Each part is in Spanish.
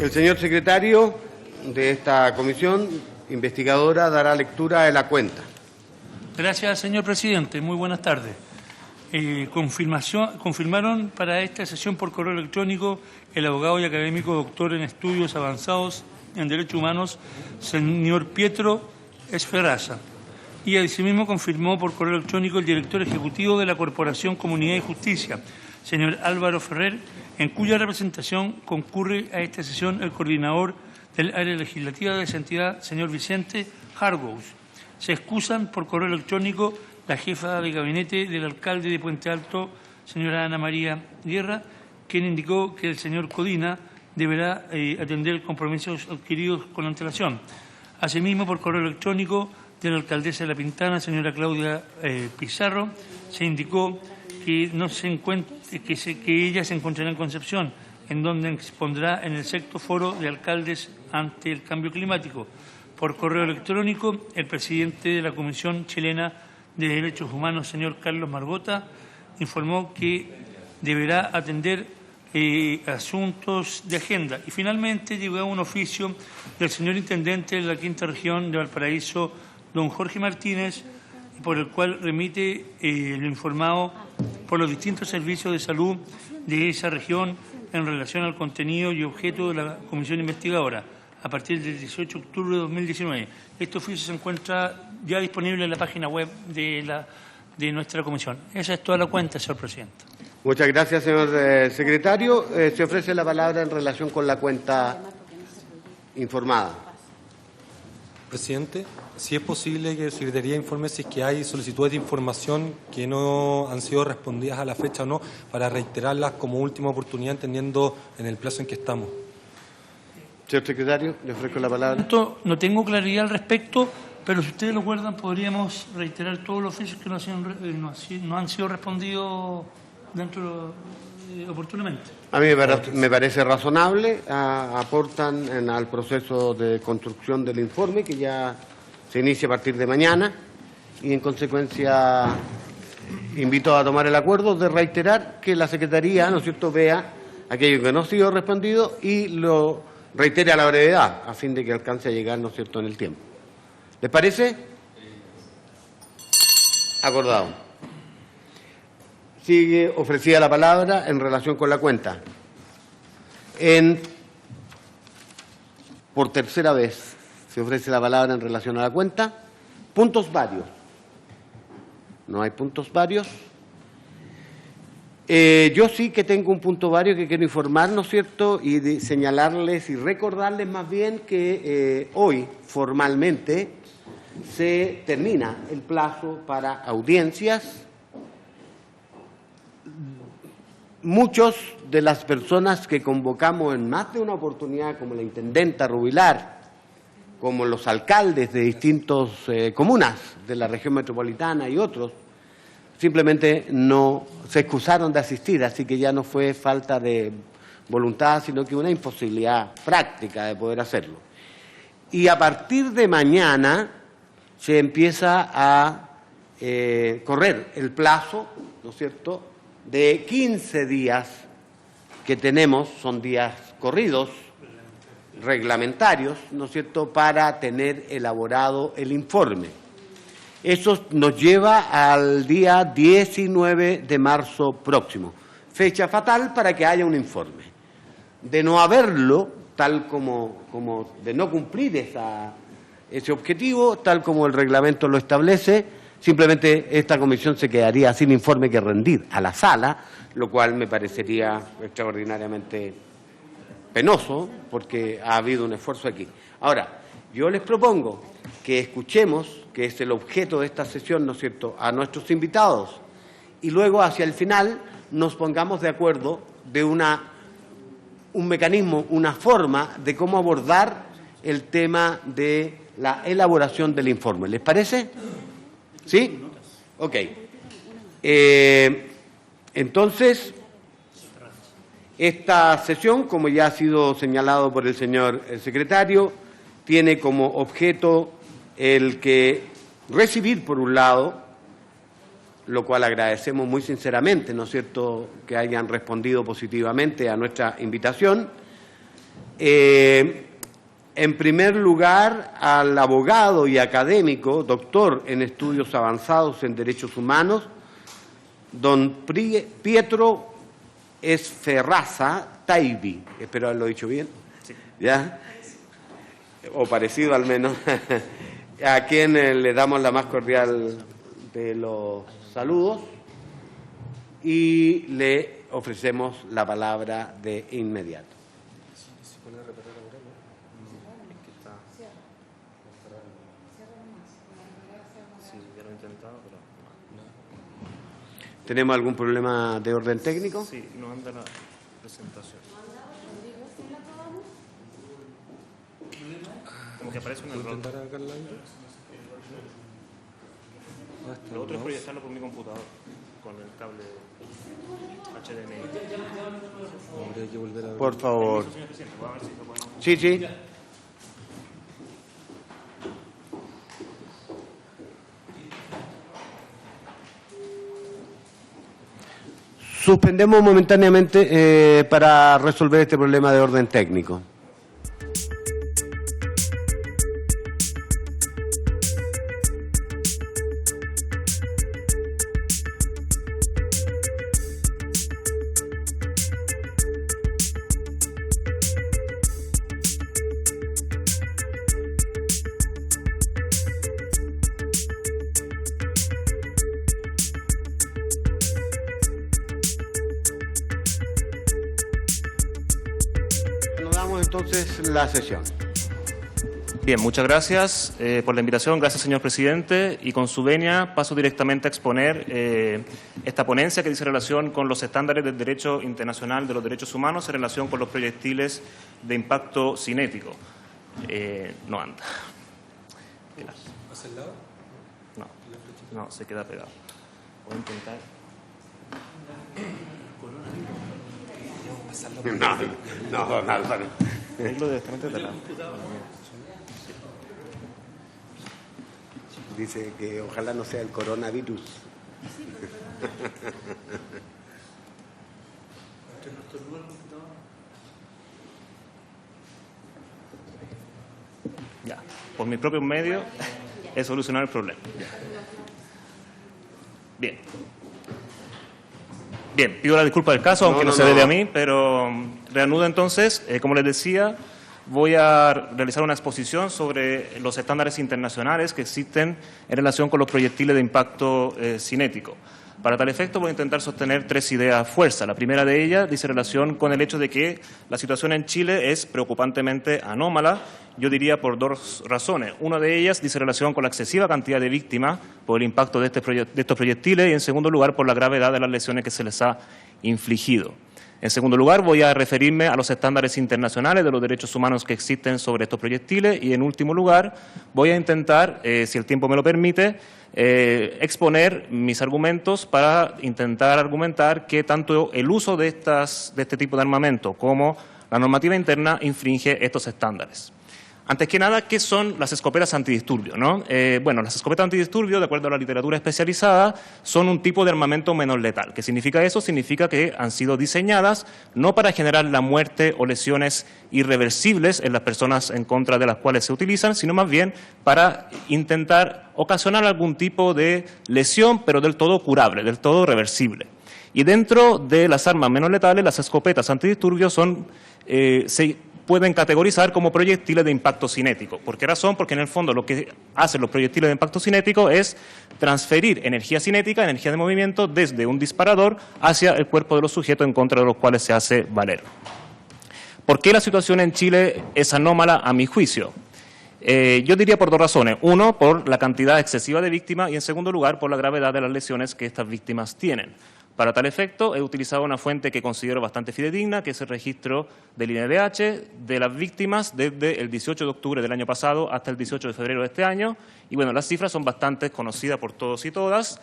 El señor secretario de esta comisión investigadora dará lectura de la cuenta. Gracias, señor presidente. Muy buenas tardes. Confirmaron para esta sesión por correo electrónico el abogado y académico doctor en estudios avanzados en Derechos Humanos, señor Pietro Esferraza. Y asimismo confirmó por correo electrónico el director ejecutivo de la Corporación Comunidad y Justicia, señor Álvaro Ferrer, en cuya representación concurre a esta sesión el coordinador del área legislativa de esa entidad, señor Vicente Hargous. Se excusan por correo electrónico la jefa de gabinete del alcalde de Puente Alto, señora Ana María Guerra, quien indicó que el señor Codina deberá atender compromisos adquiridos con antelación. Asimismo, por correo electrónico de la alcaldesa de La Pintana, señora Claudia Pizarro, se indicó que, que ella se encontrará en Concepción, en donde expondrá en el sexto foro de alcaldes ante el cambio climático. Por correo electrónico, el presidente de la Comisión Chilena de Derechos Humanos, señor Carlos Margota, informó que deberá atender asuntos de agenda. Y finalmente llegó un oficio del señor intendente de la Quinta Región de Valparaíso, don Jorge Martínez, por el cual remite lo informado por los distintos servicios de salud de esa región en relación al contenido y objeto de la comisión investigadora a partir del 18 de octubre de 2019. Este oficio se encuentra ya disponible en la página web de nuestra comisión. Esa es toda la cuenta, señor presidente. Muchas gracias, señor secretario. Se ofrece la palabra en relación con la cuenta informada. Presidente, si es posible que la Secretaría informe si es que hay solicitudes de información que no han sido respondidas a la fecha o no, para reiterarlas como última oportunidad, entendiendo en el plazo en que estamos. Señor secretario, le ofrezco la palabra. No tengo claridad al respecto, pero si ustedes lo acuerdan, podríamos reiterar todos los oficios que no han sido respondidos oportunamente. A mí me parece razonable. Aportan al proceso de construcción del informe, que ya se inicia a partir de mañana, y en consecuencia invito a tomar el acuerdo de reiterar que la Secretaría, ¿no es cierto?, vea aquello que no ha sido respondido y lo reitere a la brevedad, a fin de que alcance a llegar, ¿no es cierto?, en el tiempo. ¿Les parece? Acordado. Sigue ofrecida la palabra en relación con la cuenta. Por tercera vez se ofrece la palabra en relación a la cuenta. Puntos varios. No hay puntos varios. Yo sí que tengo un punto vario que quiero informar, ¿no es cierto?, y señalarles y recordarles más bien que hoy formalmente se termina el plazo para audiencias. Muchos de las personas que convocamos en más de una oportunidad, como la intendenta Rubilar, como los alcaldes de distintas comunas de la región metropolitana y otros, simplemente no se excusaron de asistir, así que ya no fue falta de voluntad, sino que una imposibilidad práctica de poder hacerlo. Y a partir de mañana se empieza a correr el plazo, ¿no es cierto?, de 15 días que tenemos, son días corridos, reglamentarios, ¿no es cierto?, para tener elaborado el informe. Eso nos lleva al día 19 de marzo próximo, fecha fatal para que haya un informe. De no haberlo, tal como de no cumplir ese objetivo, tal como el reglamento lo establece, simplemente esta comisión se quedaría sin informe que rendir a la sala, lo cual me parecería extraordinariamente penoso, porque ha habido un esfuerzo aquí. Ahora, yo les propongo que escuchemos, que es el objeto de esta sesión, ¿no es cierto?, a nuestros invitados, y luego hacia el final nos pongamos de acuerdo de un mecanismo, una forma de cómo abordar el tema de la elaboración del informe. ¿Les parece? ¿Sí? Ok. Entonces, esta sesión, como ya ha sido señalado por el señor secretario, tiene como objeto el que recibir, por un lado, lo cual agradecemos muy sinceramente, ¿no es cierto?, que hayan respondido positivamente a nuestra invitación, En primer lugar, al abogado y académico, doctor en estudios avanzados en derechos humanos, don Pietro Esferraza Taibi. Espero haberlo dicho bien. Sí. ¿Ya? O parecido al menos. A quien le damos la más cordial de los saludos y le ofrecemos la palabra de inmediato. ¿Tenemos algún problema de orden técnico? Sí, no anda la presentación. Como que aparece un error. Lo otro es proyectarlo por mi computador con el cable HDMI. Habría que volver a... Por favor. Señor presidente, voy a ver si lo podemos... Sí, sí. Suspendemos momentáneamente para resolver este problema de orden técnico. Entonces la sesión. Bien, muchas gracias por la invitación. Gracias, señor presidente. Y con su venia paso directamente a exponer esta ponencia que dice relación con los estándares del derecho internacional de los derechos humanos en relación con los proyectiles de impacto cinético. No anda. ¿Hacia el lado? No, se queda pegado. Voy a intentar. No, don Álvaro. Arreglo directamente de lado. Dice que ojalá no sea el coronavirus. Ya, por mis propios medios he solucionado el problema. Bien. Bien, pido la disculpa del caso, aunque no se debe a mí, pero reanudo entonces. Como les decía, voy a realizar una exposición sobre los estándares internacionales que existen en relación con los proyectiles de impacto cinético. Para tal efecto voy a intentar sostener tres ideas a fuerza. La primera de ellas dice relación con el hecho de que la situación en Chile es preocupantemente anómala, yo diría por dos razones. Una de ellas dice relación con la excesiva cantidad de víctimas por el impacto de estos proyectiles y, en segundo lugar, por la gravedad de las lesiones que se les ha infligido. En segundo lugar, voy a referirme a los estándares internacionales de los derechos humanos que existen sobre estos proyectiles y, en último lugar, voy a intentar, si el tiempo me lo permite, exponer mis argumentos para intentar argumentar que tanto el uso de este tipo de armamento como la normativa interna infringe estos estándares. Antes que nada, ¿qué son las escopetas antidisturbios, ¿no? Bueno, las escopetas antidisturbios, de acuerdo a la literatura especializada, son un tipo de armamento menos letal. ¿Qué significa eso? Significa que han sido diseñadas no para generar la muerte o lesiones irreversibles en las personas en contra de las cuales se utilizan, sino más bien para intentar ocasionar algún tipo de lesión, pero del todo curable, del todo reversible. Y dentro de las armas menos letales, las escopetas antidisturbios se pueden categorizar como proyectiles de impacto cinético. ¿Por qué razón? Porque en el fondo lo que hacen los proyectiles de impacto cinético es transferir energía cinética, energía de movimiento, desde un disparador hacia el cuerpo de los sujetos en contra de los cuales se hace valer. ¿Por qué la situación en Chile es anómala a mi juicio? Yo diría por dos razones. Uno, por la cantidad excesiva de víctimas y, en segundo lugar, por la gravedad de las lesiones que estas víctimas tienen. Para tal efecto, he utilizado una fuente que considero bastante fidedigna, que es el registro del INDH de las víctimas desde el 18 de octubre del año pasado hasta el 18 de febrero de este año. Y bueno, las cifras son bastante conocidas por todos y todas.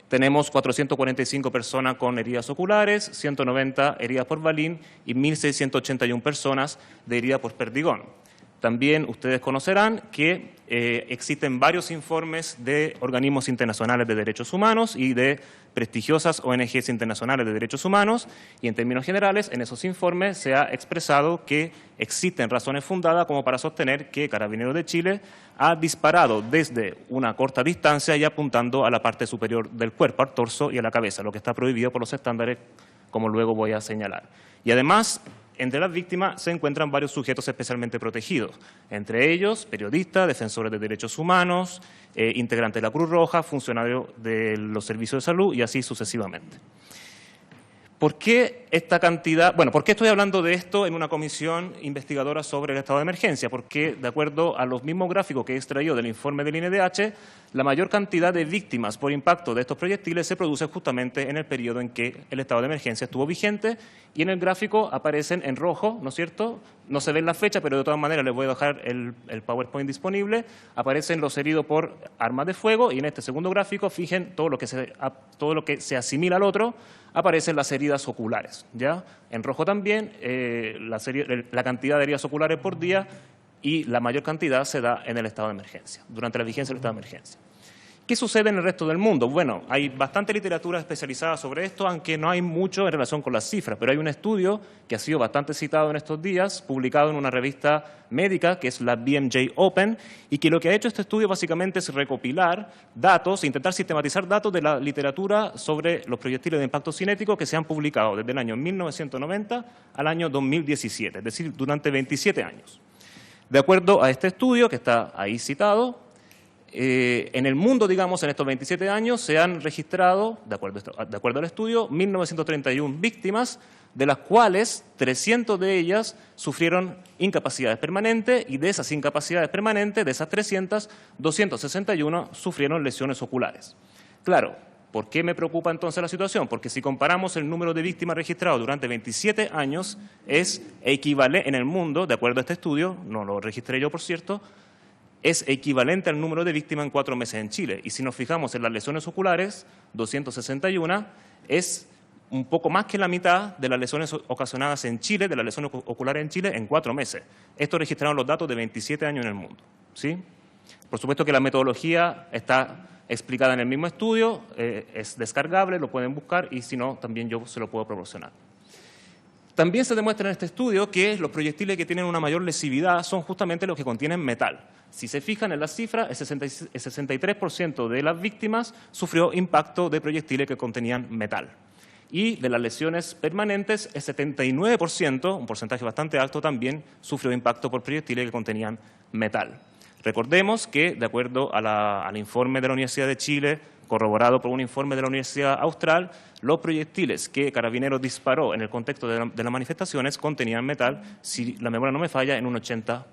Tenemos 445 personas con heridas oculares, 190 heridas por balín y 1.681 personas de herida por perdigón. También ustedes conocerán que existen varios informes de organismos internacionales de derechos humanos y de prestigiosas ONGs internacionales de derechos humanos, y en términos generales en esos informes se ha expresado que existen razones fundadas como para sostener que Carabineros de Chile ha disparado desde una corta distancia y apuntando a la parte superior del cuerpo, al torso y a la cabeza, lo que está prohibido por los estándares, como luego voy a señalar. Y además, entre las víctimas se encuentran varios sujetos especialmente protegidos, entre ellos periodistas, defensores de derechos humanos, integrantes de la Cruz Roja, funcionarios de los servicios de salud y así sucesivamente. ¿Por qué esta cantidad? Bueno, ¿por qué estoy hablando de esto en una comisión investigadora sobre el estado de emergencia? Porque, de acuerdo a los mismos gráficos que he extraído del informe del INDH, la mayor cantidad de víctimas por impacto de estos proyectiles se produce justamente en el periodo en que el estado de emergencia estuvo vigente, y en el gráfico aparecen en rojo, ¿no es cierto? No se ve la fecha, pero de todas maneras les voy a dejar el PowerPoint disponible. Aparecen los heridos por armas de fuego, y en este segundo gráfico, fijen todo lo que se asimila al otro, aparecen las heridas oculares, ¿ya? En rojo también la cantidad de heridas oculares por día, y la mayor cantidad se da en el estado de emergencia, durante la vigencia del estado de emergencia. ¿Qué sucede en el resto del mundo? Bueno, hay bastante literatura especializada sobre esto, aunque no hay mucho en relación con las cifras, pero hay un estudio que ha sido bastante citado en estos días, publicado en una revista médica, que es la BMJ Open, y que lo que ha hecho este estudio básicamente es recopilar datos, intentar sistematizar datos de la literatura sobre los proyectiles de impacto cinético que se han publicado desde el año 1990 al año 2017, es decir, durante 27 años. De acuerdo a este estudio, que está ahí citado, en el mundo, digamos, en estos 27 años se han registrado, de acuerdo al estudio, 1.931 víctimas, de las cuales 300 de ellas sufrieron incapacidades permanentes, y de esas incapacidades permanentes, de esas 300, 261 sufrieron lesiones oculares. Claro, ¿por qué me preocupa entonces la situación? Porque si comparamos el número de víctimas registrados durante 27 años, es equivalente en el mundo, de acuerdo a este estudio, no lo registré yo por cierto, es equivalente al número de víctimas en 4 meses en Chile. Y si nos fijamos en las lesiones oculares, 261, es un poco más que la mitad de las lesiones ocasionadas en Chile, de las lesiones oculares en Chile, en 4 meses. Esto registraron los datos de 27 años en el mundo, ¿sí? Por supuesto que la metodología está explicada en el mismo estudio, es descargable, lo pueden buscar, y si no, también yo se lo puedo proporcionar. También se demuestra en este estudio que los proyectiles que tienen una mayor lesividad son justamente los que contienen metal. Si se fijan en las cifras, el 63% de las víctimas sufrió impacto de proyectiles que contenían metal. Y de las lesiones permanentes, el 79%, un porcentaje bastante alto también, sufrió impacto por proyectiles que contenían metal. Recordemos que, de acuerdo al informe de la Universidad de Chile, corroborado por un informe de la Universidad Austral, los proyectiles que Carabineros disparó en el contexto de las manifestaciones contenían metal, si la memoria no me falla, en un 80%.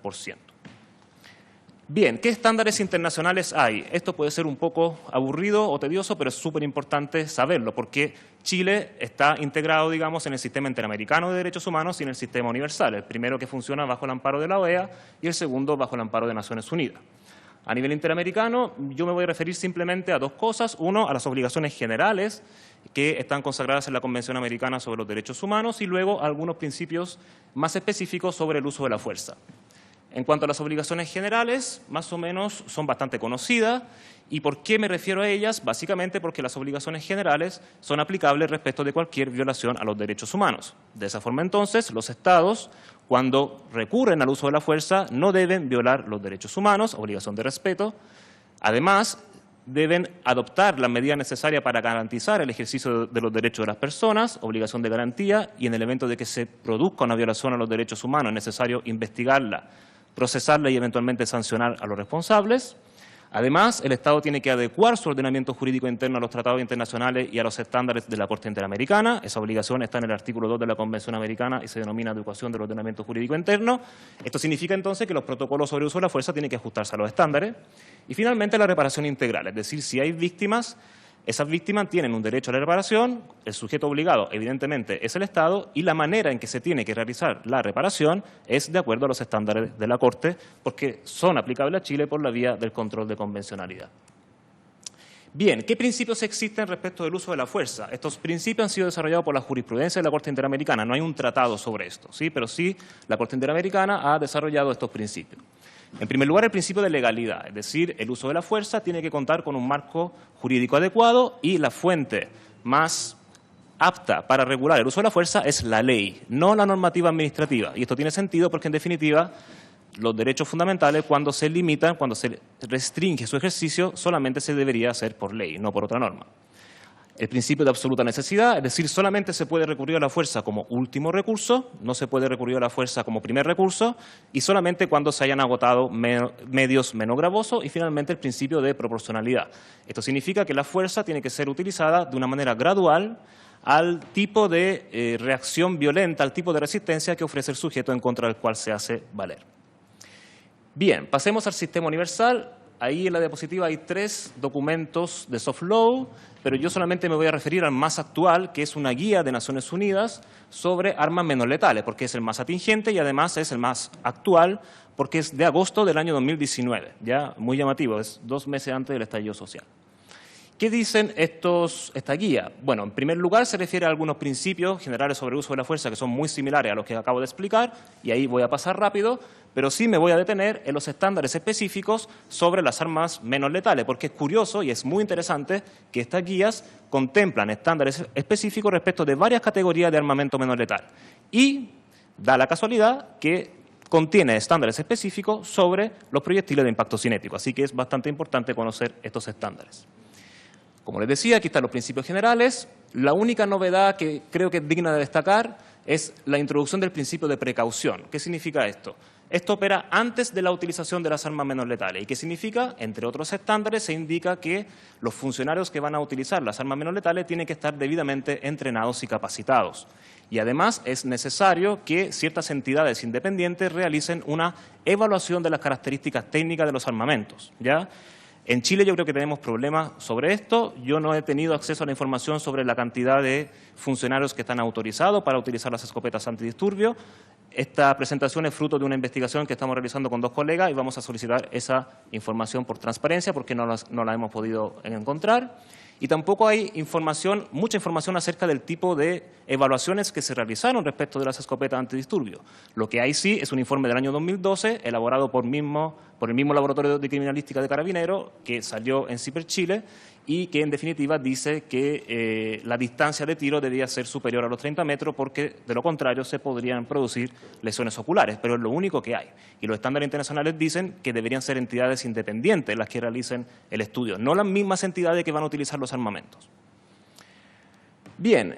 Bien, ¿qué estándares internacionales hay? Esto puede ser un poco aburrido o tedioso, pero es súper importante saberlo, porque Chile está integrado, digamos, en el sistema interamericano de derechos humanos y en el sistema universal, el primero que funciona bajo el amparo de la OEA y el segundo bajo el amparo de Naciones Unidas. A nivel interamericano, yo me voy a referir simplemente a dos cosas. Uno, a las obligaciones generales que están consagradas en la Convención Americana sobre los Derechos Humanos, y luego a algunos principios más específicos sobre el uso de la fuerza. En cuanto a las obligaciones generales, más o menos son bastante conocidas. ¿Y por qué me refiero a ellas? Básicamente porque las obligaciones generales son aplicables respecto de cualquier violación a los derechos humanos. De esa forma, entonces, los Estados, cuando recurren al uso de la fuerza, no deben violar los derechos humanos, obligación de respeto. Además, deben adoptar las medidas necesarias para garantizar el ejercicio de los derechos de las personas, obligación de garantía, y en el evento de que se produzca una violación a los derechos humanos es necesario investigarla, procesarla y eventualmente sancionar a los responsables. Además, el Estado tiene que adecuar su ordenamiento jurídico interno a los tratados internacionales y a los estándares de la Corte Interamericana. Esa obligación está en el artículo 2 de la Convención Americana y se denomina adecuación del ordenamiento jurídico interno. Esto significa entonces que los protocolos sobre uso de la fuerza tienen que ajustarse a los estándares. Y finalmente, la reparación integral, es decir, si hay víctimas, esas víctimas tienen un derecho a la reparación, el sujeto obligado evidentemente es el Estado, y la manera en que se tiene que realizar la reparación es de acuerdo a los estándares de la Corte, porque son aplicables a Chile por la vía del control de convencionalidad. Bien, ¿qué principios existen respecto del uso de la fuerza? Estos principios han sido desarrollados por la jurisprudencia de la Corte Interamericana. No hay un tratado sobre esto, ¿sí? Pero sí la Corte Interamericana ha desarrollado estos principios. En primer lugar, el principio de legalidad, es decir, el uso de la fuerza tiene que contar con un marco jurídico adecuado y la fuente más apta para regular el uso de la fuerza es la ley, no la normativa administrativa. Y esto tiene sentido porque, en definitiva, los derechos fundamentales, cuando se limitan, cuando se restringe su ejercicio, solamente se debería hacer por ley, no por otra norma. El principio de absoluta necesidad, es decir, solamente se puede recurrir a la fuerza como último recurso, no se puede recurrir a la fuerza como primer recurso, y solamente cuando se hayan agotado medios menos gravosos, y finalmente el principio de proporcionalidad. Esto significa que la fuerza tiene que ser utilizada de una manera gradual al tipo de reacción violenta, al tipo de resistencia que ofrece el sujeto en contra del cual se hace valer. Bien, pasemos al sistema universal. Ahí en la diapositiva hay 3 documentos de soft law, pero yo solamente me voy a referir al más actual, que es una guía de Naciones Unidas sobre armas menos letales, porque es el más atingente y además es el más actual, porque es de agosto del año 2019, ya muy llamativo, es 2 meses antes del estallido social. ¿Qué dicen esta guía? Bueno, en primer lugar se refiere a algunos principios generales sobre el uso de la fuerza que son muy similares a los que acabo de explicar, y ahí voy a pasar rápido, pero sí me voy a detener en los estándares específicos sobre las armas menos letales, porque es curioso y es muy interesante que estas guías contemplan estándares específicos respecto de varias categorías de armamento menos letal. Y da la casualidad que contiene estándares específicos sobre los proyectiles de impacto cinético, así que es bastante importante conocer estos estándares. Como les decía, aquí están los principios generales. La única novedad que creo que es digna de destacar es la introducción del principio de precaución. ¿Qué significa esto? Esto opera antes de la utilización de las armas menos letales. ¿Y qué significa? Entre otros estándares se indica que los funcionarios que van a utilizar las armas menos letales tienen que estar debidamente entrenados y capacitados. Y además es necesario que ciertas entidades independientes realicen una evaluación de las características técnicas de los armamentos, ¿ya? En Chile yo creo que tenemos problemas sobre esto. Yo no he tenido acceso a la información sobre la cantidad de funcionarios que están autorizados para utilizar las escopetas antidisturbios. Esta presentación es fruto de una investigación que estamos realizando con 2 colegas y vamos a solicitar esa información por transparencia porque no la hemos podido encontrar. Y tampoco hay mucha información acerca del tipo de evaluaciones que se realizaron respecto de las escopetas antidisturbios. Lo que hay sí es un informe del año 2012 elaborado por el mismo Laboratorio de Criminalística de Carabineros que salió en CIPER Chile y que en definitiva dice que la distancia de tiro debía ser superior a los 30 metros porque de lo contrario se podrían producir lesiones oculares, pero es lo único que hay. Y los estándares internacionales dicen que deberían ser entidades independientes las que realicen el estudio, no las mismas entidades que van a utilizar los armamentos. Bien,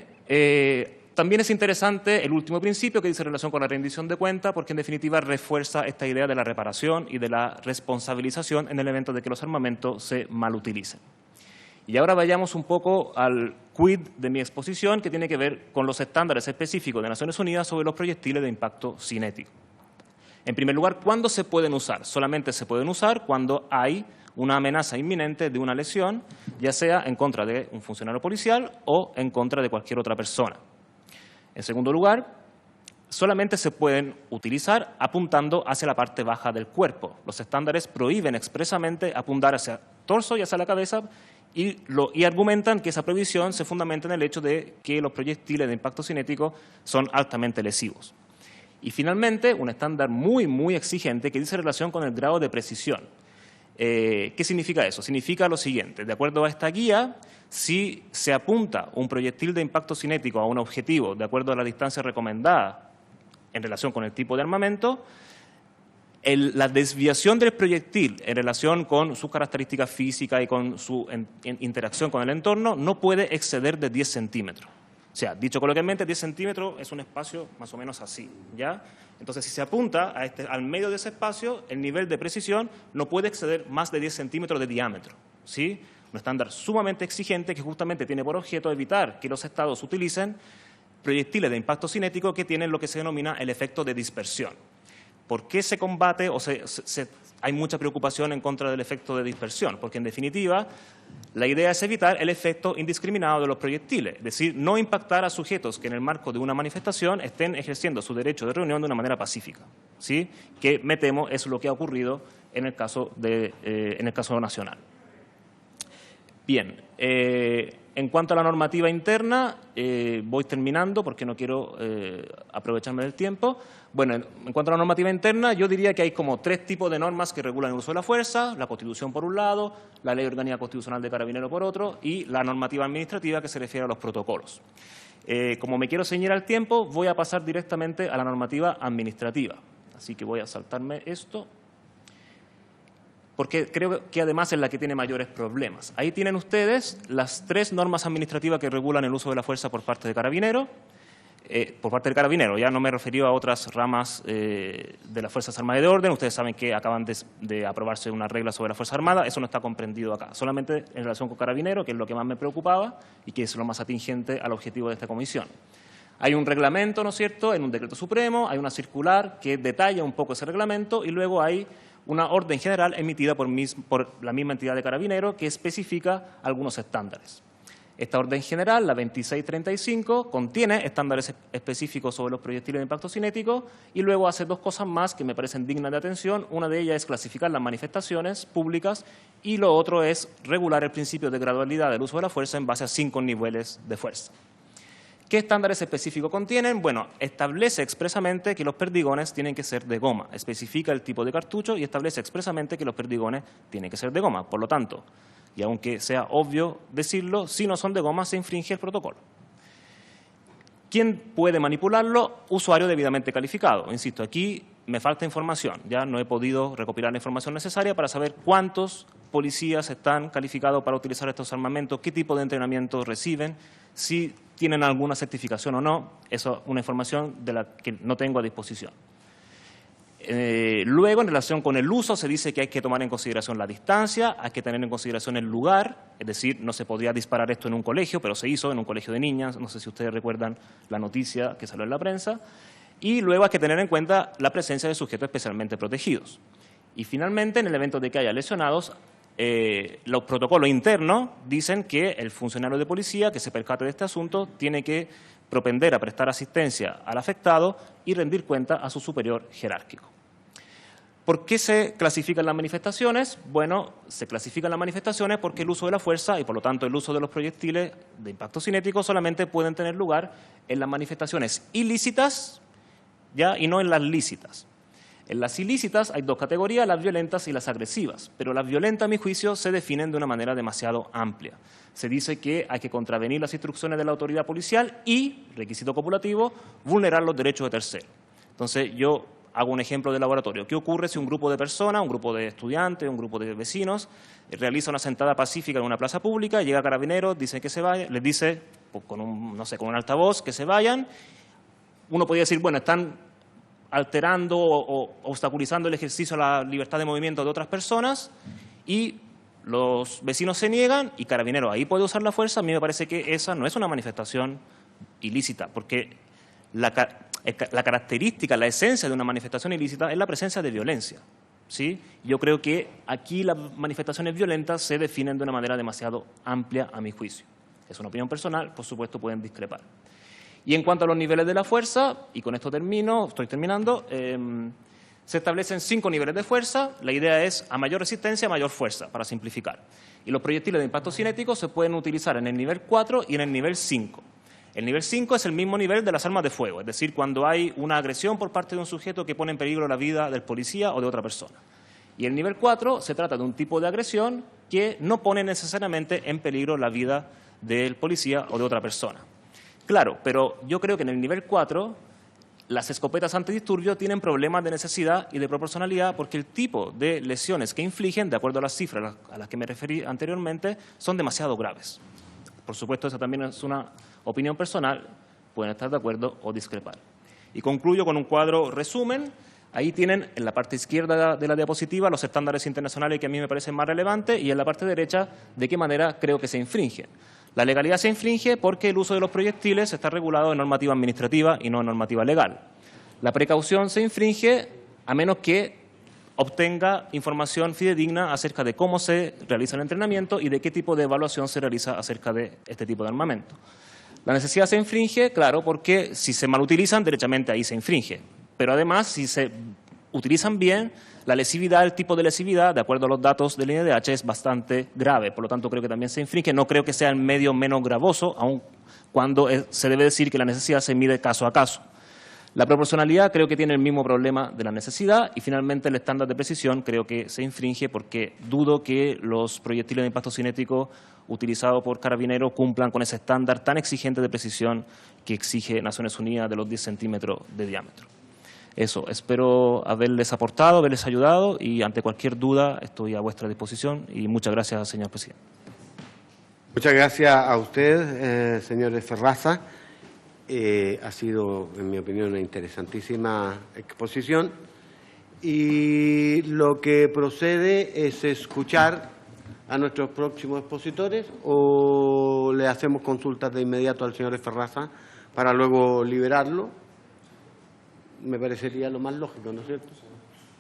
también es interesante el último principio que dice relación con la rendición de cuentas porque en definitiva refuerza esta idea de la reparación y de la responsabilización en el evento de que los armamentos se malutilicen. Y ahora vayamos un poco al quid de mi exposición que tiene que ver con los estándares específicos de Naciones Unidas sobre los proyectiles de impacto cinético. En primer lugar, ¿cuándo se pueden usar? Solamente se pueden usar cuando hay una amenaza inminente de una lesión, ya sea en contra de un funcionario policial o en contra de cualquier otra persona. En segundo lugar, solamente se pueden utilizar apuntando hacia la parte baja del cuerpo. Los estándares prohíben expresamente apuntar hacia el torso y hacia la cabeza y argumentan que esa prohibición se fundamenta en el hecho de que los proyectiles de impacto cinético son altamente lesivos. Y finalmente, un estándar muy exigente que dice relación con el grado de precisión. ¿Qué significa eso? Significa lo siguiente, de acuerdo a esta guía, si se apunta un proyectil de impacto cinético a un objetivo de acuerdo a la distancia recomendada en relación con el tipo de armamento, la desviación del proyectil en relación con sus características físicas y con su interacción con el entorno no puede exceder de 10 centímetros. O sea, dicho coloquialmente, 10 centímetros es un espacio más o menos así, ¿ya? Entonces, si se apunta al medio de ese espacio, el nivel de precisión no puede exceder más de 10 centímetros de diámetro, ¿sí? Un estándar sumamente exigente que justamente tiene por objeto evitar que los estados utilicen proyectiles de impacto cinético que tienen lo que se denomina el efecto de dispersión. ¿Por qué se combate o hay mucha preocupación en contra del efecto de dispersión? Porque, en definitiva, la idea es evitar el efecto indiscriminado de los proyectiles, es decir, no impactar a sujetos que en el marco de una manifestación estén ejerciendo su derecho de reunión de una manera pacífica, ¿sí? Que me temo es lo que ha ocurrido en el caso nacional. Bien, en cuanto a la normativa interna, voy terminando porque no quiero aprovecharme del tiempo. Bueno, en cuanto a la normativa interna, yo diría que hay como 3 tipos de normas que regulan el uso de la fuerza: la Constitución por un lado, la Ley Orgánica Constitucional de Carabineros por otro y la normativa administrativa que se refiere a los protocolos. Como me quiero ceñir al tiempo, voy a pasar directamente a la normativa administrativa. Así que voy a saltarme esto, porque creo que además es la que tiene mayores problemas. Ahí tienen ustedes las 3 normas administrativas que regulan el uso de la fuerza por parte de Carabineros. Ya no me he referido a otras ramas de las Fuerzas Armadas y de Orden. Ustedes saben que acaban de aprobarse una regla sobre la Fuerza Armada. Eso no está comprendido acá, solamente en relación con Carabineros, que es lo que más me preocupaba y que es lo más atingente al objetivo de esta comisión. Hay un reglamento, ¿no es cierto?, en un decreto supremo, hay una circular que detalla un poco ese reglamento y luego hay una orden general emitida por la misma entidad de Carabineros que especifica algunos estándares. Esta orden general, la 2635, contiene estándares específicos sobre los proyectiles de impacto cinético y luego hace 2 cosas más que me parecen dignas de atención. Una de ellas es clasificar las manifestaciones públicas y lo otro es regular el principio de gradualidad del uso de la fuerza en base a 5 niveles de fuerza. ¿Qué estándares específicos contienen? Bueno, establece expresamente que los perdigones tienen que ser de goma, especifica el tipo de cartucho y establece expresamente que los perdigones tienen que ser de goma. Por lo tanto, y aunque sea obvio decirlo, si no son de goma se infringe el protocolo. ¿Quién puede manipularlo? Usuario debidamente calificado. Insisto, aquí me falta información. Ya no he podido recopilar la información necesaria para saber cuántos policías están calificados para utilizar estos armamentos, qué tipo de entrenamiento reciben, si tienen alguna certificación o no. Eso es una información de la que no tengo a disposición. Luego, en relación con el uso, se dice que hay que tomar en consideración la distancia, hay que tener en consideración el lugar, es decir, no se podría disparar esto en un colegio, pero se hizo en un colegio de niñas, no sé si ustedes recuerdan la noticia que salió en la prensa, y luego hay que tener en cuenta la presencia de sujetos especialmente protegidos. Y finalmente, en el evento de que haya lesionados, los protocolos internos dicen que el funcionario de policía que se percate de este asunto tiene que propender a prestar asistencia al afectado y rendir cuenta a su superior jerárquico. ¿Por qué se clasifican las manifestaciones? Bueno, se clasifican las manifestaciones porque el uso de la fuerza y, por lo tanto, el uso de los proyectiles de impacto cinético solamente pueden tener lugar en las manifestaciones ilícitas y no en las lícitas. En las ilícitas hay 2 categorías, las violentas y las agresivas, pero las violentas, a mi juicio, se definen de una manera demasiado amplia. Se dice que hay que contravenir las instrucciones de la autoridad policial y, requisito copulativo, vulnerar los derechos de terceros. Entonces, yo hago un ejemplo de laboratorio. ¿Qué ocurre si un grupo de personas, un grupo de estudiantes, un grupo de vecinos, realiza una sentada pacífica en una plaza pública, llega Carabineros, dice que se vayan, les dice, con un altavoz, que se vayan? Uno podría decir, bueno, están alterando o obstaculizando el ejercicio de la libertad de movimiento de otras personas y los vecinos se niegan y Carabineros ahí puede usar la fuerza. A mí me parece que esa no es una manifestación ilícita, porque la característica, la esencia de una manifestación ilícita es la presencia de violencia, ¿sí? Yo creo que aquí las manifestaciones violentas se definen de una manera demasiado amplia, a mi juicio. Es una opinión personal, por supuesto pueden discrepar. Y en cuanto a los niveles de la fuerza, y con esto estoy terminando, se establecen 5 niveles de fuerza. La idea es a mayor resistencia, mayor fuerza, para simplificar. Y los proyectiles de impacto cinético se pueden utilizar en el nivel 4 y en el nivel 5. El nivel 5 es el mismo nivel de las armas de fuego, es decir, cuando hay una agresión por parte de un sujeto que pone en peligro la vida del policía o de otra persona. Y el nivel 4 se trata de un tipo de agresión que no pone necesariamente en peligro la vida del policía o de otra persona. Claro, pero yo creo que en el nivel 4 las escopetas antidisturbios tienen problemas de necesidad y de proporcionalidad porque el tipo de lesiones que infligen, de acuerdo a las cifras a las que me referí anteriormente, son demasiado graves. Por supuesto, esa también es una opinión personal, pueden estar de acuerdo o discrepar. Y concluyo con un cuadro resumen. Ahí tienen en la parte izquierda de la diapositiva los estándares internacionales que a mí me parecen más relevantes y en la parte derecha de qué manera creo que se infringen. La legalidad se infringe porque el uso de los proyectiles está regulado en normativa administrativa y no en normativa legal. La precaución se infringe a menos que obtenga información fidedigna acerca de cómo se realiza el entrenamiento y de qué tipo de evaluación se realiza acerca de este tipo de armamento. La necesidad se infringe, claro, porque si se malutilizan, derechamente ahí se infringe. Pero además, si se utilizan bien, la lesividad, el tipo de lesividad, de acuerdo a los datos del INDH, es bastante grave. Por lo tanto, creo que también se infringe. No creo que sea el medio menos gravoso, aun cuando se debe decir que la necesidad se mide caso a caso. La proporcionalidad creo que tiene el mismo problema de la necesidad y finalmente el estándar de precisión creo que se infringe porque dudo que los proyectiles de impacto cinético utilizados por Carabineros cumplan con ese estándar tan exigente de precisión que exige Naciones Unidas de los 10 centímetros de diámetro. Eso, espero haberles aportado, haberles ayudado y ante cualquier duda estoy a vuestra disposición y muchas gracias, señor presidente. Muchas gracias a usted, señor Ferraza. Ha sido, en mi opinión, una interesantísima exposición y lo que procede es escuchar a nuestros próximos expositores o le hacemos consultas de inmediato al señor Ferraza para luego liberarlo. Me parecería lo más lógico, ¿no es cierto?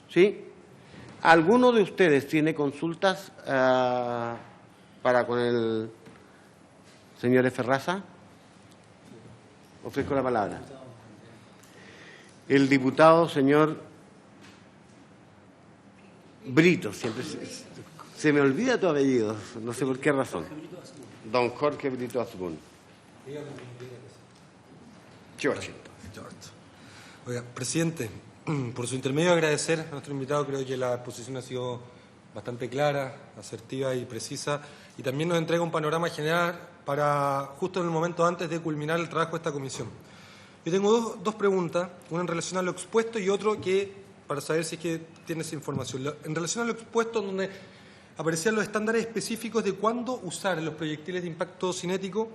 ¿Sí? ¿Alguno de ustedes tiene consultas para con el señor Ferraza? Ofrezco la palabra. El diputado, señor Brito, siempre se me olvida tu apellido, no sé por qué razón. Don Jorge Brito Asbun. George. Oiga, presidente, por su intermedio agradecer a nuestro invitado, creo que la exposición ha sido bastante clara, asertiva y precisa, y también nos entrega un panorama general para justo en el momento antes de culminar el trabajo de esta comisión. Yo tengo dos preguntas, una en relación a lo expuesto y otro que para saber si es que tiene esa información. En relación a lo expuesto, donde aparecían los estándares específicos de cuándo usar los proyectiles de impacto cinético,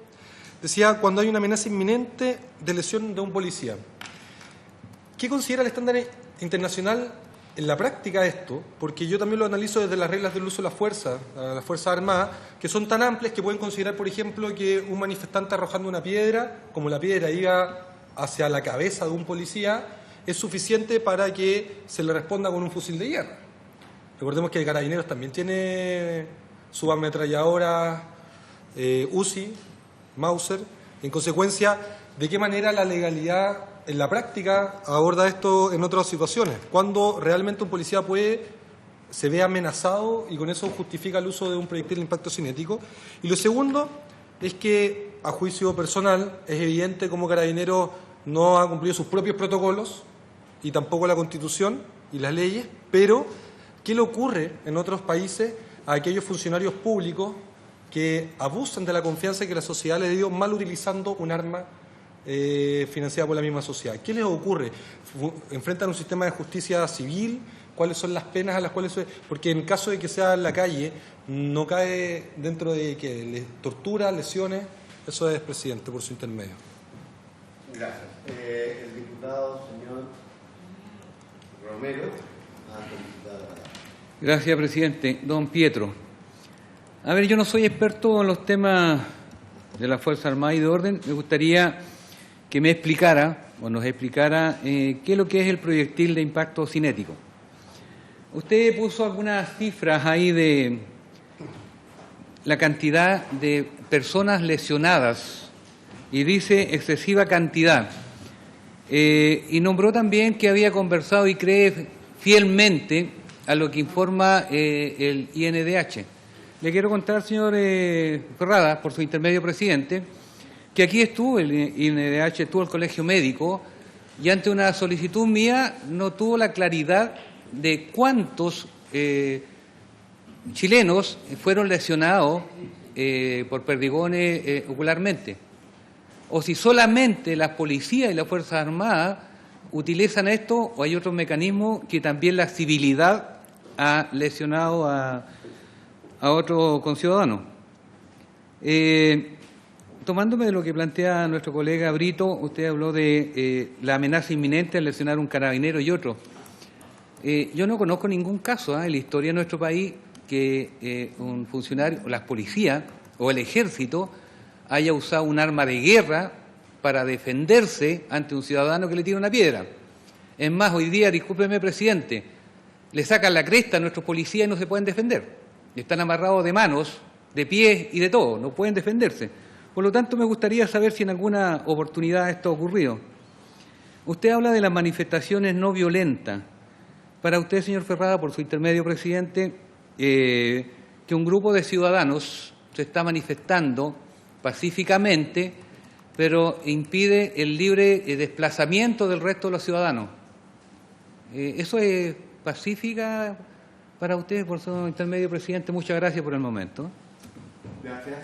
decía cuando hay una amenaza inminente de lesión de un policía. ¿Qué considera el estándar internacional en la práctica esto? Porque yo también lo analizo desde las reglas del uso de la fuerza, a las Fuerzas Armadas, que son tan amplias que pueden considerar, por ejemplo, que un manifestante arrojando una piedra, como la piedra iba hacia la cabeza de un policía, es suficiente para que se le responda con un fusil de guerra. Recordemos que Carabineros también tiene subametralladoras UCI, Mauser. En consecuencia, ¿de qué manera la legalidad en la práctica aborda esto en otras situaciones? Cuando realmente un policía se ve amenazado y con eso justifica el uso de un proyectil de impacto cinético. Y lo segundo es que, a juicio personal, es evidente cómo Carabineros no ha cumplido sus propios protocolos y tampoco la Constitución y las leyes, pero ¿qué le ocurre en otros países a aquellos funcionarios públicos que abusan de la confianza que la sociedad le dio mal utilizando un arma financiada por la misma sociedad? ¿Qué les ocurre? ¿Enfrentan un sistema de justicia civil? ¿Cuáles son las penas a las cuales...? Porque en caso de que sea en la calle, no cae dentro de que tortura, lesiones. Eso es, presidente, por su intermedio. Gracias. El diputado, señor Romero, ha solicitado la palabra. Gracias, presidente. Don Pietro. A ver, yo no soy experto en los temas de la Fuerza Armada y de Orden. Me gustaría que me explicara, o nos explicara, qué es lo que es el proyectil de impacto cinético. Usted puso algunas cifras ahí de la cantidad de personas lesionadas y dice excesiva cantidad. Y nombró también que había conversado y cree fielmente a lo que informa el INDH. Le quiero contar, señor Ferrada, por su intermedio, presidente, que aquí estuvo el INDH, estuvo el Colegio Médico, y ante una solicitud mía no tuvo la claridad de cuántos chilenos fueron lesionados por perdigones ocularmente, o si solamente las policías y las Fuerzas Armadas utilizan esto, o hay otro mecanismo que también la civilidad ha lesionado a otro conciudadano. Tomándome de lo que plantea nuestro colega Brito, usted habló de la amenaza inminente al lesionar un carabinero y otro. Yo no conozco ningún caso en la historia de nuestro país que un funcionario, o las policías o el ejército haya usado un arma de guerra para defenderse ante un ciudadano que le tira una piedra. Es más, hoy día, discúlpeme, presidente, le sacan la cresta a nuestros policías y no se pueden defender. Están amarrados de manos, de pies y de todo, no pueden defenderse. Por lo tanto, me gustaría saber si en alguna oportunidad esto ha ocurrido. Usted habla de las manifestaciones no violentas. para usted, señor Ferrada, por su intermedio, presidente, que un grupo de ciudadanos se está manifestando pacíficamente, pero impide el libre desplazamiento del resto de los ciudadanos. ¿Eso es pacífica para usted, por su intermedio, presidente? Muchas gracias por el momento. Gracias.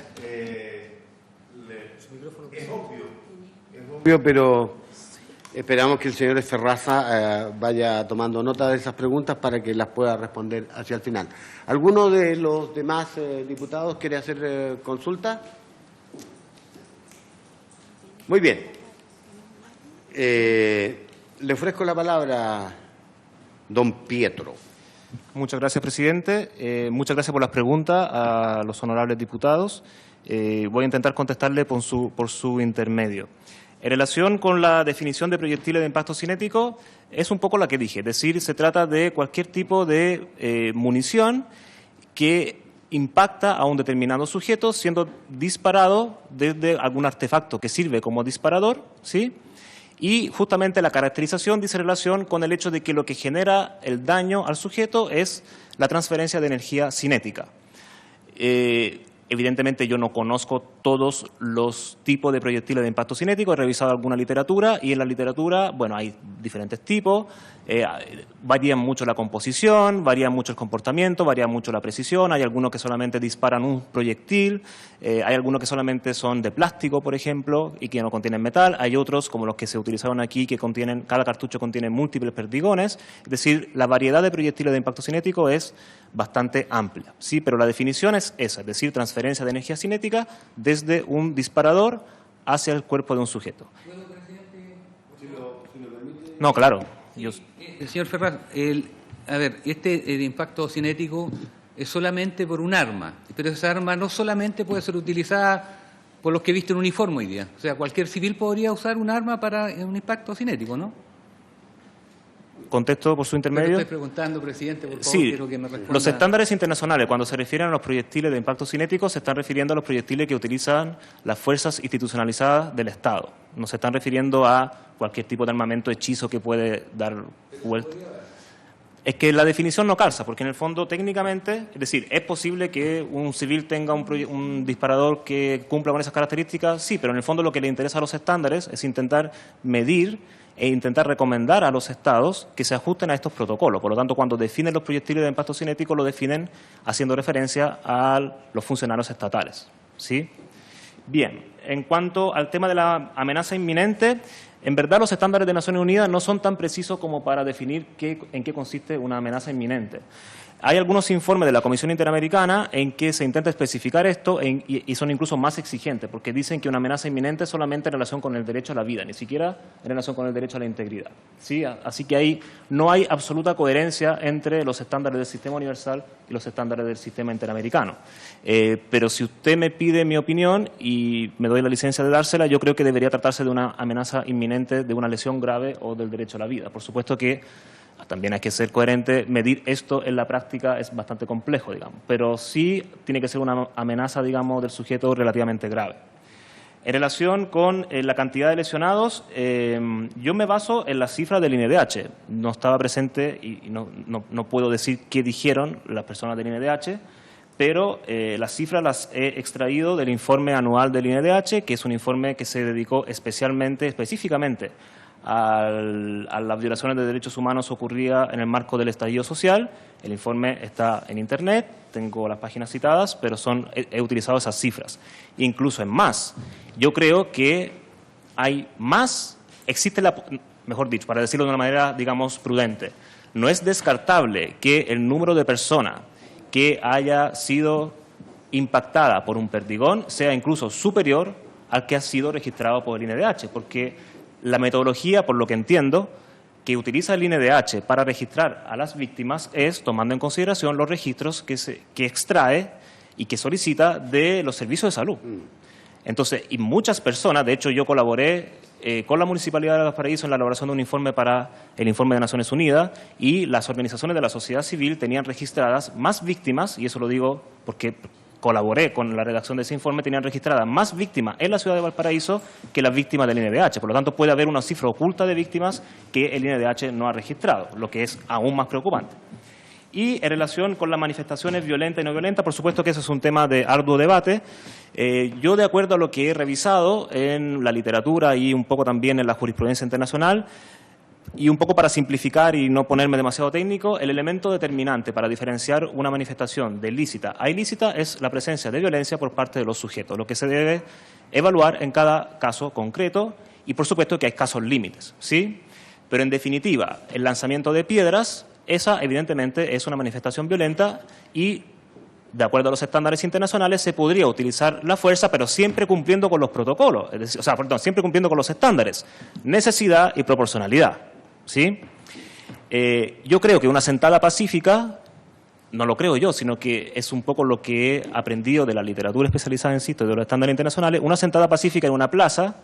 Es obvio, pero esperamos que el señor Ferraza vaya tomando nota de esas preguntas para que las pueda responder hacia el final. ¿Alguno de los demás diputados quiere hacer consulta? Muy bien. Le ofrezco la palabra, don Pietro. Muchas gracias, presidente. Muchas gracias por las preguntas a los honorables diputados. Voy a intentar contestarle por su intermedio. En relación con la definición de proyectiles de impacto cinético, es un poco la que dije, es decir, se trata de cualquier tipo de munición que impacta a un determinado sujeto siendo disparado desde algún artefacto que sirve como disparador, ¿sí? Y justamente la caracterización dice relación con el hecho de que lo que genera el daño al sujeto es la transferencia de energía cinética. Evidentemente yo no conozco todos los tipos de proyectiles de impacto cinético, he revisado alguna literatura y en la literatura, bueno, hay diferentes tipos, varía mucho la composición, varía mucho el comportamiento, varía mucho la precisión, hay algunos que solamente disparan un proyectil, hay algunos que solamente son de plástico, por ejemplo, y que no contienen metal, hay otros como los que se utilizaron aquí que contienen, cada cartucho contiene múltiples perdigones, es decir, la variedad de proyectiles de impacto cinético es bastante amplia, sí, pero la definición es esa, es decir, transferencia de energía cinética desde un disparador hacia el cuerpo de un sujeto. ¿Puedo, presidente? No, claro. Señor Ferraz, el impacto cinético es solamente por un arma, pero esa arma no solamente puede ser utilizada por los que visten uniforme hoy día. O sea, cualquier civil podría usar un arma para un impacto cinético, ¿no? Contesto por su intermedio. Estoy preguntando, presidente, por favor, sí, quiero que me responda. los estándares internacionales, cuando se refieren a los proyectiles de impacto cinético, se están refiriendo a los proyectiles que utilizan las fuerzas institucionalizadas del Estado. No se están refiriendo a cualquier tipo de armamento hechizo que puede dar vuelta. Es que la definición no calza, porque en el fondo técnicamente, es decir, ¿es posible que un civil tenga un disparador que cumpla con esas características? Sí, pero en el fondo lo que le interesa a los estándares es intentar medir e intentar recomendar a los Estados que se ajusten a estos protocolos. Por lo tanto, cuando definen los proyectiles de impacto cinético, lo definen haciendo referencia a los funcionarios estatales, ¿sí? Bien, en cuanto al tema de la amenaza inminente, en verdad los estándares de Naciones Unidas no son tan precisos como para definir en qué consiste una amenaza inminente. Hay algunos informes de la Comisión Interamericana en que se intenta especificar esto y son incluso más exigentes, porque dicen que una amenaza inminente es solamente en relación con el derecho a la vida, ni siquiera en relación con el derecho a la integridad, ¿sí? Así que ahí no hay absoluta coherencia entre los estándares del sistema universal y los estándares del sistema interamericano. Pero si usted me pide mi opinión y me doy la licencia de dársela, yo creo que debería tratarse de una amenaza inminente, de una lesión grave o del derecho a la vida. Por supuesto que también hay que ser coherente, medir esto en la práctica es bastante complejo, digamos, pero sí tiene que ser una amenaza, digamos, del sujeto relativamente grave. En relación con la cantidad de lesionados, yo me baso en las cifras del INDH. No estaba presente y no puedo decir qué dijeron las personas del INDH, pero las cifras las he extraído del informe anual del INDH, que es un informe que se dedicó específicamente a las violaciones de derechos humanos ocurridas en el marco del estallido social. El informe está en Internet, tengo las páginas citadas, pero he utilizado esas cifras. Incluso en más, yo creo que hay más, mejor dicho, para decirlo de una manera, digamos, prudente, no es descartable que el número de personas que haya sido impactada por un perdigón sea incluso superior al que ha sido registrado por el INDH, porque la metodología, por lo que entiendo, que utiliza el INDH para registrar a las víctimas es tomando en consideración los registros que extrae y que solicita de los servicios de salud. Entonces, y muchas personas, de hecho yo colaboré con la Municipalidad de Valparaíso en la elaboración de un informe para el informe de Naciones Unidas y las organizaciones de la sociedad civil tenían registradas más víctimas, y eso lo digo porque colaboré con la redacción de ese informe, tenían registradas más víctimas en la ciudad de Valparaíso que las víctimas del INDH. Por lo tanto, puede haber una cifra oculta de víctimas que el INDH no ha registrado, lo que es aún más preocupante. Y en relación con las manifestaciones violentas y no violentas, por supuesto que ese es un tema de arduo debate. Yo, de acuerdo a lo que he revisado en la literatura y un poco también en la jurisprudencia internacional, y un poco para simplificar y no ponerme demasiado técnico, el elemento determinante para diferenciar una manifestación de lícita a ilícita es la presencia de violencia por parte de los sujetos, lo que se debe evaluar en cada caso concreto y, por supuesto, que hay casos límites, ¿sí? Pero, en definitiva, el lanzamiento de piedras, esa, evidentemente, es una manifestación violenta y, de acuerdo a los estándares internacionales, se podría utilizar la fuerza, pero siempre cumpliendo con los protocolos, es decir, siempre cumpliendo con los estándares, necesidad y proporcionalidad, ¿sí? Yo creo que una sentada pacífica, no lo creo yo, sino que es un poco lo que he aprendido de la literatura especializada, insisto, de los estándares internacionales, una sentada pacífica en una plaza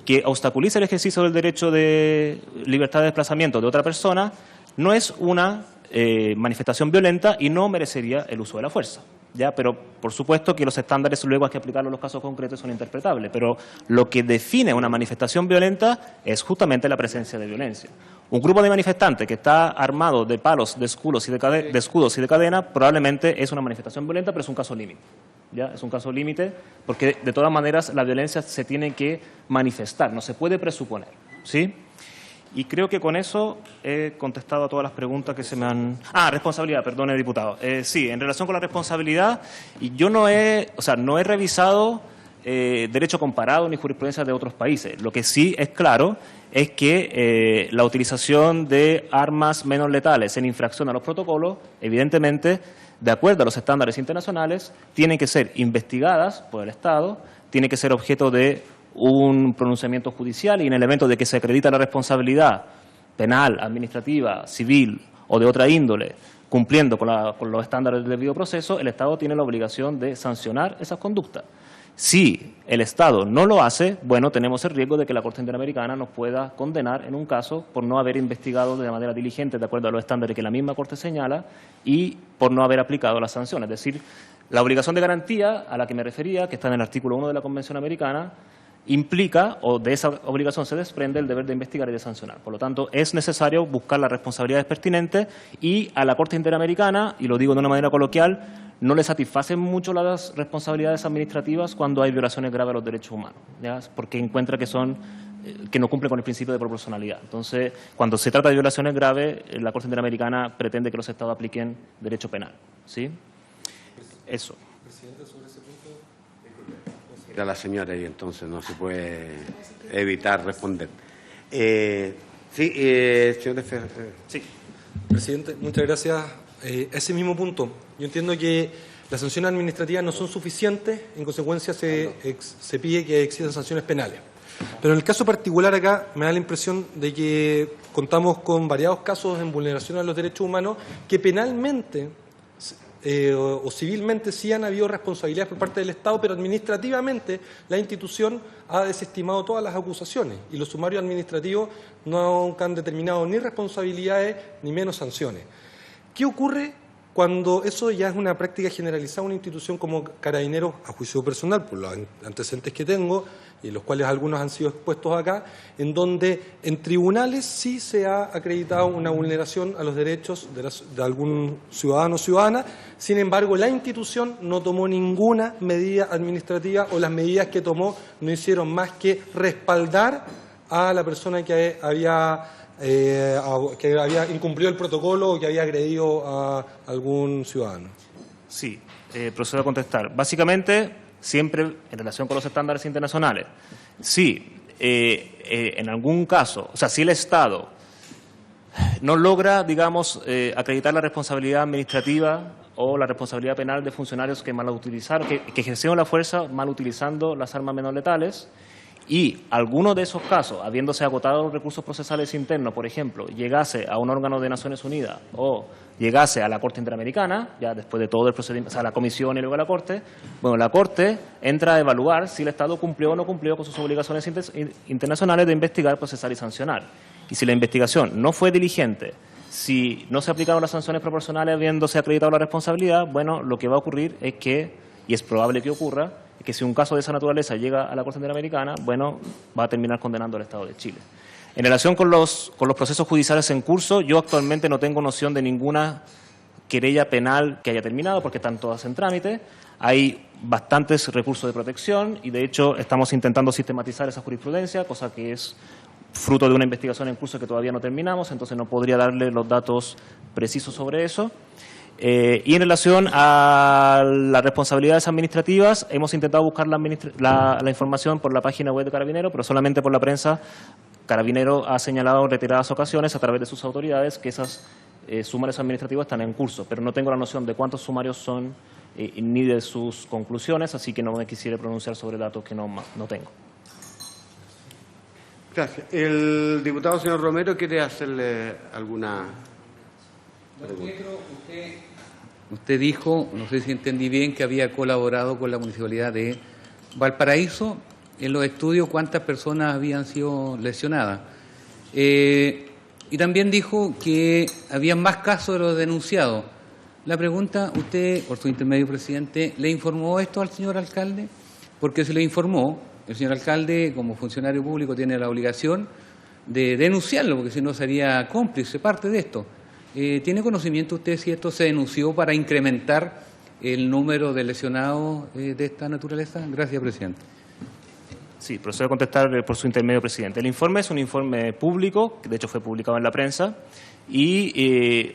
que obstaculiza el ejercicio del derecho de libertad de desplazamiento de otra persona, no es una manifestación violenta y no merecería el uso de la fuerza, ¿ya? Pero, por supuesto, que los estándares luego hay que aplicarlos en los casos concretos son interpretables, pero lo que define una manifestación violenta es justamente la presencia de violencia. Un grupo de manifestantes que está armado de palos, de escudos y de cadena probablemente es una manifestación violenta, pero es un caso límite. ¿Ya? Es un caso límite porque, de todas maneras, la violencia se tiene que manifestar, no se puede presuponer, ¿sí? Y creo que con eso he contestado a todas las preguntas que se me han... responsabilidad, perdone, diputado. Sí, en relación con la responsabilidad, yo no he revisado derecho comparado ni jurisprudencia de otros países. Lo que sí es claro es que la utilización de armas menos letales en infracción a los protocolos, evidentemente, de acuerdo a los estándares internacionales, tienen que ser investigadas por el Estado, tiene que ser objeto de un pronunciamiento judicial y en el evento de que se acredita la responsabilidad penal, administrativa, civil o de otra índole, cumpliendo con los estándares del debido proceso, el Estado tiene la obligación de sancionar esas conductas. Si el Estado no lo hace, bueno, tenemos el riesgo de que la Corte Interamericana nos pueda condenar en un caso por no haber investigado de manera diligente, de acuerdo a los estándares que la misma Corte señala, y por no haber aplicado las sanciones. Es decir, la obligación de garantía a la que me refería, que está en el artículo 1 de la Convención Americana, implica, o de esa obligación se desprende, el deber de investigar y de sancionar. Por lo tanto, es necesario buscar las responsabilidades pertinentes y a la Corte Interamericana, y lo digo de una manera coloquial, no le satisfacen mucho las responsabilidades administrativas cuando hay violaciones graves a los derechos humanos, ¿ya? Porque encuentra que no cumple con el principio de proporcionalidad. Entonces, cuando se trata de violaciones graves, la Corte Interamericana pretende que los Estados apliquen derecho penal, ¿sí? Eso. Presidente, sobre ese punto. Era la señora y entonces no se puede evitar responder. Señor Sí. Presidente, muchas gracias. Ese mismo punto, yo entiendo que las sanciones administrativas no son suficientes, en consecuencia se pide que existan sanciones penales. Pero en el caso particular acá me da la impresión de que contamos con variados casos en vulneración a los derechos humanos que penalmente o civilmente sí han habido responsabilidades por parte del Estado, pero administrativamente la institución ha desestimado todas las acusaciones y los sumarios administrativos no han determinado ni responsabilidades ni menos sanciones. ¿Qué ocurre cuando eso ya es una práctica generalizada en una institución como Carabineros, a juicio personal, por los antecedentes que tengo, y los cuales algunos han sido expuestos acá, en donde en tribunales sí se ha acreditado una vulneración a los derechos de algún ciudadano o ciudadana, sin embargo la institución no tomó ninguna medida administrativa o las medidas que tomó no hicieron más que respaldar a la persona que había incumplido el protocolo o que había agredido a algún ciudadano. Sí, procedo a contestar. Básicamente, siempre en relación con los estándares internacionales, sí, en algún caso, o sea, si el Estado no logra, digamos, acreditar la responsabilidad administrativa o la responsabilidad penal de funcionarios que malutilizaron, que ejercieron la fuerza mal utilizando las armas menos letales, y alguno de esos casos, habiéndose agotado los recursos procesales internos, por ejemplo, llegase a un órgano de Naciones Unidas o llegase a la Corte Interamericana, ya después de todo el procedimiento, o sea, a la Comisión y luego a la Corte, bueno, la Corte entra a evaluar si el Estado cumplió o no cumplió con sus obligaciones internacionales de investigar, procesar y sancionar. Y si la investigación no fue diligente, si no se aplicaron las sanciones proporcionales habiéndose acreditado la responsabilidad, bueno, lo que va a ocurrir es que y es probable que ocurra, es que si un caso de esa naturaleza llega a la Corte Interamericana, bueno, va a terminar condenando al Estado de Chile. En relación con los procesos judiciales en curso, yo actualmente no tengo noción de ninguna querella penal que haya terminado, porque están todas en trámite. Hay bastantes recursos de protección y, de hecho, estamos intentando sistematizar esa jurisprudencia, cosa que es fruto de una investigación en curso que todavía no terminamos, entonces no podría darle los datos precisos sobre eso. Y en relación a las responsabilidades administrativas, hemos intentado buscar la información por la página web de Carabinero, pero solamente por la prensa. Carabinero ha señalado en reiteradas ocasiones, a través de sus autoridades, que esas sumarios administrativos están en curso, pero no tengo la noción de cuántos sumarios son ni de sus conclusiones, así que no me quisiera pronunciar sobre datos que no tengo. Gracias. El diputado señor Romero quiere hacerle alguna pregunta. Usted dijo, no sé si entendí bien, que había colaborado con la Municipalidad de Valparaíso en los estudios cuántas personas habían sido lesionadas. Y también dijo que había más casos de los denunciados. La pregunta, usted, por su intermedio, presidente, ¿le informó esto al señor alcalde? Porque si le informó, el señor alcalde, como funcionario público, tiene la obligación de denunciarlo, porque si no sería cómplice, parte de esto. ¿Tiene conocimiento usted si esto se denunció para incrementar el número de lesionados de esta naturaleza? Gracias, presidente. Sí, procedo a contestar por su intermedio, presidente. El informe es un informe público, que de hecho fue publicado en la prensa, y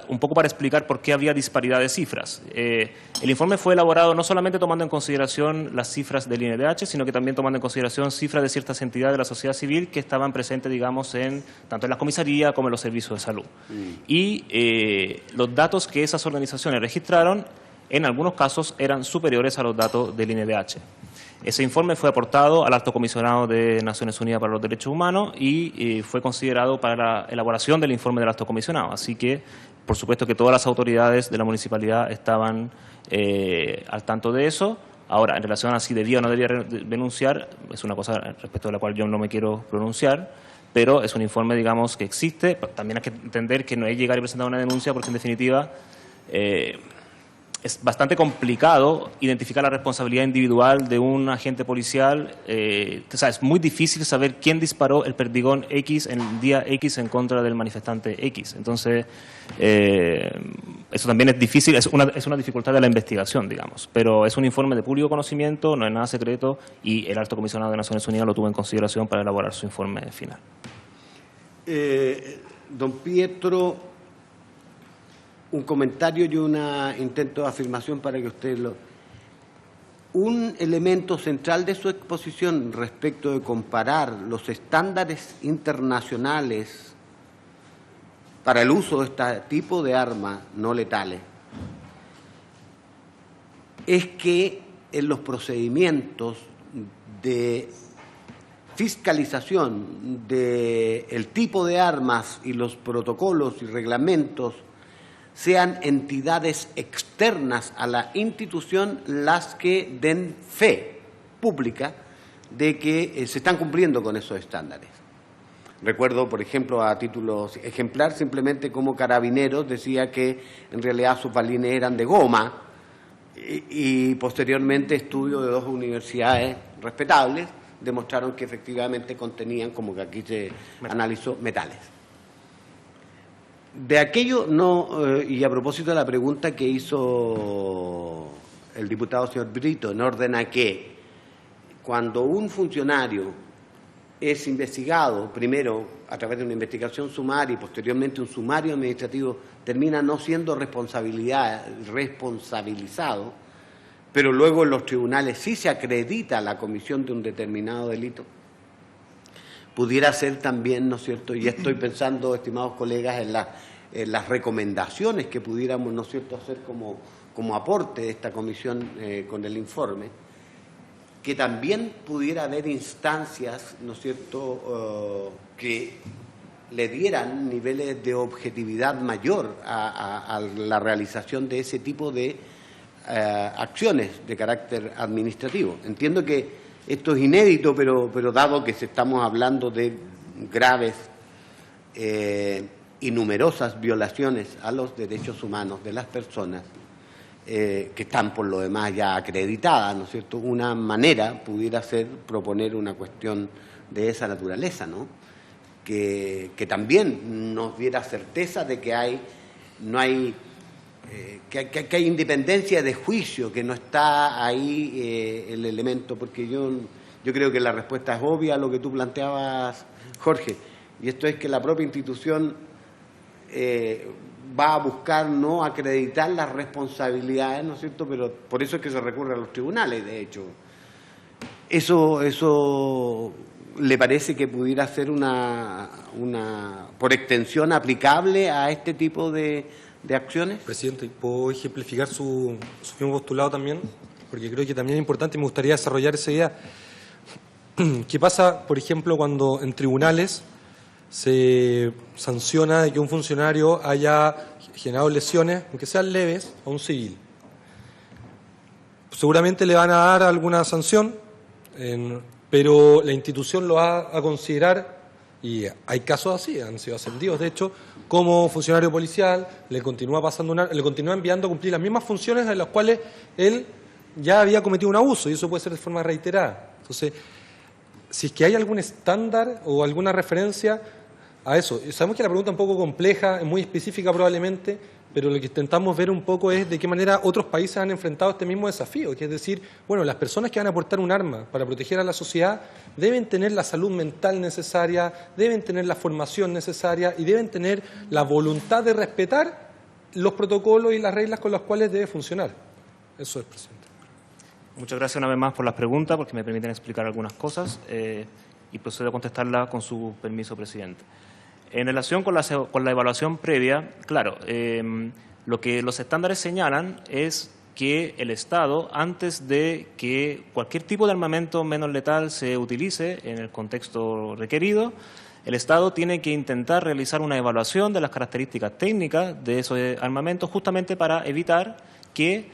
un poco para explicar por qué había disparidad de cifras. El informe fue elaborado no solamente tomando en consideración las cifras del INDH, sino que también tomando en consideración cifras de ciertas entidades de la sociedad civil que estaban presentes, digamos, tanto en las comisarías como en los servicios de salud. Y los datos que esas organizaciones registraron, en algunos casos, eran superiores a los datos del INDH. Ese informe fue aportado al Alto Comisionado de Naciones Unidas para los Derechos Humanos y fue considerado para la elaboración del informe del Alto Comisionado. Así que, por supuesto que todas las autoridades de la municipalidad estaban al tanto de eso. Ahora, en relación a si debía o no debía denunciar, es una cosa respecto de la cual yo no me quiero pronunciar, pero es un informe, digamos, que existe. También hay que entender que no es llegar y presentar una denuncia porque, en definitiva, es bastante complicado identificar la responsabilidad individual de un agente policial. O sea, es muy difícil saber quién disparó el perdigón X en el día X en contra del manifestante X. Entonces, eso también es difícil, es una dificultad de la investigación, digamos. Pero es un informe de público conocimiento, no es nada secreto, y el Alto Comisionado de Naciones Unidas lo tuvo en consideración para elaborar su informe final. Don Pietro, un comentario y un intento de afirmación para que usted lo... Un elemento central de su exposición respecto de comparar los estándares internacionales para el uso de este tipo de armas no letales es que en los procedimientos de fiscalización del tipo de armas y los protocolos y reglamentos sean entidades externas a la institución las que den fe pública de que se están cumpliendo con esos estándares. Recuerdo, por ejemplo, a título ejemplar, simplemente como Carabineros decía que en realidad sus balines eran de goma y posteriormente estudios de dos universidades respetables demostraron que efectivamente contenían, como que aquí se analizó, metales. De aquello no, y a propósito de la pregunta que hizo el diputado señor Brito, en orden a que cuando un funcionario es investigado, primero a través de una investigación sumaria y posteriormente un sumario administrativo, termina no siendo responsabilizado, pero luego en los tribunales sí se acredita la comisión de un determinado delito, pudiera ser también, ¿no es cierto?, y estoy pensando, estimados colegas, en las recomendaciones que pudiéramos, ¿no es cierto?, hacer como aporte de esta comisión con el informe, que también pudiera haber instancias, ¿no es cierto?, que le dieran niveles de objetividad mayor a la realización de ese tipo de acciones de carácter administrativo. Entiendo que esto es inédito, pero dado que estamos hablando de graves y numerosas violaciones a los derechos humanos de las personas, que están por lo demás ya acreditadas, ¿no es cierto? Una manera pudiera ser proponer una cuestión de esa naturaleza, ¿no? Que también nos diera certeza de que hay independencia de juicio, que no está ahí el elemento, porque yo creo que la respuesta es obvia a lo que tú planteabas, Jorge, y esto es que la propia institución va a buscar no acreditar las responsabilidades, ¿no es cierto?, pero por eso es que se recurre a los tribunales, de hecho. ¿Eso le parece que pudiera ser por extensión aplicable a este tipo de acciones? Presidente, ¿puedo ejemplificar su mismo postulado también? Porque creo que también es importante y me gustaría desarrollar esa idea. ¿Qué pasa, por ejemplo, cuando en tribunales se sanciona de que un funcionario haya generado lesiones, aunque sean leves, a un civil? Seguramente le van a dar alguna sanción, pero la institución lo va a considerar, y hay casos así, han sido ascendidos, de hecho, como funcionario policial, le continúa enviando a cumplir las mismas funciones en las cuales él ya había cometido un abuso, y eso puede ser de forma reiterada. Entonces, si es que hay algún estándar o alguna referencia a eso. Sabemos que la pregunta es un poco compleja, es muy específica probablemente, pero lo que intentamos ver un poco es de qué manera otros países han enfrentado este mismo desafío, que es decir, bueno, las personas que van a portar un arma para proteger a la sociedad deben tener la salud mental necesaria, deben tener la formación necesaria y deben tener la voluntad de respetar los protocolos y las reglas con las cuales debe funcionar. Eso es, presidente. Muchas gracias una vez más por las preguntas, porque me permiten explicar algunas cosas y procedo a contestarlas con su permiso, presidente. En relación con la evaluación previa, claro, lo que los estándares señalan es que el Estado, antes de que cualquier tipo de armamento menos letal se utilice en el contexto requerido, el Estado tiene que intentar realizar una evaluación de las características técnicas de esos armamentos, justamente para evitar que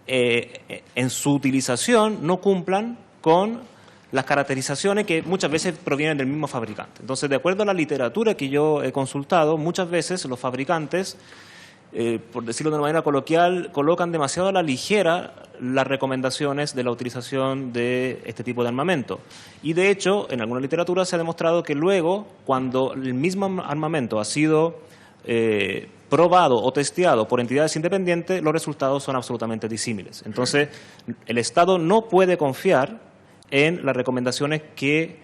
en su utilización no cumplan con las caracterizaciones que muchas veces provienen del mismo fabricante. Entonces, de acuerdo a la literatura que yo he consultado, muchas veces los fabricantes, por decirlo de una manera coloquial, colocan demasiado a la ligera las recomendaciones de la utilización de este tipo de armamento. Y, de hecho, en alguna literatura se ha demostrado que luego, cuando el mismo armamento ha sido probado o testeado por entidades independientes, los resultados son absolutamente disímiles. Entonces, el Estado no puede confiar en las recomendaciones que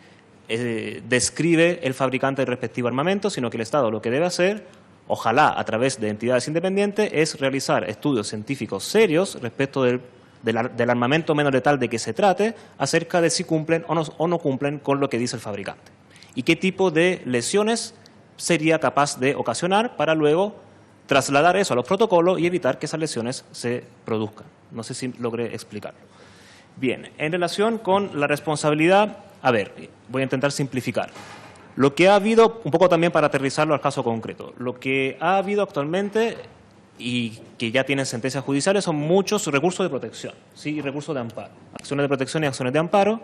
describe el fabricante del respectivo armamento, sino que el Estado lo que debe hacer, ojalá a través de entidades independientes, es realizar estudios científicos serios respecto del armamento menos letal de que se trate, acerca de si cumplen o no cumplen con lo que dice el fabricante y qué tipo de lesiones sería capaz de ocasionar para luego trasladar eso a los protocolos y evitar que esas lesiones se produzcan. No sé si logré explicarlo. Bien, en relación con la responsabilidad, a ver, voy a intentar simplificar. Lo que ha habido, un poco también para aterrizarlo al caso concreto, lo que ha habido actualmente y que ya tienen sentencias judiciales son muchos recursos de protección, ¿sí? Y recursos de amparo, acciones de protección y acciones de amparo.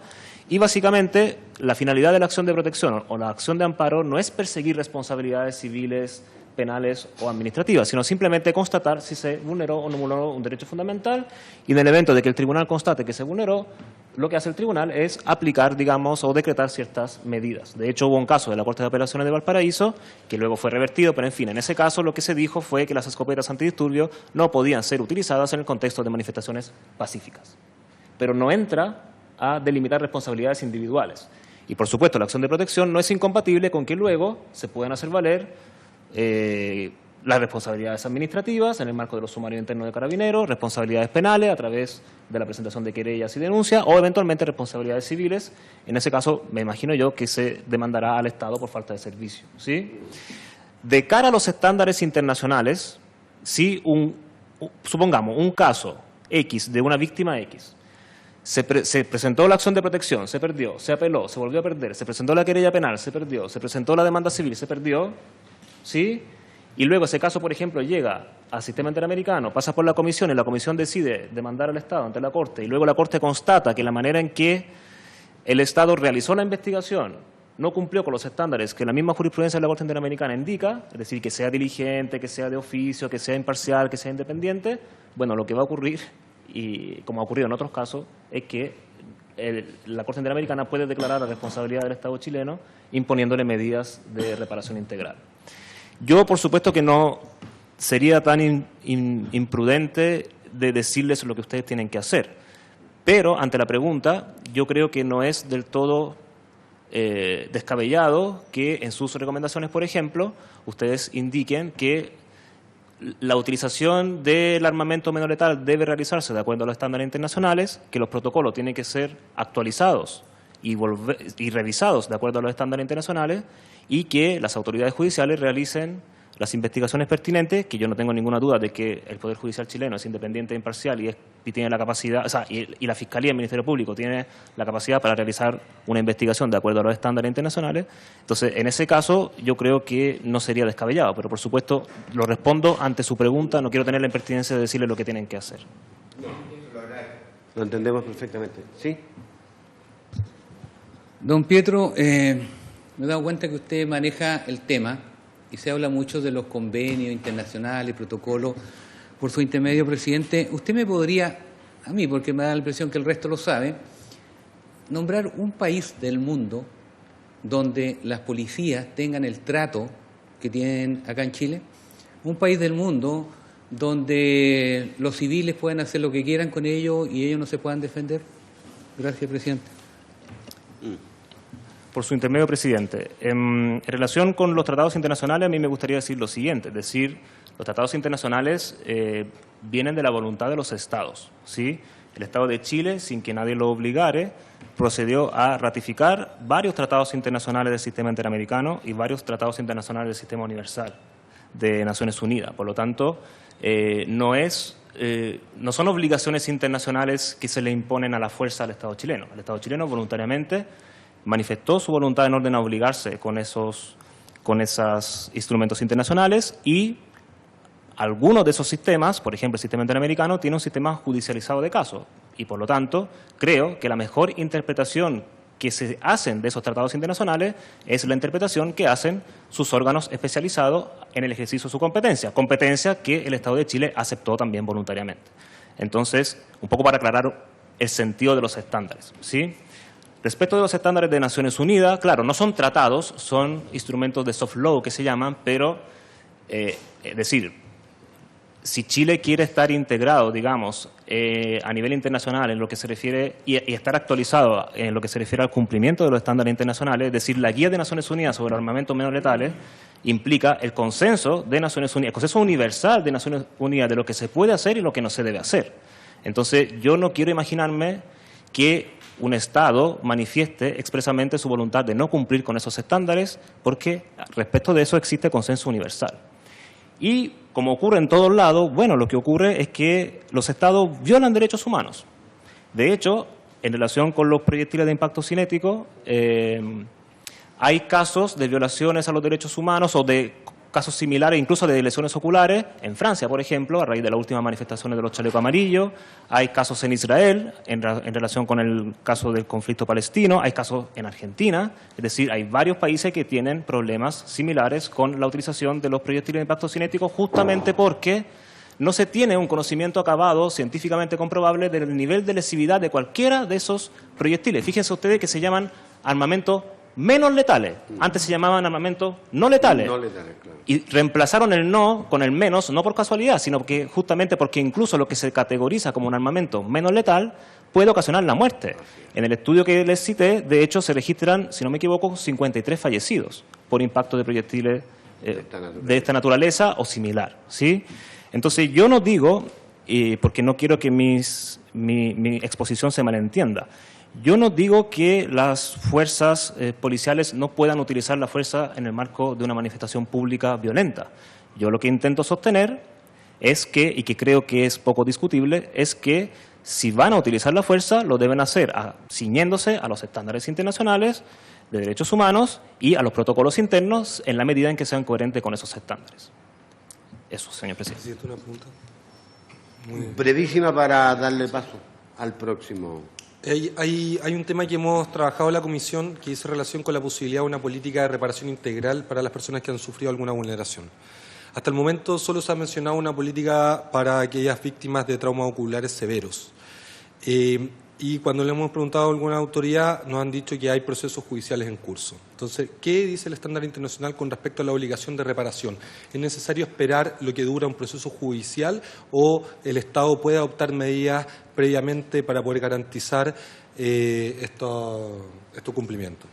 Y básicamente la finalidad de la acción de protección o la acción de amparo no es perseguir responsabilidades civiles, penales o administrativas, sino simplemente constatar si se vulneró o no vulneró un derecho fundamental, y en el evento de que el tribunal constate que se vulneró, lo que hace el tribunal es aplicar, digamos, o decretar ciertas medidas. De hecho, hubo un caso de la Corte de Apelaciones de Valparaíso, que luego fue revertido, pero en fin, en ese caso lo que se dijo fue que las escopetas antidisturbios no podían ser utilizadas en el contexto de manifestaciones pacíficas. Pero no entra a delimitar responsabilidades individuales. Y, por supuesto, la acción de protección no es incompatible con que luego se puedan hacer valer las responsabilidades administrativas en el marco de los sumarios internos de Carabineros, responsabilidades penales a través de la presentación de querellas y denuncias o eventualmente responsabilidades civiles. En ese caso, me imagino yo que se demandará al Estado por falta de servicio, ¿sí? De cara a los estándares internacionales, si supongamos un caso X de una víctima X, se presentó la acción de protección, se perdió, se apeló, se volvió a perder, se presentó la querella penal, se perdió, se presentó la demanda civil, se perdió, ¿sí? Y luego ese caso, por ejemplo, llega al sistema interamericano, pasa por la comisión y la comisión decide demandar al Estado ante la Corte y luego la Corte constata que la manera en que el Estado realizó la investigación no cumplió con los estándares que la misma jurisprudencia de la Corte Interamericana indica, es decir, que sea diligente, que sea de oficio, que sea imparcial, que sea independiente, bueno, lo que va a ocurrir, y como ha ocurrido en otros casos, es que la Corte Interamericana puede declarar la responsabilidad del Estado chileno imponiéndole medidas de reparación integral. Yo, por supuesto, que no sería tan imprudente de decirles lo que ustedes tienen que hacer, pero ante la pregunta, yo creo que no es del todo descabellado que en sus recomendaciones, por ejemplo, ustedes indiquen que la utilización del armamento menos letal debe realizarse de acuerdo a los estándares internacionales, que los protocolos tienen que ser actualizados y revisados de acuerdo a los estándares internacionales y que las autoridades judiciales realicen las investigaciones pertinentes, que yo no tengo ninguna duda de que el Poder Judicial chileno es independiente e imparcial y tiene la capacidad, o sea, y la Fiscalía, el Ministerio Público, tiene la capacidad para realizar una investigación de acuerdo a los estándares internacionales. Entonces, en ese caso, yo creo que no sería descabellado, pero por supuesto, lo respondo ante su pregunta, no quiero tener la impertinencia de decirle lo que tienen que hacer. Lo entendemos perfectamente. ¿Sí? Don Pietro, me he dado cuenta que usted maneja el tema y se habla mucho de los convenios internacionales, protocolos. Por su intermedio, presidente, usted me podría, a mí, porque me da la impresión que el resto lo sabe, nombrar un país del mundo donde las policías tengan el trato que tienen acá en Chile, un país del mundo donde los civiles puedan hacer lo que quieran con ellos y ellos no se puedan defender. Gracias, presidente. Por su intermedio, presidente. En relación con los tratados internacionales, a mí me gustaría decir lo siguiente, es decir, los tratados internacionales vienen de la voluntad de los Estados, ¿sí? El Estado de Chile, sin que nadie lo obligare, procedió a ratificar varios tratados internacionales del sistema interamericano y varios tratados internacionales del sistema universal de Naciones Unidas. Por lo tanto, no son obligaciones internacionales que se le imponen a la fuerza al Estado chileno. El Estado chileno voluntariamente manifestó su voluntad en orden a obligarse con esos instrumentos internacionales y algunos de esos sistemas, por ejemplo el sistema interamericano, tiene un sistema judicializado de casos y por lo tanto creo que la mejor interpretación que se hacen de esos tratados internacionales es la interpretación que hacen sus órganos especializados en el ejercicio de su competencia que el Estado de Chile aceptó también voluntariamente. Entonces, un poco para aclarar el sentido de los estándares, ¿sí? Respecto de los estándares de Naciones Unidas, claro, no son tratados, son instrumentos de soft law que se llaman, pero, es decir, si Chile quiere estar integrado, digamos, a nivel internacional en lo que se refiere y estar actualizado en lo que se refiere al cumplimiento de los estándares internacionales, es decir, la Guía de Naciones Unidas sobre armamentos menos letales implica el consenso de Naciones Unidas, el consenso universal de Naciones Unidas de lo que se puede hacer y lo que no se debe hacer. Entonces, yo no quiero imaginarme que un Estado manifieste expresamente su voluntad de no cumplir con esos estándares porque respecto de eso existe consenso universal. Y como ocurre en todos lados, bueno, lo que ocurre es que los Estados violan derechos humanos. De hecho, en relación con los proyectiles de impacto cinético, hay casos de violaciones a los derechos humanos o de casos similares, incluso de lesiones oculares, en Francia, por ejemplo, a raíz de las últimas manifestaciones de los chalecos amarillos. Hay casos en Israel, en relación con el caso del conflicto palestino. Hay casos en Argentina. Es decir, hay varios países que tienen problemas similares con la utilización de los proyectiles de impacto cinético justamente porque no se tiene un conocimiento acabado, científicamente comprobable, del nivel de lesividad de cualquiera de esos proyectiles. Fíjense ustedes que se llaman armamentos menos letales. Antes se llamaban armamentos no letales. No letales, claro. Y reemplazaron el no con el menos, no por casualidad, sino que justamente porque incluso lo que se categoriza como un armamento menos letal puede ocasionar la muerte. En el estudio que les cité, de hecho, se registran, si no me equivoco, 53 fallecidos por impacto de proyectiles de esta naturaleza o similar, ¿sí? Entonces, yo no digo, porque no quiero que mi exposición se malentienda, yo no digo que las fuerzas policiales no puedan utilizar la fuerza en el marco de una manifestación pública violenta. Yo lo que intento sostener es que, y que creo que es poco discutible, es que si van a utilizar la fuerza, lo deben hacer ciñéndose a los estándares internacionales de derechos humanos y a los protocolos internos en la medida en que sean coherentes con esos estándares. Eso, señor presidente. Una pregunta. Brevísima para darle paso al próximo. Hay un tema que hemos trabajado en la comisión que dice relación con la posibilidad de una política de reparación integral para las personas que han sufrido alguna vulneración. Hasta el momento solo se ha mencionado una política para aquellas víctimas de traumas oculares severos. Y cuando le hemos preguntado a alguna autoridad nos han dicho que hay procesos judiciales en curso. Entonces, ¿qué dice el estándar internacional con respecto a la obligación de reparación? ¿Es necesario esperar lo que dura un proceso judicial o el Estado puede adoptar medidas previamente para poder garantizar estos cumplimientos?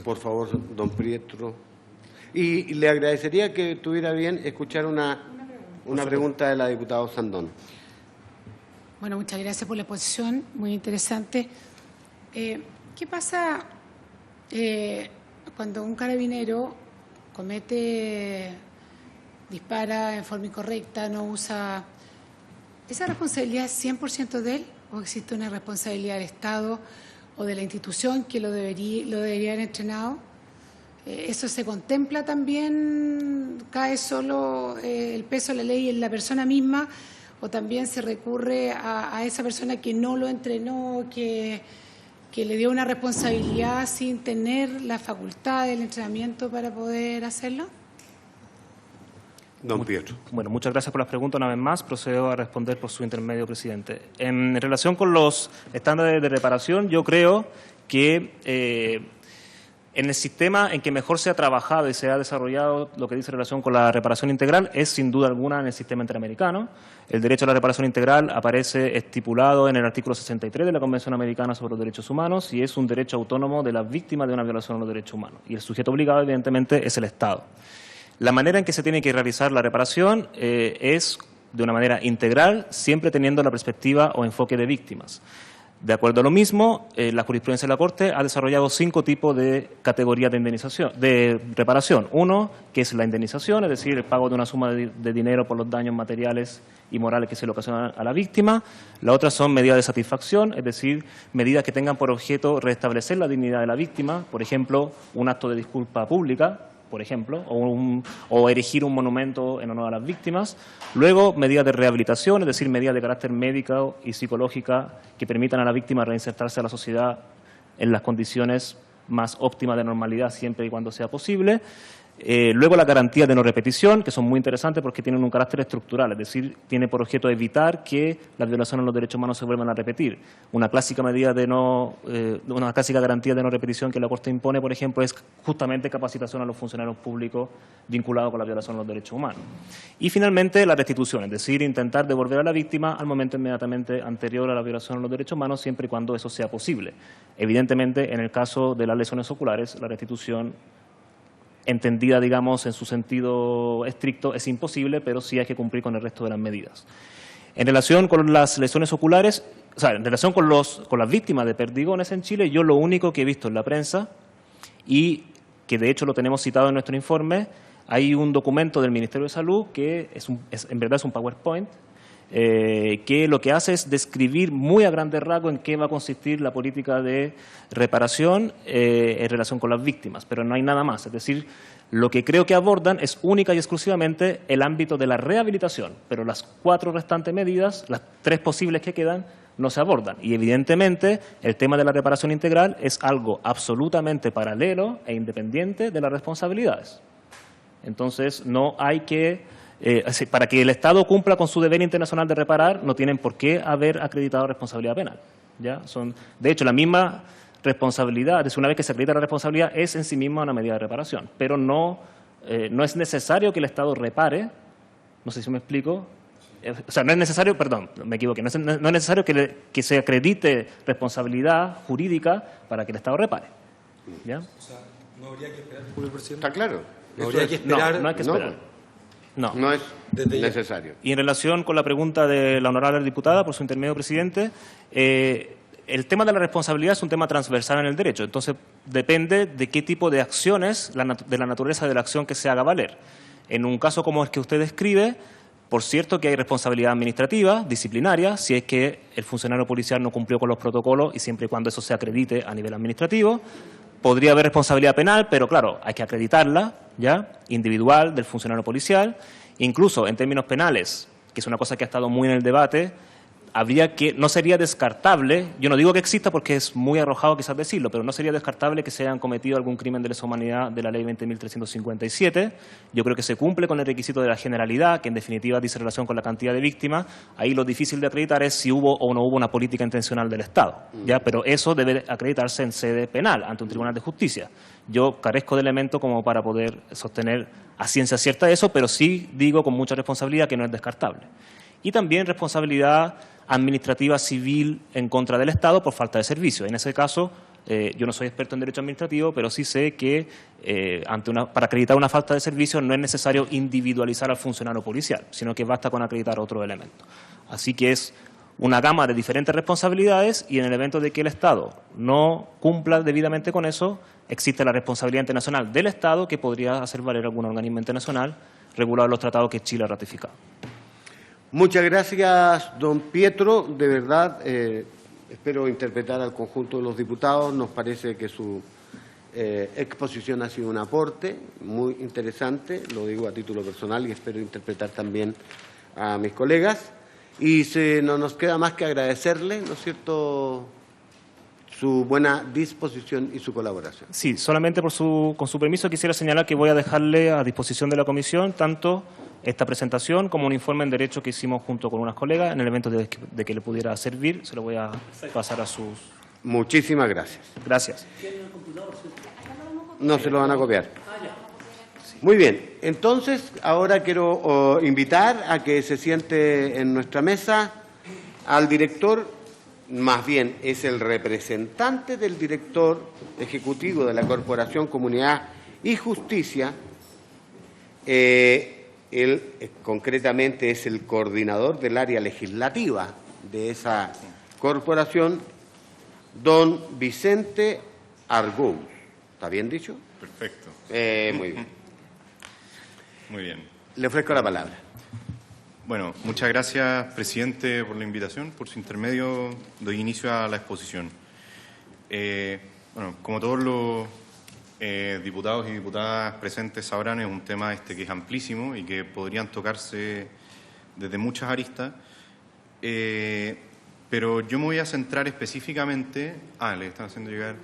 Por favor, don Pietro. Y le agradecería que tuviera bien escuchar una pregunta de la diputada Sandón. Bueno, muchas gracias por la exposición, muy interesante. ¿Qué pasa cuando un carabinero dispara en forma incorrecta, no usa... ¿Esa responsabilidad es 100% de él o existe una responsabilidad del Estado o de la institución que lo debería haber entrenado? ¿Eso se contempla también? ¿Cae solo el peso de la ley en la persona misma? ¿O también se recurre a esa persona que no lo entrenó, que le dio una responsabilidad sin tener la facultad del entrenamiento para poder hacerlo? Don Pietro. Bueno, muchas gracias por las preguntas. Una vez más, procedo a responder por su intermedio, presidente. En relación con los estándares de reparación, yo creo que en el sistema en que mejor se ha trabajado y se ha desarrollado lo que dice relación con la reparación integral es sin duda alguna en el sistema interamericano. El derecho a la reparación integral aparece estipulado en el artículo 63 de la Convención Americana sobre los Derechos Humanos y es un derecho autónomo de las víctimas de una violación a los derechos humanos. Y el sujeto obligado, evidentemente, es el Estado. La manera en que se tiene que realizar la reparación es de una manera integral, siempre teniendo la perspectiva o enfoque de víctimas. De acuerdo a lo mismo, la jurisprudencia de la Corte ha desarrollado 5 tipos de categorías de reparación. Uno, que es la indemnización, es decir, el pago de una suma de dinero por los daños materiales y morales que se le ocasionan a la víctima. La otra son medidas de satisfacción, es decir, medidas que tengan por objeto restablecer la dignidad de la víctima, por ejemplo, un acto de disculpa pública, por ejemplo, o erigir un monumento en honor a las víctimas. Luego, medidas de rehabilitación, es decir, medidas de carácter médico y psicológica que permitan a la víctima reinsertarse a la sociedad en las condiciones más óptimas de normalidad, siempre y cuando sea posible. Luego, las garantías de no repetición, que son muy interesantes porque tienen un carácter estructural, es decir, tiene por objeto evitar que las violaciones a los derechos humanos se vuelvan a repetir. Una clásica una clásica garantía de no repetición que la Corte impone, por ejemplo, es justamente capacitación a los funcionarios públicos vinculados con la violación a los derechos humanos. Y finalmente, la restitución, es decir, intentar devolver a la víctima al momento inmediatamente anterior a la violación a los derechos humanos, siempre y cuando eso sea posible. Evidentemente, en el caso de las lesiones oculares, la restitución entendida, digamos, en su sentido estricto, es imposible, pero sí hay que cumplir con el resto de las medidas. En relación con las lesiones oculares, o sea, en relación con las víctimas de perdigones en Chile, yo lo único que he visto en la prensa, y que de hecho lo tenemos citado en nuestro informe, hay un documento del Ministerio de Salud que en verdad es un PowerPoint, que lo que hace es describir muy a grandes rasgos en qué va a consistir la política de reparación en relación con las víctimas, pero no hay nada más. Es decir, lo que creo que abordan es única y exclusivamente el ámbito de la rehabilitación, pero las 4 restantes medidas, las 3 posibles que quedan, no se abordan. Y evidentemente el tema de la reparación integral es algo absolutamente paralelo e independiente de las responsabilidades. Entonces no hay que... para que el Estado cumpla con su deber internacional de reparar, no tienen por qué haber acreditado responsabilidad penal. ¿Ya? De hecho, la misma responsabilidad, es decir, una vez que se acredita la responsabilidad, es en sí misma una medida de reparación. Pero no es necesario que el Estado repare, no sé si me explico, o sea, no es necesario, perdón, me equivoqué, no es necesario que se acredite responsabilidad jurídica para que el Estado repare. ¿Ya? O sea, no habría que esperar, Julio Presidente. ¿Está claro? No habría que esperar. No hay que esperar. No es necesario. Y en relación con la pregunta de la honorable diputada, por su intermedio, presidente, el tema de la responsabilidad es un tema transversal en el derecho. Entonces, depende de qué tipo de acciones, de la naturaleza de la acción que se haga valer. En un caso como el que usted describe, por cierto que hay responsabilidad administrativa, disciplinaria, si es que el funcionario policial no cumplió con los protocolos y siempre y cuando eso se acredite a nivel administrativo. Podría haber responsabilidad penal, pero claro, hay que acreditarla, ¿ya? Individual del funcionario policial. Incluso en términos penales, que es una cosa que ha estado muy en el debate, no sería descartable, yo no digo que exista porque es muy arrojado quizás decirlo, pero no sería descartable que se hayan cometido algún crimen de lesa humanidad de la ley 20.357. Yo creo que se cumple con el requisito de la generalidad, que en definitiva dice relación con la cantidad de víctimas. Ahí lo difícil de acreditar es si hubo o no hubo una política intencional del Estado, ¿ya? Pero eso debe acreditarse en sede penal, ante un tribunal de justicia. Yo carezco de elementos como para poder sostener a ciencia cierta eso, pero sí digo con mucha responsabilidad que no es descartable. Y también responsabilidad administrativa civil en contra del Estado por falta de servicio. En ese caso, yo no soy experto en derecho administrativo, pero sí sé que para acreditar una falta de servicio no es necesario individualizar al funcionario policial, sino que basta con acreditar otro elemento. Así que es una gama de diferentes responsabilidades y en el evento de que el Estado no cumpla debidamente con eso, existe la responsabilidad internacional del Estado que podría hacer valer algún organismo internacional regulado en los tratados que Chile ha ratificado. Muchas gracias, don Pietro. De verdad, espero interpretar al conjunto de los diputados. Nos parece que su exposición ha sido un aporte muy interesante, lo digo a título personal y espero interpretar también a mis colegas. Y no nos queda más que agradecerle, ¿no es cierto?, su buena disposición y su colaboración. Sí, solamente con su permiso quisiera señalar que voy a dejarle a disposición de la comisión tanto esta presentación como un informe en derecho que hicimos junto con unas colegas. En el evento de que le pudiera servir, se lo voy a pasar a sus... Muchísimas gracias. Gracias. No se lo van a copiar. Muy bien, entonces ahora quiero invitar a que se siente en nuestra mesa al director, más bien es el representante del director ejecutivo de la Corporación Comunidad y Justicia. Él concretamente es el coordinador del área legislativa de esa corporación, don Vicente Argou. ¿Está bien dicho? Perfecto. Muy bien. Muy bien. Le ofrezco la palabra. Bueno, muchas gracias, presidente, por la invitación. Por su intermedio doy inicio a la exposición. Bueno, como todos los diputados y diputadas presentes sabrán, es un tema que es amplísimo y que podrían tocarse desde muchas aristas. Pero yo me voy a centrar específicamente... le están haciendo llegar...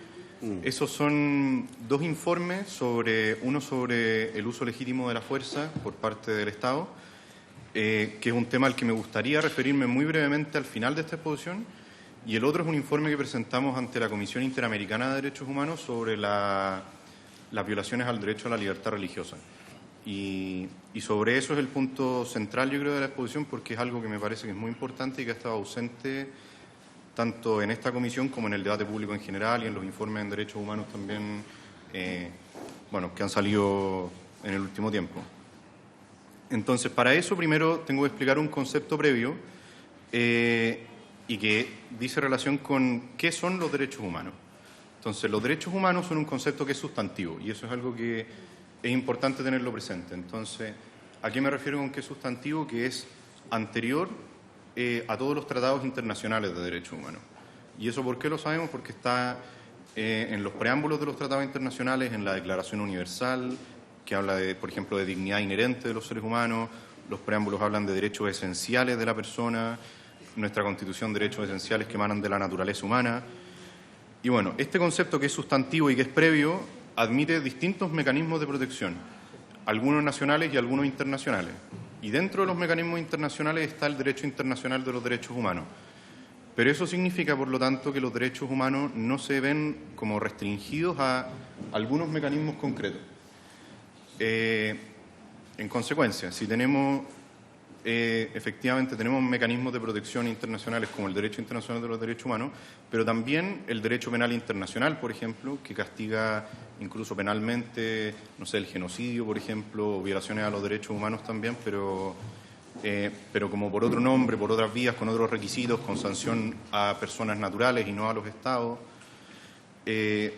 Esos son dos informes, uno sobre el uso legítimo de la fuerza por parte del Estado, que es un tema al que me gustaría referirme muy brevemente al final de esta exposición, y el otro es un informe que presentamos ante la Comisión Interamericana de Derechos Humanos sobre las violaciones al derecho a la libertad religiosa. Y sobre eso es el punto central, yo creo, de la exposición, porque es algo que me parece que es muy importante y que ha estado ausente tanto en esta comisión como en el debate público en general y en los informes en derechos humanos también, que han salido en el último tiempo. Entonces, para eso primero tengo que explicar un concepto previo y que dice relación con qué son los derechos humanos. Entonces, los derechos humanos son un concepto que es sustantivo y eso es algo que es importante tenerlo presente. Entonces, ¿a qué me refiero con que es sustantivo? Que es anterior a todos los tratados internacionales de derechos humanos. ¿Y eso por qué lo sabemos? Porque está en los preámbulos de los tratados internacionales, en la Declaración Universal, que habla, por ejemplo, de dignidad inherente de los seres humanos. Los preámbulos hablan de derechos esenciales de la persona, nuestra Constitución, derechos esenciales que emanan de la naturaleza humana. Y bueno, este concepto que es sustantivo y que es previo admite distintos mecanismos de protección, algunos nacionales y algunos internacionales. Y dentro de los mecanismos internacionales está el derecho internacional de los derechos humanos. Pero eso significa, por lo tanto, que los derechos humanos no se ven como restringidos a algunos mecanismos concretos. En consecuencia, si tenemos, efectivamente, tenemos mecanismos de protección internacionales como el derecho internacional de los derechos humanos, pero también el derecho penal internacional, por ejemplo, que castiga incluso penalmente, no sé, el genocidio, por ejemplo, o violaciones a los derechos humanos también, pero como por otro nombre, por otras vías, con otros requisitos, con sanción a personas naturales y no a los estados.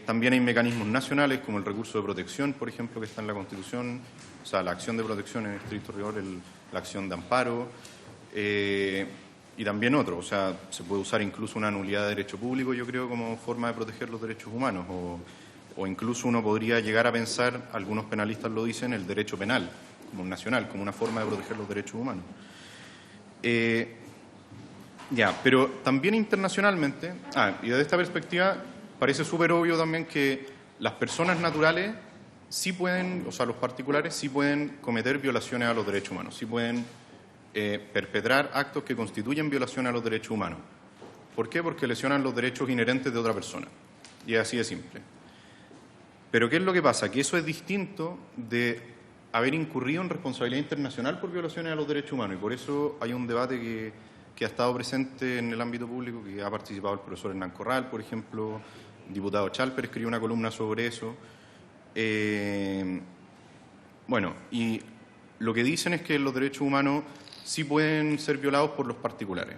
También hay mecanismos nacionales como el recurso de protección, por ejemplo, que está en la Constitución, o sea, la acción de protección en estricto rigor, la acción de amparo, y también otro, o sea, se puede usar incluso una nulidad de derecho público, yo creo, como forma de proteger los derechos humanos, o incluso uno podría llegar a pensar, algunos penalistas lo dicen, el derecho penal, como nacional, como una forma de proteger los derechos humanos. Ya, pero también internacionalmente, y desde esta perspectiva parece súper obvio también que las personas naturales sí pueden, o sea, los particulares sí pueden cometer violaciones a los derechos humanos, sí pueden perpetrar actos que constituyen violaciones a los derechos humanos. ¿Por qué? Porque lesionan los derechos inherentes de otra persona. Y es así de simple. Pero ¿qué es lo que pasa? Que eso es distinto de haber incurrido en responsabilidad internacional por violaciones a los derechos humanos. Y por eso hay un debate que ha estado presente en el ámbito público, que ha participado el profesor Hernán Corral, por ejemplo, el diputado Chalper escribió una columna sobre eso. Bueno, y lo que dicen es que los derechos humanos sí pueden ser violados por los particulares.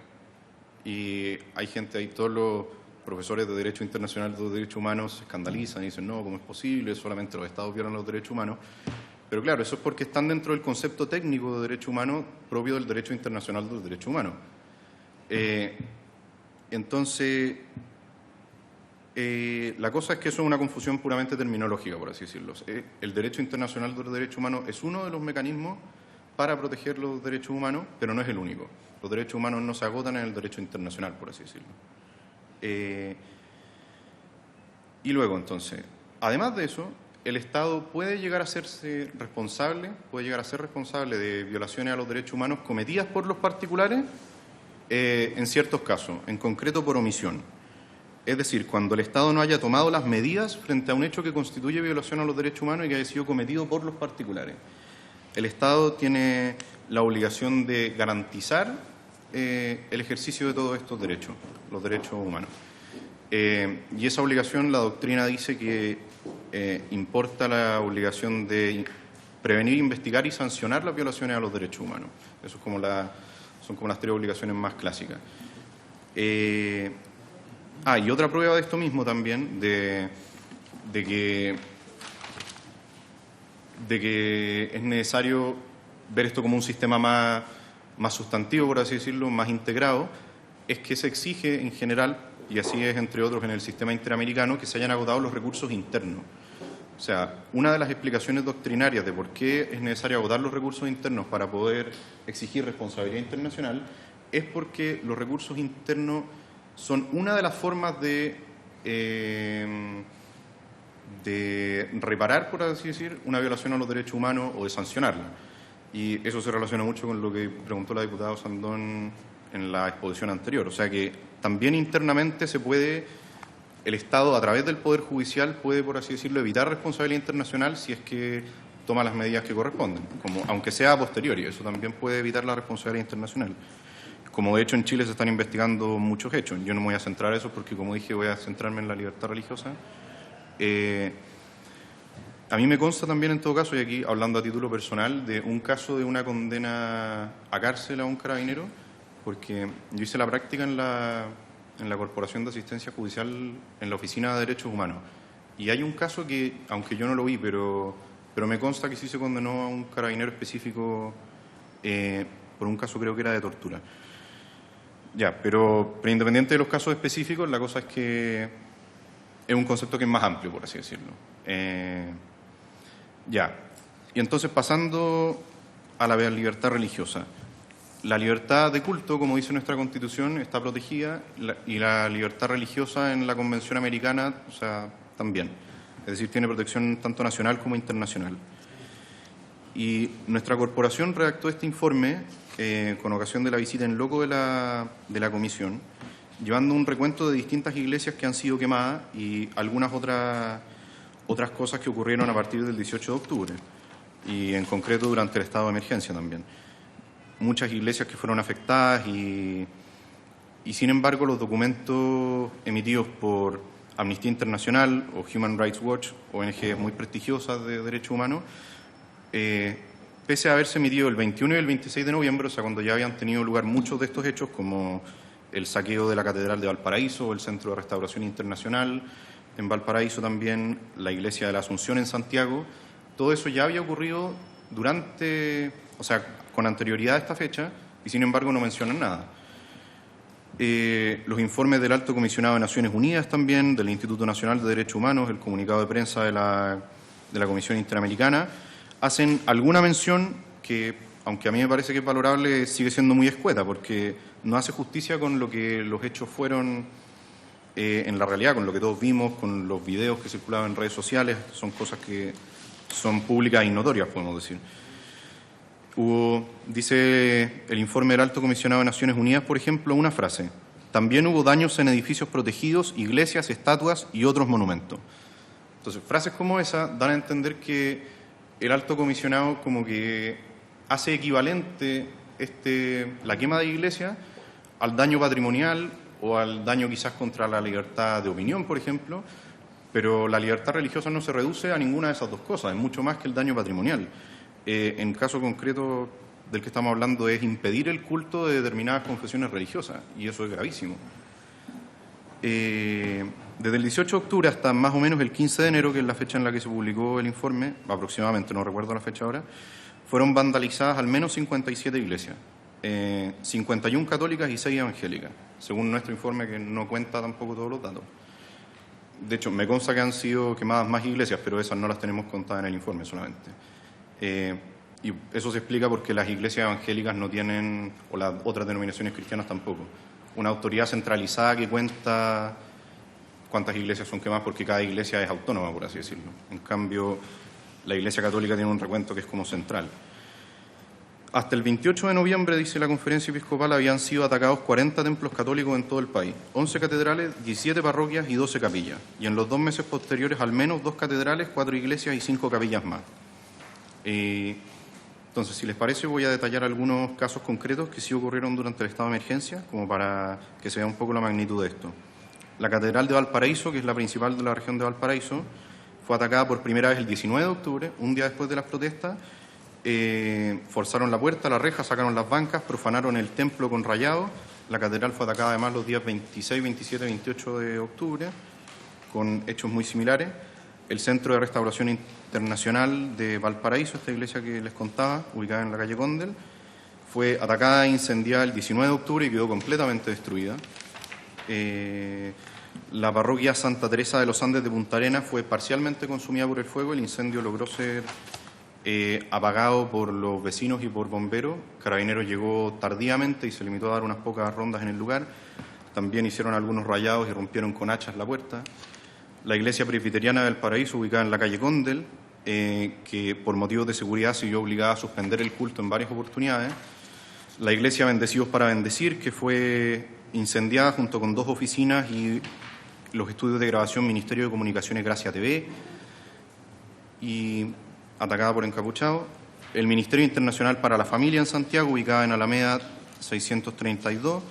Y hay gente ahí, todos los profesores de Derecho Internacional de los Derechos Humanos se escandalizan y dicen, no, ¿cómo es posible? Solamente los Estados violan los derechos humanos. Pero claro, eso es porque están dentro del concepto técnico de derecho humano propio del derecho internacional de los derechos humanos. Entonces, la cosa es que eso es una confusión puramente terminológica, por así decirlo. El derecho internacional de los derechos humanos es uno de los mecanismos para proteger los derechos humanos, pero no es el único. Los derechos humanos no se agotan en el derecho internacional, por así decirlo. Y luego, entonces, además de eso, el Estado puede llegar a ser responsable de violaciones a los derechos humanos cometidas por los particulares en ciertos casos, en concreto por omisión. Es decir, cuando el Estado no haya tomado las medidas frente a un hecho que constituye violación a los derechos humanos y que haya sido cometido por los particulares. El Estado tiene la obligación de garantizar el ejercicio de todos estos derechos, los derechos humanos. Y esa obligación, la doctrina dice que importa la obligación de prevenir, investigar y sancionar las violaciones a los derechos humanos. Eso es como son como las tres obligaciones más clásicas. Y otra prueba de esto mismo también, de que es necesario ver esto como un sistema más sustantivo, por así decirlo, más integrado, es que se exige en general, y así es entre otros en el sistema interamericano, que se hayan agotado los recursos internos. O sea, una de las explicaciones doctrinarias de por qué es necesario agotar los recursos internos para poder exigir responsabilidad internacional es porque los recursos internos son una de las formas de reparar, por así decir, una violación a los derechos humanos o de sancionarla. Y eso se relaciona mucho con lo que preguntó la diputada Sandón en la exposición anterior. O sea que también internamente el Estado, a través del Poder Judicial, puede, por así decirlo, evitar responsabilidad internacional si es que toma las medidas que corresponden, aunque sea a posteriori. Eso también puede evitar la responsabilidad internacional. Como de hecho en Chile se están investigando muchos hechos. Yo no me voy a centrar en eso porque, como dije, voy a centrarme en la libertad religiosa. A mí me consta también, en todo caso, y aquí hablando a título personal, de un caso de una condena a cárcel a un carabinero, porque yo hice la práctica en la Corporación de Asistencia Judicial en la Oficina de Derechos Humanos. Y hay un caso que, aunque yo no lo vi, pero me consta que sí se condenó a un carabinero específico por un caso, creo que era de tortura. Pero independiente de los casos específicos, la cosa es que es un concepto que es más amplio, por así decirlo. Y entonces, pasando a la libertad religiosa. La libertad de culto, como dice nuestra Constitución, está protegida, y la libertad religiosa en la Convención Americana, o sea, también. Es decir, tiene protección tanto nacional como internacional. Y nuestra corporación redactó este informe con ocasión de la visita en loco de la comisión, llevando un recuento de distintas iglesias que han sido quemadas y algunas otras cosas que ocurrieron a partir del 18 de octubre, y en concreto durante el estado de emergencia también. Muchas iglesias que fueron afectadas y sin embargo los documentos emitidos por Amnistía Internacional o Human Rights Watch, ONG muy prestigiosas de derechos humanos, pese a haberse emitido el 21 y el 26 de noviembre, o sea, cuando ya habían tenido lugar muchos de estos hechos, como el saqueo de la Catedral de Valparaíso o el Centro de Restauración Internacional en Valparaíso también, la Iglesia de la Asunción en Santiago, todo eso ya había ocurrido con anterioridad a esta fecha, y sin embargo no mencionan nada. Los informes del Alto Comisionado de Naciones Unidas también, del Instituto Nacional de Derechos Humanos, el comunicado de prensa de la Comisión Interamericana, hacen alguna mención que aunque a mí me parece que es valorable, sigue siendo muy escueta, porque no hace justicia con lo que los hechos fueron en la realidad, con lo que todos vimos, con los videos que circulaban en redes sociales. Son cosas que son públicas y notorias, podemos decir. Dice el informe del Alto Comisionado de Naciones Unidas, por ejemplo, una frase: también hubo daños en edificios protegidos, iglesias, estatuas y otros monumentos. Entonces, frases como esa dan a entender que el Alto Comisionado como que hace equivalente la quema de iglesias al daño patrimonial o al daño quizás contra la libertad de opinión, por ejemplo, pero la libertad religiosa no se reduce a ninguna de esas dos cosas, es mucho más que el daño patrimonial. En el caso concreto del que estamos hablando es impedir el culto de determinadas confesiones religiosas, y eso es gravísimo. Desde el 18 de octubre hasta más o menos el 15 de enero, que es la fecha en la que se publicó el informe, aproximadamente, no recuerdo la fecha ahora, fueron vandalizadas al menos 57 iglesias, 51 católicas y 6 evangélicas, según nuestro informe, que no cuenta tampoco todos los datos. De hecho, me consta que han sido quemadas más iglesias, pero esas no las tenemos contadas en el informe solamente. Y eso se explica porque las iglesias evangélicas no tienen, o las otras denominaciones cristianas tampoco, una autoridad centralizada que cuenta cuántas iglesias son quemadas, porque cada iglesia es autónoma, por así decirlo. En cambio, la Iglesia Católica tiene un recuento que es como central. Hasta el 28 de noviembre, dice la Conferencia Episcopal, habían sido atacados 40 templos católicos en todo el país, 11 catedrales, 17 parroquias y 12 capillas. Y en los 2 meses posteriores, al menos 2 catedrales, 4 iglesias y 5 capillas más. Entonces, si les parece, voy a detallar algunos casos concretos que sí ocurrieron durante el estado de emergencia, como para que se vea un poco la magnitud de esto. La Catedral de Valparaíso, que es la principal de la región de Valparaíso, fue atacada por primera vez el 19 de octubre, un día después de las protestas. Forzaron la puerta, la reja, sacaron las bancas, profanaron el templo con rayado. La catedral fue atacada además los días 26, 27, 28 de octubre, con hechos muy similares. El Centro de Restauración Internacional de Valparaíso, esta iglesia que les contaba, ubicada en la calle Condel, fue atacada e incendiada el 19 de octubre y quedó completamente destruida. La parroquia Santa Teresa de los Andes de Punta Arenas fue parcialmente consumida por el fuego. El incendio logró ser apagado por los vecinos y por bomberos. Carabineros llegó tardíamente y se limitó a dar unas pocas rondas en el lugar. También hicieron algunos rayados y rompieron con hachas la puerta. La iglesia presbiteriana del Paraíso, ubicada en la calle Condel, que por motivos de seguridad se vio obligada a suspender el culto en varias oportunidades. La iglesia Bendecidos para Bendecir, que fue incendiada junto con 2 oficinas y los estudios de grabación Ministerio de Comunicaciones Gracia TV, y atacada por encapuchados. El Ministerio Internacional para la Familia en Santiago, ubicada en Alameda 632,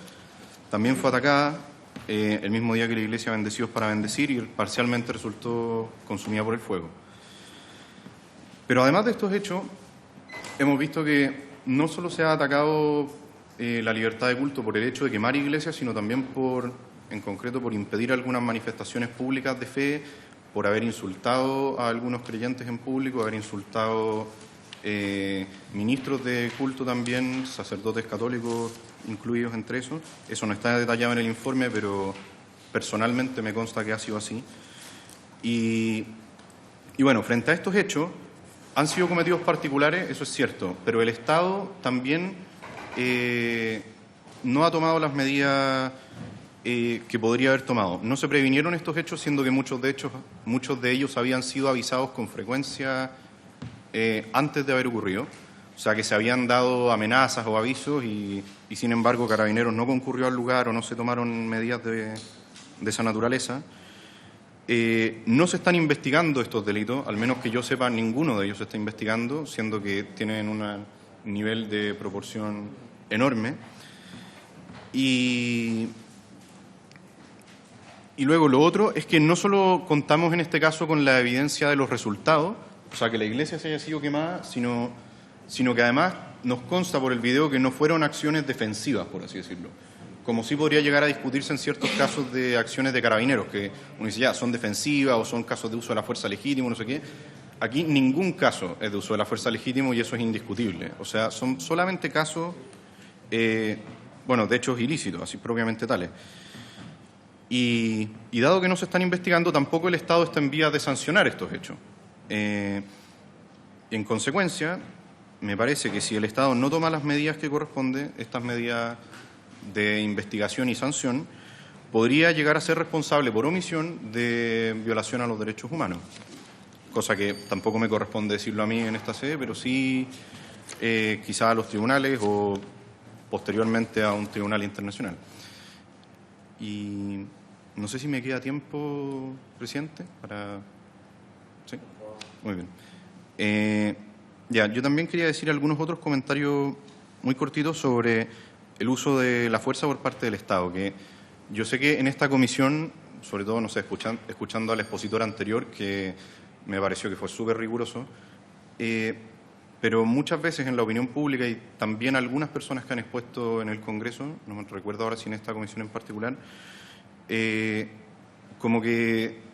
también fue atacada el mismo día que la iglesia Bendecidos para Bendecir, y parcialmente resultó consumida por el fuego. Pero además de estos hechos, hemos visto que no solo se ha atacado la libertad de culto por el hecho de quemar iglesias, sino también en concreto por impedir algunas manifestaciones públicas de fe, por haber insultado a algunos creyentes en público, haber insultado ministros de culto también, sacerdotes católicos incluidos entre esos. Eso no está detallado en el informe, pero personalmente me consta que ha sido así. Y bueno, frente a estos hechos, han sido cometidos particulares, eso es cierto, pero el Estado también no ha tomado las medidas que podría haber tomado. No se previnieron estos hechos, siendo que muchos de ellos habían sido avisados con frecuencia antes de haber ocurrido. O sea, que se habían dado amenazas o avisos y sin embargo Carabineros no concurrió al lugar o no se tomaron medidas de esa naturaleza. No se están investigando estos delitos, al menos que yo sepa, ninguno de ellos se está investigando, siendo que tienen un nivel de proporción enorme. Y luego lo otro es que no solo contamos en este caso con la evidencia de los resultados, o sea, que la iglesia se haya sido quemada, sino que además nos consta por el video que no fueron acciones defensivas, por así decirlo. Como sí podría llegar a discutirse en ciertos casos de acciones de Carabineros, que uno dice ya, son defensivas o son casos de uso de la fuerza legítimo, no sé qué. Aquí ningún caso es de uso de la fuerza legítimo y eso es indiscutible. O sea, son solamente casos, de hechos ilícitos, así propiamente tales. Y dado que no se están investigando, tampoco el Estado está en vías de sancionar estos hechos. En consecuencia, me parece que si el Estado no toma las medidas que corresponden, estas medidas de investigación y sanción, podría llegar a ser responsable por omisión de violación a los derechos humanos. Cosa que tampoco me corresponde decirlo a mí en esta sede, pero sí quizá a los tribunales o posteriormente a un tribunal internacional. Y no sé si me queda tiempo, presidente, para... Sí, muy bien. Yo también quería decir algunos otros comentarios muy cortitos sobre el uso de la fuerza por parte del Estado, que yo sé que en esta comisión, sobre todo, no sé, escuchando al expositor anterior, que me pareció que fue súper riguroso, pero muchas veces en la opinión pública y también algunas personas que han expuesto en el Congreso, no me recuerdo ahora si en esta comisión en particular, como que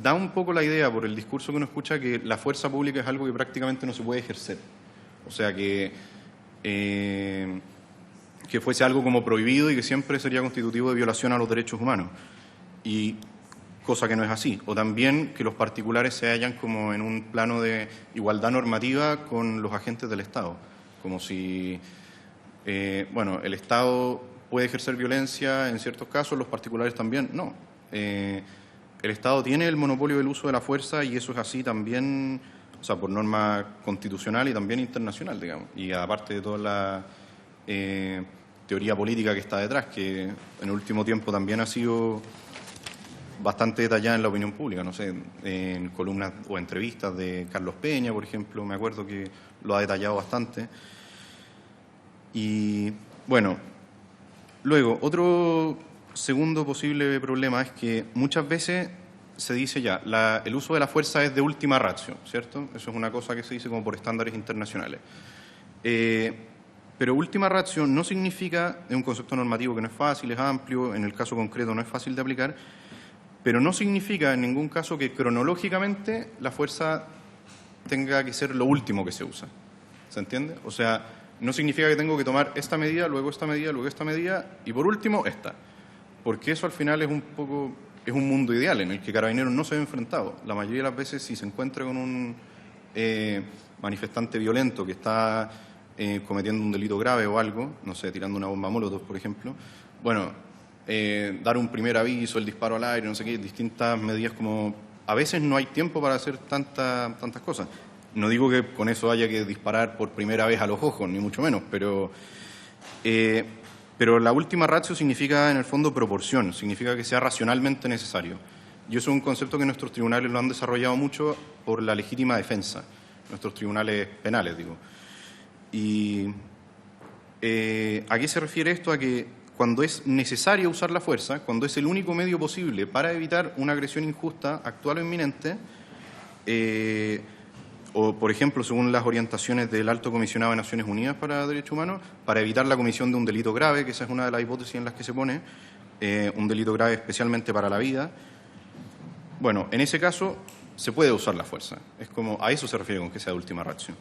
da un poco la idea por el discurso que uno escucha que la fuerza pública es algo que prácticamente no se puede ejercer. O sea, que fuese algo como prohibido y que siempre sería constitutivo de violación a los derechos humanos. Y cosa que no es así. O también que los particulares se hallan como en un plano de igualdad normativa con los agentes del Estado. Como si, el Estado puede ejercer violencia en ciertos casos, los particulares también. No. El Estado tiene el monopolio del uso de la fuerza y eso es así también, o sea, por norma constitucional y también internacional, digamos. Y aparte de toda la teoría política que está detrás, que en el último tiempo también ha sido bastante detallada en la opinión pública, no sé, en columnas o entrevistas de Carlos Peña, por ejemplo, me acuerdo que lo ha detallado bastante. Y, bueno, luego, otro segundo posible problema es que muchas veces se dice ya, el uso de la fuerza es de última ratio, ¿cierto? Eso es una cosa que se dice como por estándares internacionales. Pero última ratio no significa, es un concepto normativo que no es fácil, es amplio, en el caso concreto no es fácil de aplicar, pero no significa en ningún caso que cronológicamente la fuerza tenga que ser lo último que se usa. ¿Se entiende? O sea, no significa que tengo que tomar esta medida, luego esta medida, luego esta medida y por último esta. Porque eso al final es un mundo ideal en el que Carabineros no se ve enfrentado. La mayoría de las veces si se encuentra con un manifestante violento que está cometiendo un delito grave o algo, no sé, tirando una bomba molotov, por ejemplo, bueno, dar un primer aviso, el disparo al aire, no sé qué, distintas medidas como... A veces no hay tiempo para hacer tantas cosas. No digo que con eso haya que disparar por primera vez a los ojos, ni mucho menos, pero la última ratio significa, en el fondo, proporción, significa que sea racionalmente necesario. Y eso es un concepto que nuestros tribunales lo han desarrollado mucho por la legítima defensa, nuestros tribunales penales, digo. Y ¿a qué se refiere esto? A que cuando es necesario usar la fuerza, cuando es el único medio posible para evitar una agresión injusta, actual o inminente, o, por ejemplo, según las orientaciones del Alto Comisionado de Naciones Unidas para Derechos Humanos, para evitar la comisión de un delito grave, que esa es una de las hipótesis en las que se pone, un delito grave especialmente para la vida. Bueno, en ese caso se puede usar la fuerza. Es como, a eso se refiere con que sea de última ratio.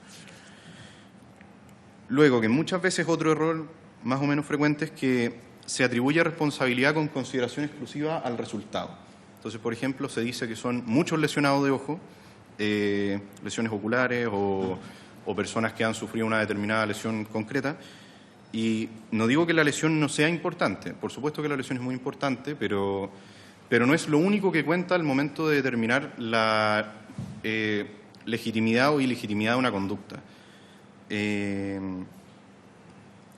Luego, que muchas veces otro error más o menos frecuente es que se atribuye responsabilidad con consideración exclusiva al resultado. Entonces, por ejemplo, se dice que son muchos lesionados de ojo, lesiones oculares o personas que han sufrido una determinada lesión concreta. Y no digo que la lesión no sea importante, por supuesto que la lesión es muy importante, pero no es lo único que cuenta al momento de determinar la legitimidad o ilegitimidad de una conducta.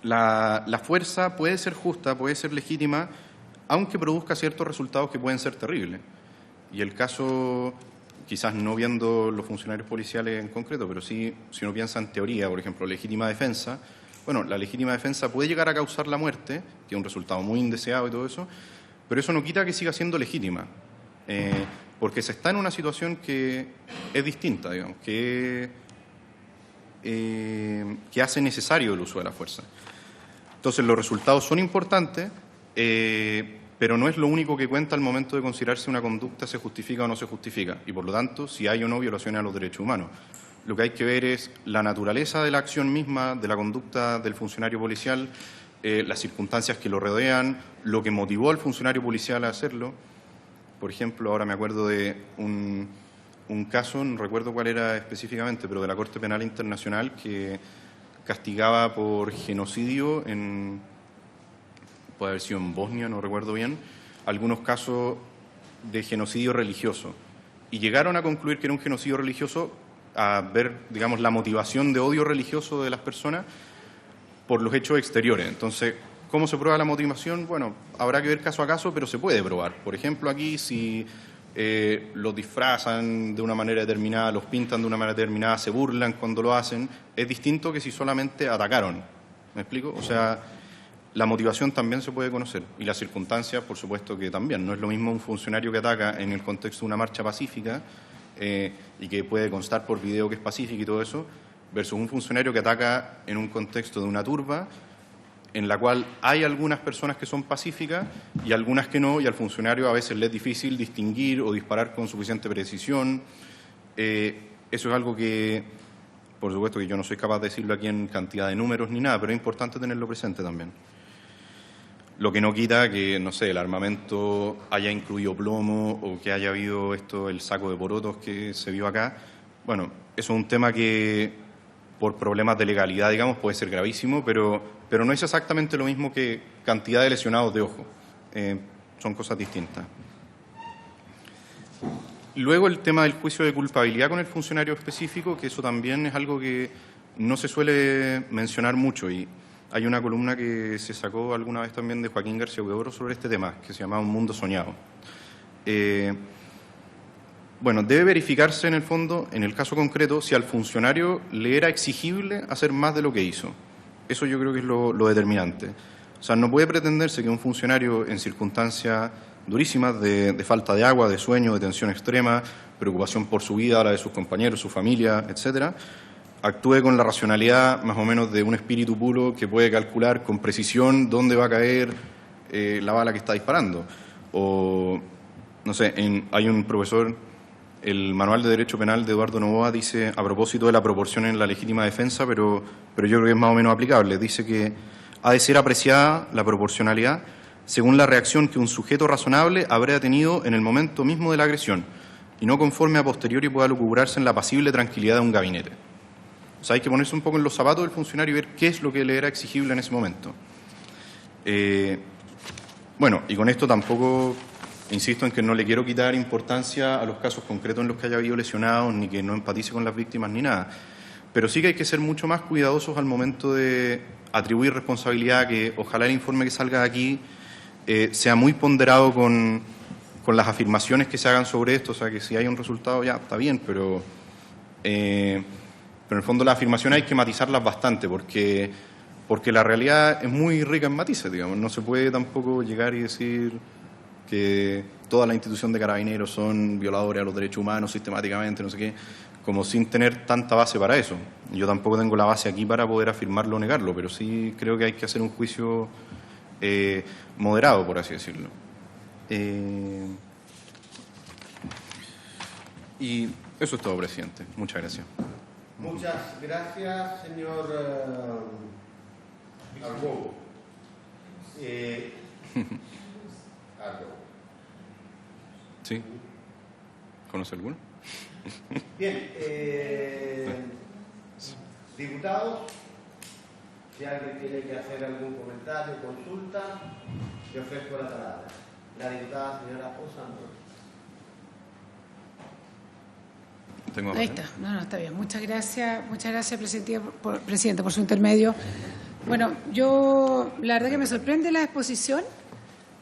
La fuerza puede ser justa, puede ser legítima, aunque produzca ciertos resultados que pueden ser terribles. Y el caso, quizás no viendo los funcionarios policiales en concreto, pero sí, si uno piensa en teoría, por ejemplo, legítima defensa, bueno, la legítima defensa puede llegar a causar la muerte, que es un resultado muy indeseado y todo eso, pero eso no quita que siga siendo legítima, porque se está en una situación que es distinta, digamos, que hace necesario el uso de la fuerza. Entonces, los resultados son importantes, pero no es lo único que cuenta al momento de considerar si una conducta se justifica o no se justifica, y por lo tanto, si hay o no violaciones a los derechos humanos. Lo que hay que ver es la naturaleza de la acción misma, de la conducta del funcionario policial, las circunstancias que lo rodean, lo que motivó al funcionario policial a hacerlo. Por ejemplo, ahora me acuerdo de un un caso, no recuerdo cuál era específicamente, pero de la Corte Penal Internacional que castigaba por genocidio puede haber sido en Bosnia, no recuerdo bien, algunos casos de genocidio religioso. Y llegaron a concluir que era un genocidio religioso a ver, digamos, la motivación de odio religioso de las personas por los hechos exteriores. Entonces, ¿cómo se prueba la motivación? Bueno, habrá que ver caso a caso, pero se puede probar. Por ejemplo, aquí si los disfrazan de una manera determinada, los pintan de una manera determinada, se burlan cuando lo hacen, es distinto que si solamente atacaron. ¿Me explico? O sea, la motivación también se puede conocer y las circunstancias, por supuesto que también. No es lo mismo un funcionario que ataca en el contexto de una marcha pacífica y que puede constar por video que es pacífica y todo eso, versus un funcionario que ataca en un contexto de una turba en la cual hay algunas personas que son pacíficas y algunas que no, y al funcionario a veces le es difícil distinguir o disparar con suficiente precisión. Eso es algo que, por supuesto, que yo no soy capaz de decirlo aquí en cantidad de números ni nada, pero es importante tenerlo presente también. Lo que no quita que, no sé, el armamento haya incluido plomo o que haya habido el saco de porotos que se vio acá. Bueno, eso es un tema que, por problemas de legalidad, digamos, puede ser gravísimo, pero no es exactamente lo mismo que cantidad de lesionados de ojo. Son cosas distintas. Luego el tema del juicio de culpabilidad con el funcionario específico, que eso también es algo que no se suele mencionar mucho, y hay una columna que se sacó alguna vez también de Joaquín García Huidobro sobre este tema, que se llama Un mundo soñado. Bueno, debe verificarse en el fondo, en el caso concreto, si al funcionario le era exigible hacer más de lo que hizo. Eso yo creo que es lo determinante. O sea, no puede pretenderse que un funcionario en circunstancias durísimas de falta de agua, de sueño, de tensión extrema, preocupación por su vida, la de sus compañeros, su familia, etcétera, actúe con la racionalidad más o menos de un espíritu puro que puede calcular con precisión dónde va a caer la bala que está disparando. O, no sé, hay un profesor, el Manual de Derecho Penal de Eduardo Novoa dice, a propósito de la proporción en la legítima defensa, pero yo creo que es más o menos aplicable, dice que ha de ser apreciada la proporcionalidad según la reacción que un sujeto razonable habría tenido en el momento mismo de la agresión y no conforme a posteriori pueda lucubrarse en la apacible tranquilidad de un gabinete. O sea, hay que ponerse un poco en los zapatos del funcionario y ver qué es lo que le era exigible en ese momento. Bueno, y con esto tampoco insisto en que no le quiero quitar importancia a los casos concretos en los que haya habido lesionados, ni que no empatice con las víctimas, ni nada. Pero sí que hay que ser mucho más cuidadosos al momento de atribuir responsabilidad, que ojalá el informe que salga de aquí sea muy ponderado con las afirmaciones que se hagan sobre esto. O sea, que si hay un resultado ya está bien, pero en el fondo las afirmaciones hay que matizarlas bastante, porque la realidad es muy rica en matices, digamos. No se puede tampoco llegar y decir que toda la institución de carabineros son violadores a los derechos humanos sistemáticamente, no sé qué, como sin tener tanta base para eso. Yo tampoco tengo la base aquí para poder afirmarlo o negarlo, pero sí creo que hay que hacer un juicio moderado, por así decirlo. Y eso es todo, presidente. Muchas gracias. Muchas gracias, señor Arbogo. ¿Sí? ¿Conoce alguno? Bien, diputados, si alguien tiene que hacer algún comentario, consulta, le ofrezco la palabra. La diputada señora Osandón. Ahí está, no, está bien. Muchas gracias, presidente, por su intermedio. Bueno, yo la verdad que me sorprende la exposición,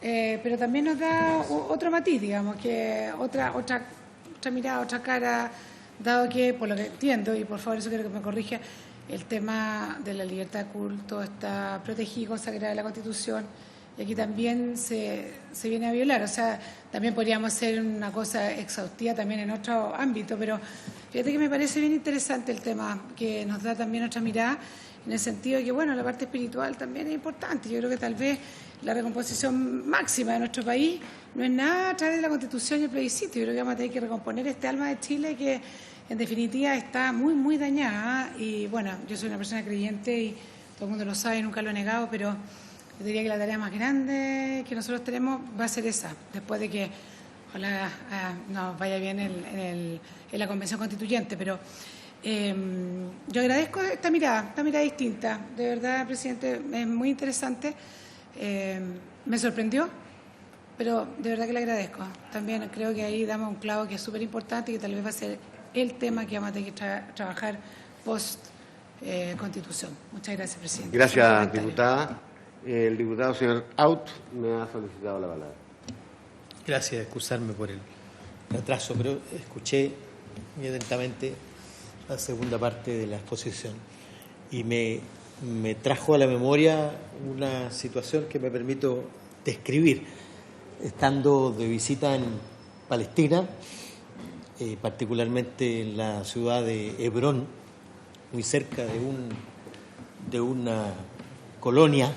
pero también nos da otro matiz, digamos, que otra mirada, otra cara, dado que, por lo que entiendo, y por favor eso quiero que me corrija, el tema de la libertad de culto está protegido, consagrado en la Constitución, y aquí también se viene a violar. O sea, también podríamos hacer una cosa exhaustiva también en otro ámbito, pero fíjate que me parece bien interesante el tema, que nos da también otra mirada, en el sentido de que, bueno, la parte espiritual también es importante. Yo creo que tal vez la recomposición máxima de nuestro país no es nada a través de la Constitución y el plebiscito. Yo creo que vamos a tener que recomponer este alma de Chile que, en definitiva, está muy, muy dañada. Y, bueno, yo soy una persona creyente y todo el mundo lo sabe, nunca lo he negado, pero yo diría que la tarea más grande que nosotros tenemos va a ser esa, después de que ojalá nos vaya bien en la Convención Constituyente, pero yo agradezco esta mirada distinta. De verdad, presidente, es muy interesante. Me sorprendió, pero de verdad que le agradezco. También creo que ahí damos un clavo que es súper importante y que tal vez va a ser el tema que vamos a tener que trabajar post-Constitución. Muchas gracias, presidente. Gracias, diputada. El diputado señor Out me ha solicitado la palabra. Gracias, excusarme por el atraso, pero escuché muy atentamente la segunda parte de la exposición y me trajo a la memoria una situación que me permito describir. Estando de visita en Palestina, particularmente en la ciudad de Hebrón, muy cerca de una colonia.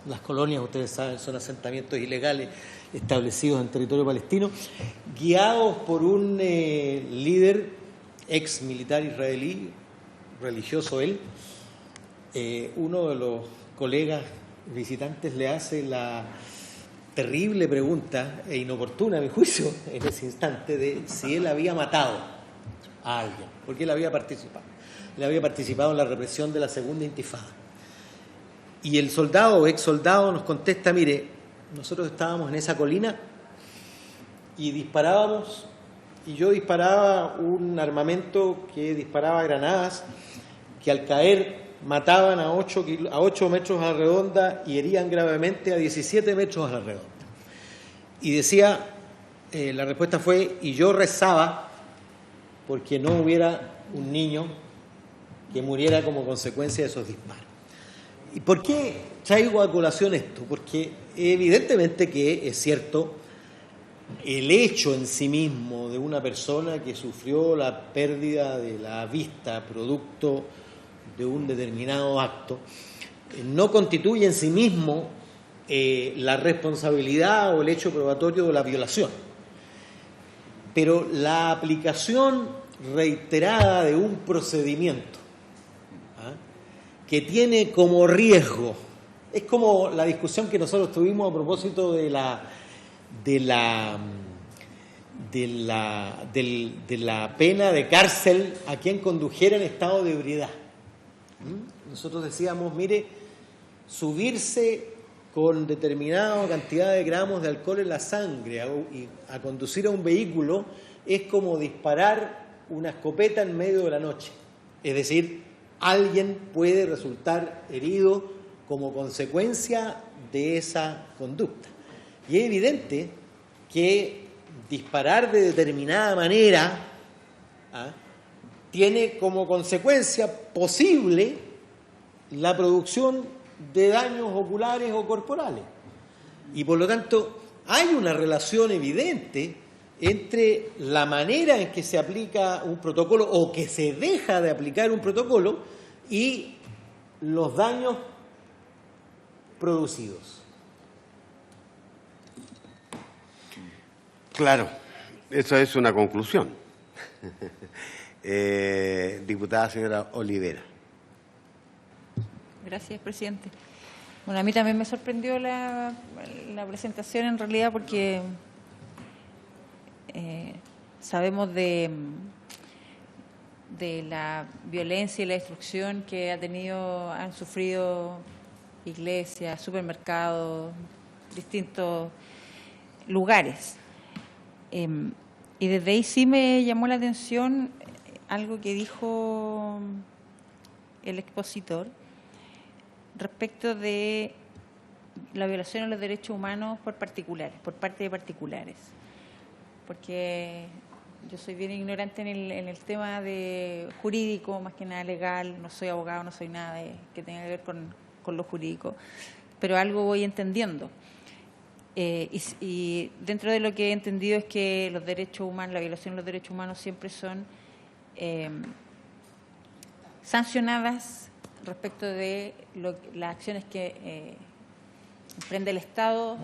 Las colonias, ustedes saben, son asentamientos ilegales establecidos en territorio palestino, guiados por un líder ex militar israelí, religioso él. Uno de los colegas visitantes le hace la terrible pregunta, e inoportuna a mi juicio, en ese instante, de si él había matado a alguien, porque él había participado. Él había participado en la represión de la segunda intifada. Y el soldado o ex soldado nos contesta, mire, nosotros estábamos en esa colina y disparábamos, y yo disparaba un armamento que disparaba granadas que al caer mataban a 8 metros a la redonda y herían gravemente a 17 metros a la redonda. Y decía, la respuesta fue, y yo rezaba porque no hubiera un niño que muriera como consecuencia de esos disparos. ¿Y por qué traigo a colación esto? Porque evidentemente que es cierto, el hecho en sí mismo de una persona que sufrió la pérdida de la vista producto de un determinado acto no constituye en sí mismo la responsabilidad o el hecho probatorio de la violación. Pero la aplicación reiterada de un procedimiento que tiene como riesgo, es como la discusión que nosotros tuvimos a propósito de la pena de cárcel a quien condujera en estado de ebriedad. Nosotros decíamos, mire, subirse con determinada cantidad de gramos de alcohol en la sangre a conducir a un vehículo es como disparar una escopeta en medio de la noche. Es decir, alguien puede resultar herido como consecuencia de esa conducta. Y es evidente que disparar de determinada manera tiene como consecuencia posible la producción de daños oculares o corporales. Y por lo tanto hay una relación evidente entre la manera en que se aplica un protocolo o que se deja de aplicar un protocolo y los daños producidos. Claro, eso es una conclusión. Diputada señora Olivera. Gracias, presidente. Bueno, a mí también me sorprendió la presentación en realidad porque sabemos de la violencia y la destrucción que han sufrido iglesias, supermercados, distintos lugares. Y desde ahí sí me llamó la atención algo que dijo el expositor respecto de la violación de los derechos humanos por parte de particulares. Porque yo soy bien ignorante en el tema de jurídico, más que nada legal, no soy abogado, no soy nada que tenga que ver con lo jurídico, pero algo voy entendiendo. Y dentro de lo que he entendido es que los derechos humanos, la violación de los derechos humanos siempre son sancionadas respecto de las acciones que emprende el Estado,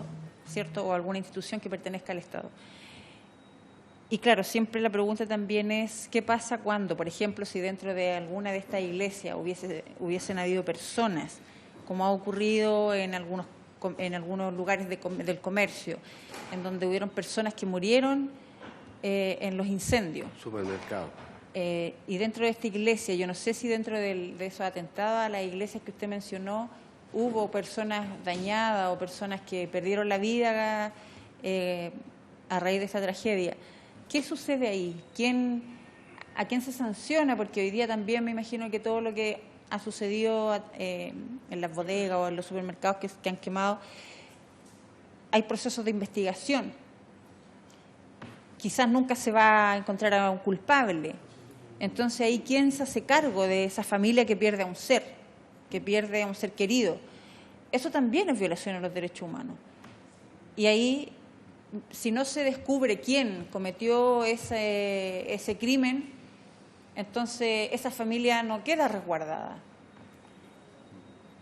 ¿cierto?, o alguna institución que pertenezca al Estado. Y claro, siempre la pregunta también es, ¿qué pasa cuando, por ejemplo, si dentro de alguna de estas iglesias hubiesen habido personas, como ha ocurrido en algunos lugares del comercio, en donde hubieron personas que murieron en los incendios. Supermercado. Y dentro de esta iglesia, yo no sé si dentro de esos atentados a las iglesias que usted mencionó, hubo personas dañadas o personas que perdieron la vida a raíz de esta tragedia. ¿Qué sucede ahí? ¿A quién se sanciona? Porque hoy día también me imagino que todo lo que ha sucedido en las bodegas o en los supermercados que han quemado, hay procesos de investigación. Quizás nunca se va a encontrar a un culpable. Entonces, ahí, ¿quién se hace cargo de esa familia que pierde a un ser querido? Eso también es violación a los derechos humanos. Y ahí, si no se descubre quién cometió ese crimen, entonces esa familia no queda resguardada,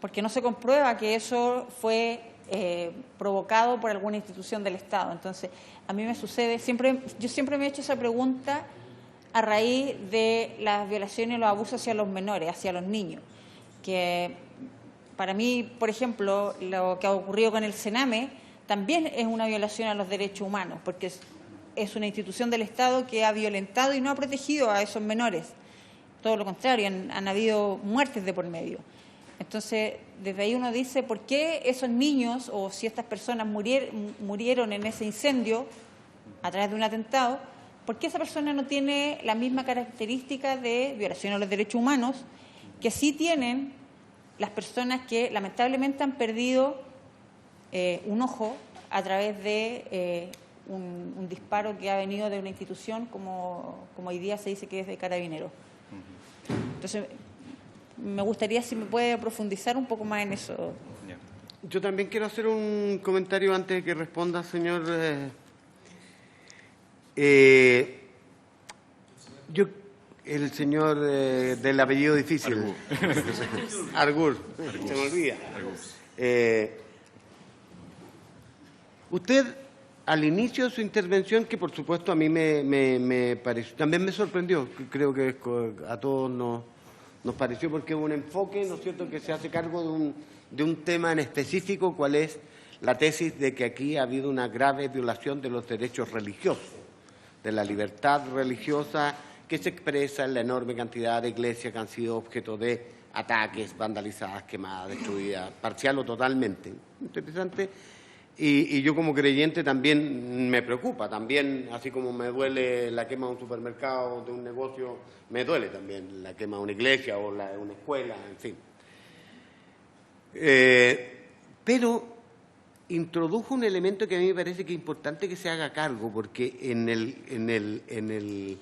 porque no se comprueba que eso fue provocado por alguna institución del Estado. Entonces, a mí me sucede, yo siempre me he hecho esa pregunta a raíz de las violaciones y los abusos hacia los menores, hacia los niños, que para mí, por ejemplo, lo que ha ocurrido con el Sename también es una violación a los derechos humanos, porque es una institución del Estado que ha violentado y no ha protegido a esos menores. Todo lo contrario, han habido muertes de por medio. Entonces, desde ahí uno dice, ¿por qué esos niños, o si estas personas murieron en ese incendio a través de un atentado, por qué esa persona no tiene la misma característica de violación a los derechos humanos que sí tienen las personas que lamentablemente han perdido un ojo a través de un disparo que ha venido de una institución como hoy día se dice que es de Carabineros? Entonces, me gustaría si me puede profundizar un poco más en eso. Yo también quiero hacer un comentario antes de que responda, señor. El señor del apellido difícil. Argur. Se me olvida. Usted, al inicio de su intervención, que por supuesto a mí me pareció, también me sorprendió, creo que a todos nos pareció, porque es un enfoque, ¿no es cierto?, que se hace cargo de un tema en específico, cuál es la tesis de que aquí ha habido una grave violación de los derechos religiosos, de la libertad religiosa que se expresa en la enorme cantidad de iglesias que han sido objeto de ataques, vandalizadas, quemadas, destruidas, parcial o totalmente. Interesante. Y yo como creyente también me preocupa, también, así como me duele la quema de un supermercado, de un negocio, me duele también la quema de una iglesia o la de una escuela, en fin. Pero introdujo un elemento que a mí me parece que es importante que se haga cargo, porque en el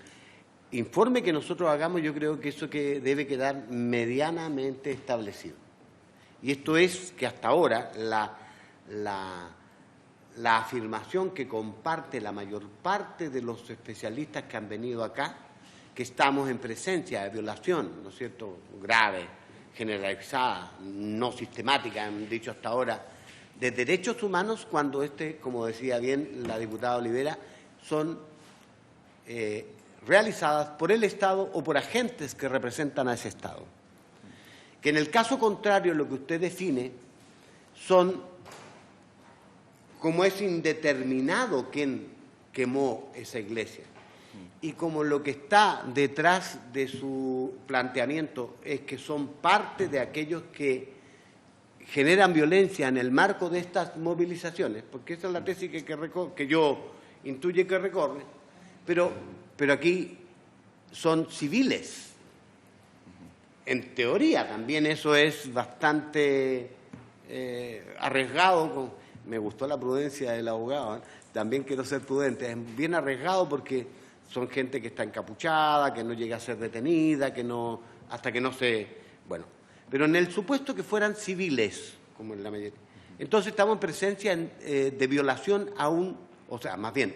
informe que nosotros hagamos yo creo que eso que debe quedar medianamente establecido. Y esto es que hasta ahora la afirmación que comparte la mayor parte de los especialistas que han venido acá, que estamos en presencia de violación, ¿no es cierto?, grave, generalizada, no sistemática, han dicho hasta ahora, de derechos humanos, cuando como decía bien la diputada Olivera, son realizadas por el Estado o por agentes que representan a ese Estado. Que en el caso contrario, lo que usted define son, como es indeterminado quién quemó esa iglesia, y como lo que está detrás de su planteamiento es que son parte de aquellos que generan violencia en el marco de estas movilizaciones, porque esa es la tesis que yo intuye que recorre, pero aquí son civiles. En teoría también eso es bastante arriesgado. Me gustó la prudencia del abogado, ¿eh? También quiero ser prudente. Es bien arriesgado porque son gente que está encapuchada, que no llega a ser detenida, hasta que no se... Bueno, pero en el supuesto que fueran civiles, como en la mayoría. Entonces estamos en presencia de violación o sea, más bien,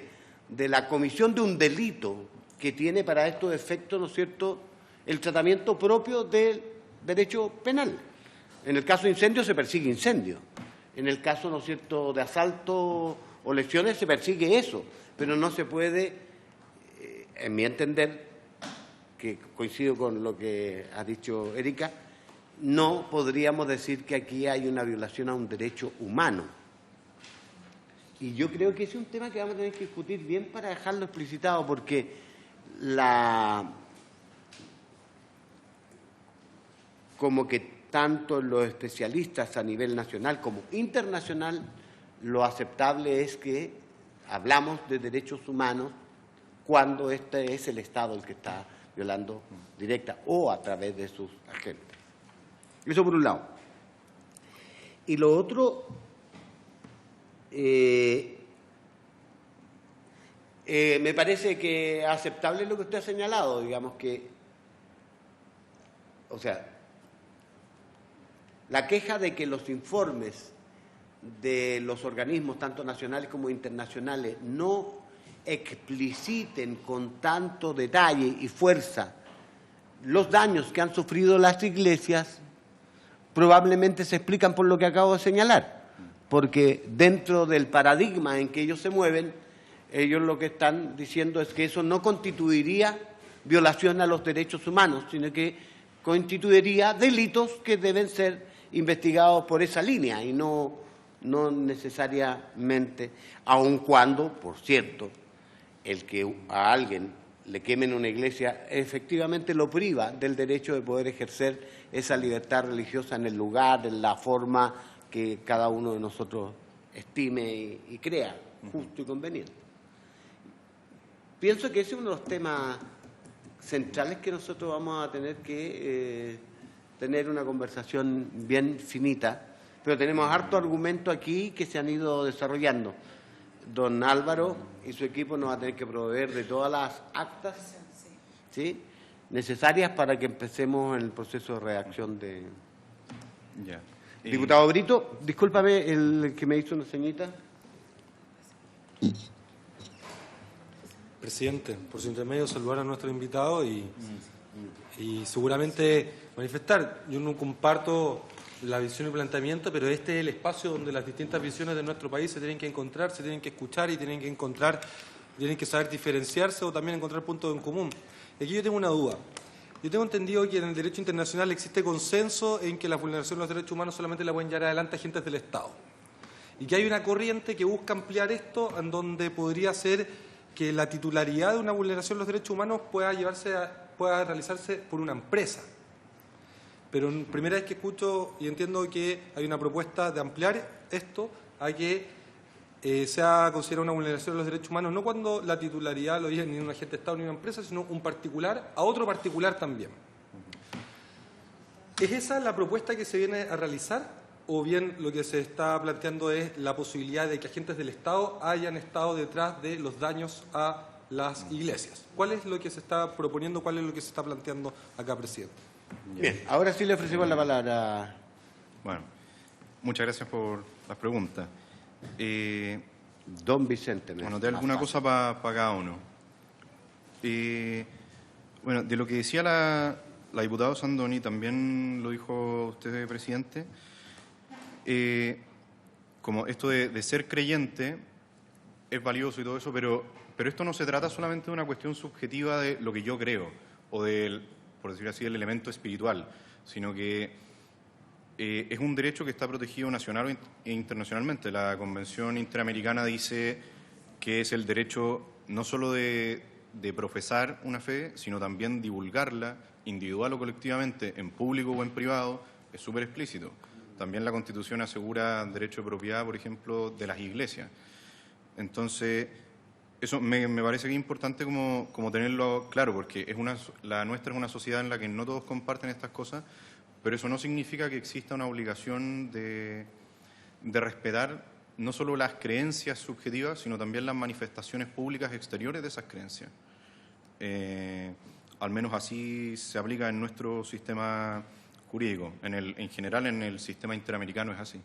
de la comisión de un delito que tiene para estos efectos, ¿no es cierto?, el tratamiento propio del derecho penal. En el caso de incendio se persigue incendio. En el caso, ¿no es cierto?, de asalto o lesiones se persigue eso, pero no se puede, en mi entender, que coincido con lo que ha dicho Erika, no podríamos decir que aquí hay una violación a un derecho humano. Y yo creo que ese es un tema que vamos a tener que discutir bien para dejarlo explicitado, porque como que tanto los especialistas a nivel nacional como internacional, lo aceptable es que hablamos de derechos humanos cuando este es el Estado el que está violando directa o a través de sus agentes. Eso por un lado. Y lo otro, me parece que aceptable lo que usted ha señalado, digamos que, o sea, la queja de que los informes de los organismos, tanto nacionales como internacionales, no expliciten con tanto detalle y fuerza los daños que han sufrido las iglesias, probablemente se explican por lo que acabo de señalar, porque dentro del paradigma en que ellos se mueven, ellos lo que están diciendo es que eso no constituiría violación a los derechos humanos, sino que constituiría delitos que deben ser investigados por esa línea y no necesariamente, aun cuando, por cierto, el que a alguien le quemen una iglesia efectivamente lo priva del derecho de poder ejercer esa libertad religiosa en el lugar, en la forma que cada uno de nosotros estime y crea justo y conveniente. Pienso que ese es uno de los temas centrales que nosotros vamos a tener que tener una conversación bien finita, pero tenemos harto argumento aquí que se han ido desarrollando. Don Álvaro y su equipo nos va a tener que proveer de todas las actas, ¿sí?, necesarias para que empecemos el proceso de redacción de... Ya. Diputado Brito, discúlpame, el que me hizo una señita. Presidente, por su intermedio saludar a nuestro invitado y seguramente manifestar. Yo no comparto la visión y planteamiento, pero este es el espacio donde las distintas visiones de nuestro país se tienen que encontrar, se tienen que escuchar y tienen que saber diferenciarse o también encontrar puntos en común. Y aquí yo tengo una duda. Yo tengo entendido que en el derecho internacional existe consenso en que la vulneración de los derechos humanos solamente la pueden llevar adelante agentes del Estado. Y que hay una corriente que busca ampliar esto, en donde podría ser que la titularidad de una vulneración de los derechos humanos pueda realizarse por una empresa. Pero primera vez que escucho y entiendo que hay una propuesta de ampliar esto a que sea considerada una vulneración de los derechos humanos, no cuando la titularidad lo dice ni un agente de Estado ni una empresa, sino un particular a otro particular también. ¿Es esa la propuesta que se viene a realizar? ¿O bien lo que se está planteando es la posibilidad de que agentes del Estado hayan estado detrás de los daños a las iglesias? ¿Cuál es lo que se está proponiendo? ¿Cuál es lo que se está planteando acá, presidente? Bien, ahora sí le ofrecemos la palabra. Bueno, muchas gracias por las preguntas. Don Vicente. Anoté alguna cosa para cada uno. Bueno, de lo que decía la diputada Sandoni, también lo dijo usted, presidente, como esto de ser creyente es valioso y todo eso, pero esto no se trata solamente de una cuestión subjetiva de lo que yo creo, o del, por decirlo así, del elemento espiritual, sino que es un derecho que está protegido nacional e internacionalmente. La Convención Interamericana dice que es el derecho no solo de profesar una fe, sino también divulgarla, individual o colectivamente, en público o en privado, es súper explícito. También la Constitución asegura derecho de propiedad, por ejemplo, de las iglesias. Entonces, eso me parece que es importante como tenerlo claro, porque la nuestra es una sociedad en la que no todos comparten estas cosas, pero eso no significa que exista una obligación de respetar no solo las creencias subjetivas, sino también las manifestaciones públicas exteriores de esas creencias. Al menos así se aplica en nuestro sistema jurídico. En general, en el sistema interamericano es así.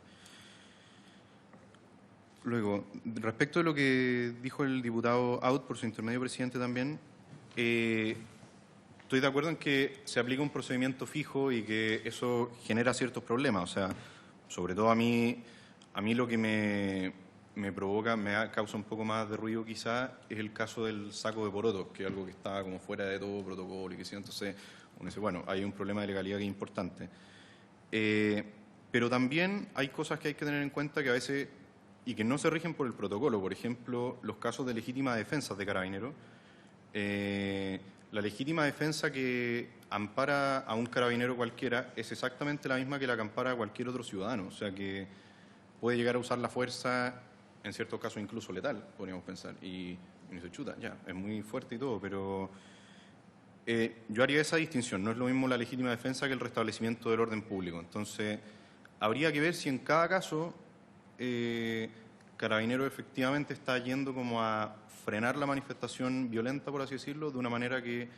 Luego, respecto de lo que dijo el diputado Out, por su intermedio, presidente, también, estoy de acuerdo en que se aplica un procedimiento fijo y que eso genera ciertos problemas. O sea, sobre todo a mí lo que me provoca, causa un poco más de ruido quizá, es el caso del saco de porotos, que es algo que está como fuera de todo protocolo y que sí. Entonces, uno dice, bueno, hay un problema de legalidad que es importante. Pero también hay cosas que hay que tener en cuenta que a veces, y que no se rigen por el protocolo, por ejemplo, los casos de legítima defensa de carabineros. La legítima defensa que ampara a un carabinero cualquiera es exactamente la misma que la que ampara a cualquier otro ciudadano, o sea que puede llegar a usar la fuerza, en ciertos casos incluso letal, podríamos pensar, y no se chuta, ya, es muy fuerte y todo, pero yo haría esa distinción, no es lo mismo la legítima defensa que el restablecimiento del orden público, entonces habría que ver si en cada caso Carabineros efectivamente está yendo como a frenar la manifestación violenta, por así decirlo, de una manera que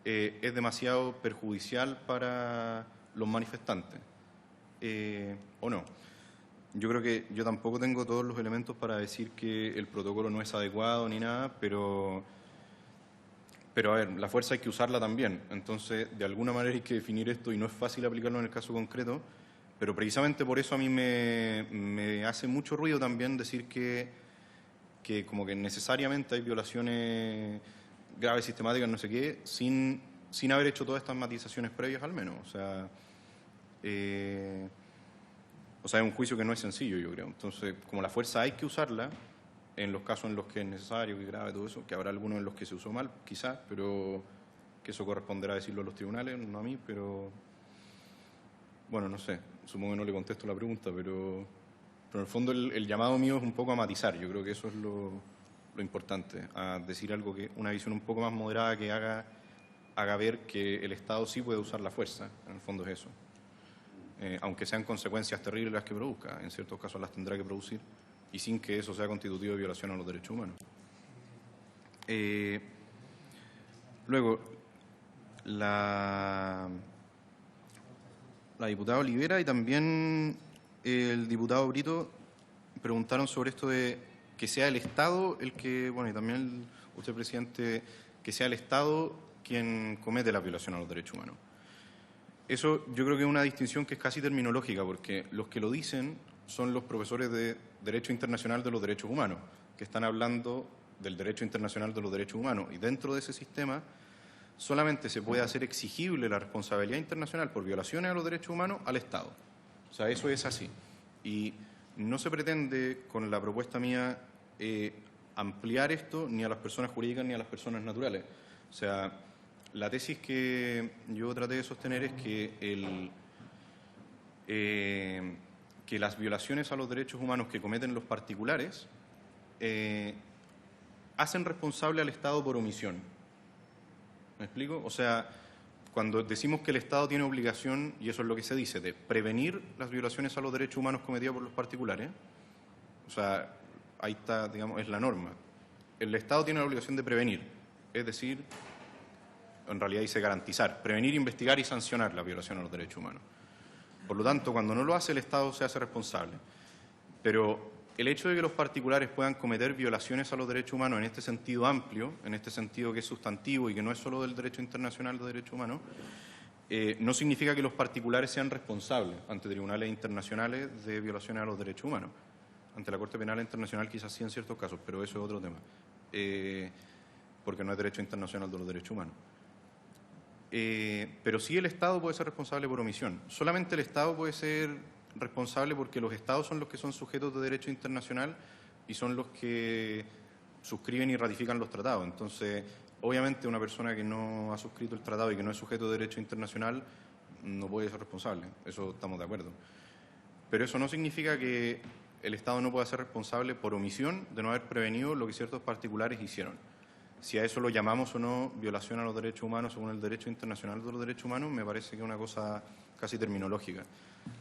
es demasiado perjudicial para los manifestantes, o no. Yo creo que yo tampoco tengo todos los elementos para decir que el protocolo no es adecuado ni nada, pero a ver, la fuerza hay que usarla también. Entonces, de alguna manera hay que definir esto y no es fácil aplicarlo en el caso concreto, pero precisamente por eso a mí me hace mucho ruido también decir que como que necesariamente hay violaciones graves, sistemáticas, no sé qué, sin haber hecho todas estas matizaciones previas al menos. O sea, es un juicio que no es sencillo, yo creo. Entonces, como la fuerza hay que usarla, en los casos en los que es necesario y grave todo eso, que habrá algunos en los que se usó mal, quizás, pero que eso corresponderá decirlo a los tribunales, no a mí, pero bueno, no sé, supongo que no le contesto la pregunta, pero en el fondo el llamado mío es un poco a matizar, yo creo que eso es lo importante, a decir algo que, una visión un poco más moderada que haga ver que el Estado sí puede usar la fuerza, en el fondo es eso. Aunque sean consecuencias terribles las que produzca, en ciertos casos las tendrá que producir, y sin que eso sea constitutivo de violación a los derechos humanos. Luego, la diputada Olivera y también el diputado Brito preguntaron sobre esto de que sea el Estado el que, bueno, y también usted, presidente, que sea el Estado quien comete la violación a los derechos humanos. Eso yo creo que es una distinción que es casi terminológica, porque los que lo dicen son los profesores de Derecho Internacional de los Derechos Humanos, que están hablando del Derecho Internacional de los Derechos Humanos. Y dentro de ese sistema solamente se puede hacer exigible la responsabilidad internacional por violaciones a los derechos humanos al Estado. O sea, eso es así. Y no se pretende, con la propuesta mía, ampliar esto ni a las personas jurídicas ni a las personas naturales. O sea, la tesis que yo traté de sostener es que que las violaciones a los derechos humanos que cometen los particulares hacen responsable al Estado por omisión. ¿Me explico? O sea, cuando decimos que el Estado tiene obligación, y eso es lo que se dice, de prevenir las violaciones a los derechos humanos cometidas por los particulares, o sea, ahí está, digamos, es la norma. El Estado tiene la obligación de prevenir, es decir, en realidad dice garantizar, prevenir, investigar y sancionar la violación a los derechos humanos. Por lo tanto, cuando no lo hace el Estado se hace responsable. Pero el hecho de que los particulares puedan cometer violaciones a los derechos humanos en este sentido amplio, en este sentido que es sustantivo y que no es solo del derecho internacional de derechos humanos, no significa que los particulares sean responsables ante tribunales internacionales de violaciones a los derechos humanos. Ante la Corte Penal Internacional quizás sí en ciertos casos, pero eso es otro tema, porque no es derecho internacional de los derechos humanos. Pero sí el Estado puede ser responsable por omisión. Solamente el Estado puede ser responsable porque los Estados son los que son sujetos de derecho internacional y son los que suscriben y ratifican los tratados. Entonces, obviamente una persona que no ha suscrito el tratado y que no es sujeto de derecho internacional no puede ser responsable. Eso estamos de acuerdo. Pero eso no significa que el Estado no pueda ser responsable por omisión de no haber prevenido lo que ciertos particulares hicieron. Si a eso lo llamamos o no violación a los derechos humanos según el derecho internacional de los derechos humanos, me parece que es una cosa casi terminológica.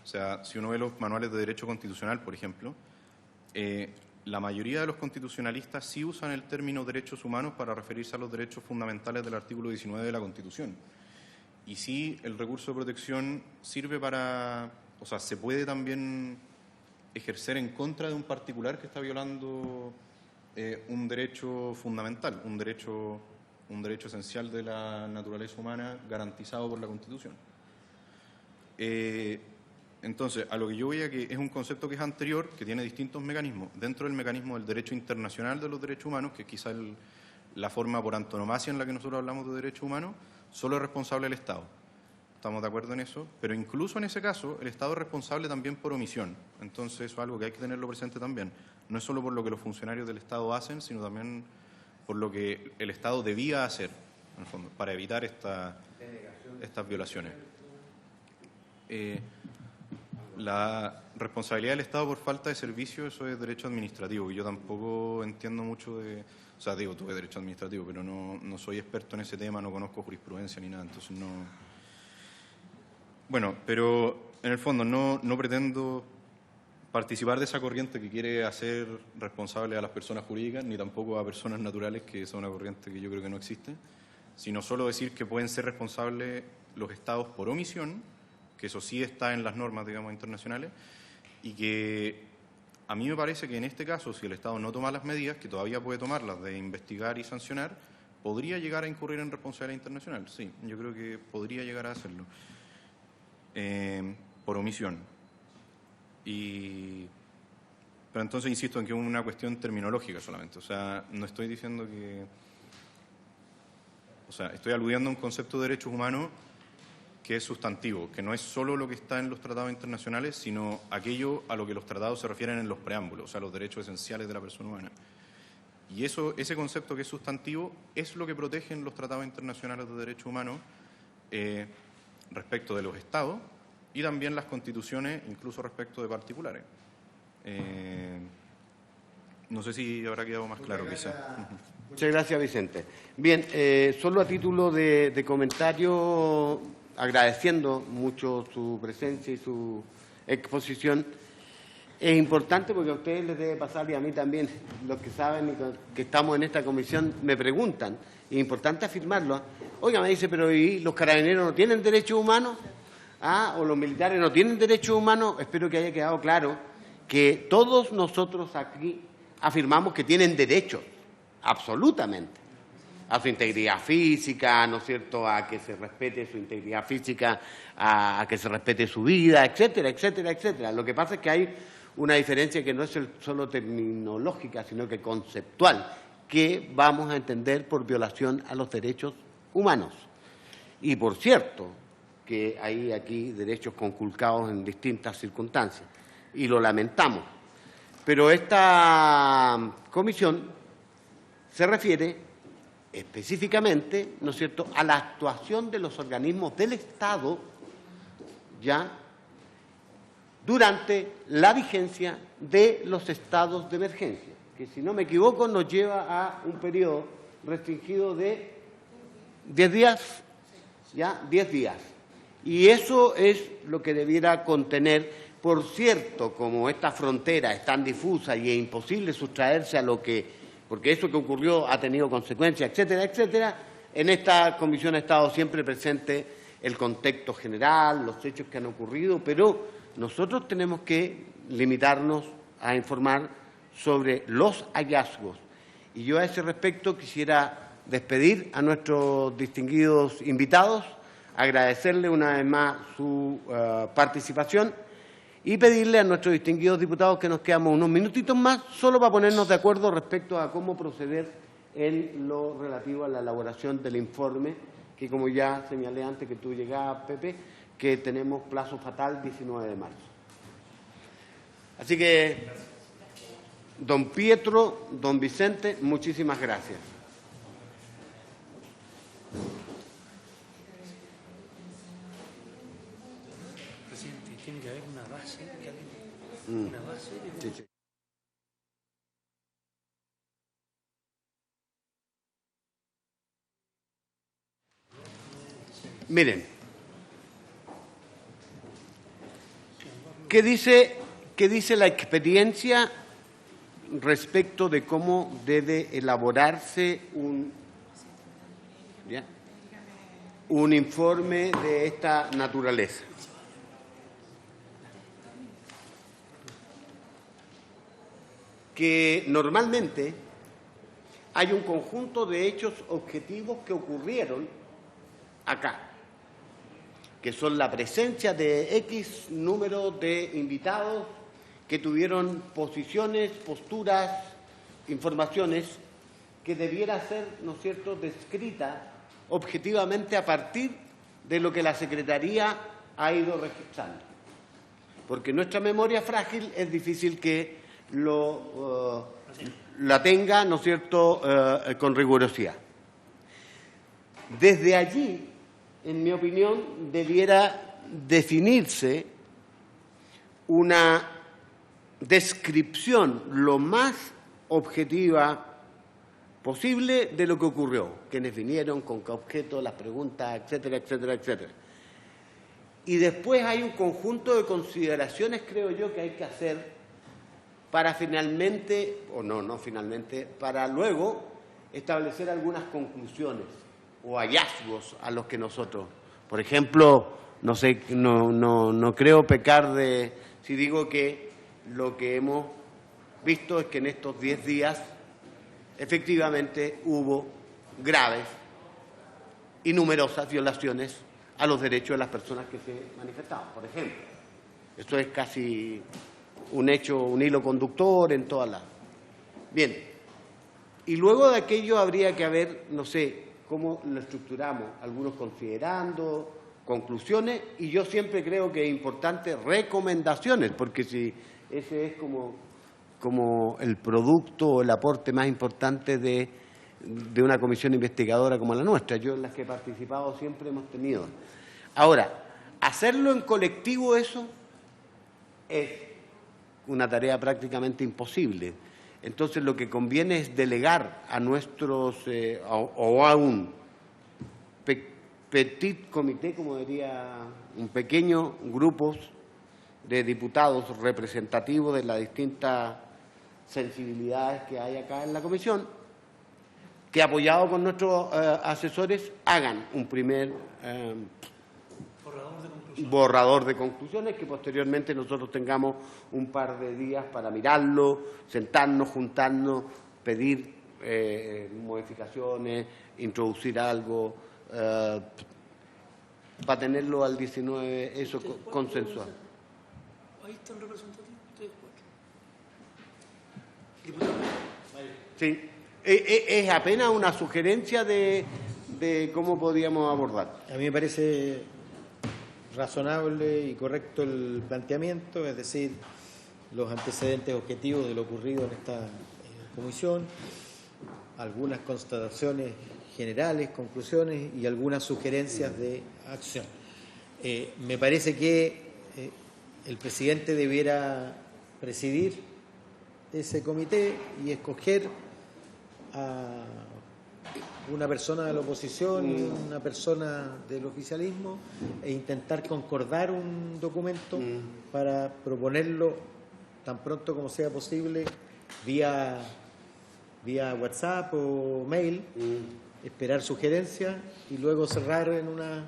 O sea, si uno ve los manuales de derecho constitucional, por ejemplo, la mayoría de los constitucionalistas sí usan el término derechos humanos para referirse a los derechos fundamentales del artículo 19 de la Constitución. Y sí, el recurso de protección sirve para, o sea, se puede también ejercer en contra de un particular que está violando un derecho fundamental, un derecho esencial de la naturaleza humana garantizado por la Constitución. Entonces, a lo que yo veía que es un concepto que es anterior, que tiene distintos mecanismos. Dentro del mecanismo del derecho internacional de los derechos humanos, que es quizá la forma por antonomasia en la que nosotros hablamos de derechos humanos, solo es responsable el Estado. estamos de acuerdo en eso, pero incluso en ese caso el Estado es responsable también por omisión. Entonces eso es algo que hay que tenerlo presente también. No es solo por lo que los funcionarios del Estado hacen, sino también por lo que el Estado debía hacer, en el fondo, para evitar estas violaciones. La responsabilidad del Estado por falta de servicio, eso es derecho administrativo, y yo tampoco entiendo mucho de... O sea, digo, tuve derecho administrativo, pero no soy experto en ese tema, no conozco jurisprudencia ni nada, entonces no... Bueno, pero en el fondo no pretendo participar de esa corriente que quiere hacer responsable a las personas jurídicas, ni tampoco a personas naturales, que es una corriente que yo creo que no existe, sino solo decir que pueden ser responsables los Estados por omisión, que eso sí está en las normas, digamos, internacionales, y que a mí me parece que en este caso, si el Estado no toma las medidas, que todavía puede tomarlas de investigar y sancionar, podría llegar a incurrir en responsabilidad internacional. Sí, yo creo que podría llegar a hacerlo. Por omisión. Pero entonces insisto en que es una cuestión terminológica solamente. O sea, no estoy diciendo que... O sea, estoy aludiendo a un concepto de derechos humanos que es sustantivo, que no es solo lo que está en los tratados internacionales, sino aquello a lo que los tratados se refieren en los preámbulos, o sea, los derechos esenciales de la persona humana. Y ese concepto que es sustantivo es lo que protegen los tratados internacionales de derechos humanos respecto de los Estados y también las constituciones, incluso respecto de particulares. No sé si habrá quedado más claro, quizá. Muchas gracias, Vicente. Bien, solo a título de comentario, agradeciendo mucho su presencia y su exposición. Es importante porque a ustedes les debe pasar, y a mí también, los que saben que estamos en esta comisión me preguntan, es importante afirmarlo. Oiga, me dice, pero ¿y los carabineros no tienen derechos humanos? ¿O los militares no tienen derechos humanos? Espero que haya quedado claro que todos nosotros aquí afirmamos que tienen derechos, absolutamente, a su integridad física, ¿no es cierto?, a que se respete su integridad física, a que se respete su vida, etcétera, etcétera, etcétera. Lo que pasa es que hay una diferencia que no es solo terminológica, sino que conceptual, que vamos a entender por violación a los derechos humanos. Y, por cierto, que hay aquí derechos conculcados en distintas circunstancias, y lo lamentamos. Pero esta comisión se refiere específicamente, ¿no es cierto?, a la actuación de los organismos del Estado ya durante la vigencia de los estados de emergencia, que si no me equivoco nos lleva a un periodo restringido de 10 días, ¿ya? 10 días. Y eso es lo que debiera contener. Por cierto, como esta frontera es tan difusa y es imposible sustraerse a lo que... porque eso que ocurrió ha tenido consecuencias, etcétera, etcétera, en esta comisión ha estado siempre presente el contexto general, los hechos que han ocurrido, pero nosotros tenemos que limitarnos a informar sobre los hallazgos. Y yo a ese respecto quisiera despedir a nuestros distinguidos invitados, agradecerle una vez más su participación y pedirle a nuestros distinguidos diputados que nos quedamos unos minutitos más, solo para ponernos de acuerdo respecto a cómo proceder en lo relativo a la elaboración del informe, que como ya señalé antes que tú llegabas, Pepe, que tenemos plazo fatal 19 de marzo. Así que, don Pietro, don Vicente, muchísimas gracias. Presidente, tiene que haber una base, una base de... Sí. Miren, ¿qué dice la experiencia respecto de cómo debe elaborarse un informe de esta naturaleza? Que normalmente hay un conjunto de hechos objetivos que ocurrieron acá, que son la presencia de X número de invitados que tuvieron posiciones, posturas, informaciones que debiera ser, ¿no es cierto?, descrita objetivamente a partir de lo que la Secretaría ha ido registrando. Porque nuestra memoria frágil es difícil que la tenga, ¿no es cierto?, con rigurosidad. Desde allí, en mi opinión, debiera definirse una descripción lo más objetiva posible de lo que ocurrió, quienes vinieron, con qué objeto, las preguntas, etcétera, etcétera, etcétera. Y después hay un conjunto de consideraciones, creo yo, que hay que hacer para finalmente, o no finalmente, para luego establecer algunas conclusiones o hallazgos a los que nosotros, por ejemplo, no creo pecar de si digo que lo que hemos visto es que en estos 10 días efectivamente hubo graves y numerosas violaciones a los derechos de las personas que se manifestaban, por ejemplo. Esto es casi un hecho, un hilo conductor en todas las... Bien, y luego de aquello habría que haber, no sé, cómo lo estructuramos, algunos considerando, conclusiones, y yo siempre creo que es importante recomendaciones, porque si ese es como el producto o el aporte más importante de una comisión investigadora como la nuestra. Yo en las que he participado siempre hemos tenido. Ahora, hacerlo en colectivo eso es una tarea prácticamente imposible. Entonces lo que conviene es delegar a nuestros, o a un petit comité, como diría, un pequeño grupo de diputados representativos de las distintas sensibilidades que hay acá en la comisión, que apoyados con nuestros asesores hagan un primer borrador de conclusiones, que posteriormente nosotros tengamos un par de días para mirarlo, sentarnos, juntarnos, pedir modificaciones, introducir algo, para tenerlo al 19, eso consensual. Ahí están representativos ustedes cuatro. Sí, es apenas una sugerencia de cómo podríamos abordar. A mí me parece razonable y correcto el planteamiento, es decir, los antecedentes objetivos de lo ocurrido en esta comisión, algunas constataciones generales, conclusiones y algunas sugerencias de acción. Me parece que el presidente debiera presidir ese comité y escoger a una persona de la oposición y una persona del oficialismo e intentar concordar un documento para proponerlo tan pronto como sea posible vía WhatsApp o mail, esperar sugerencias y luego cerrar en una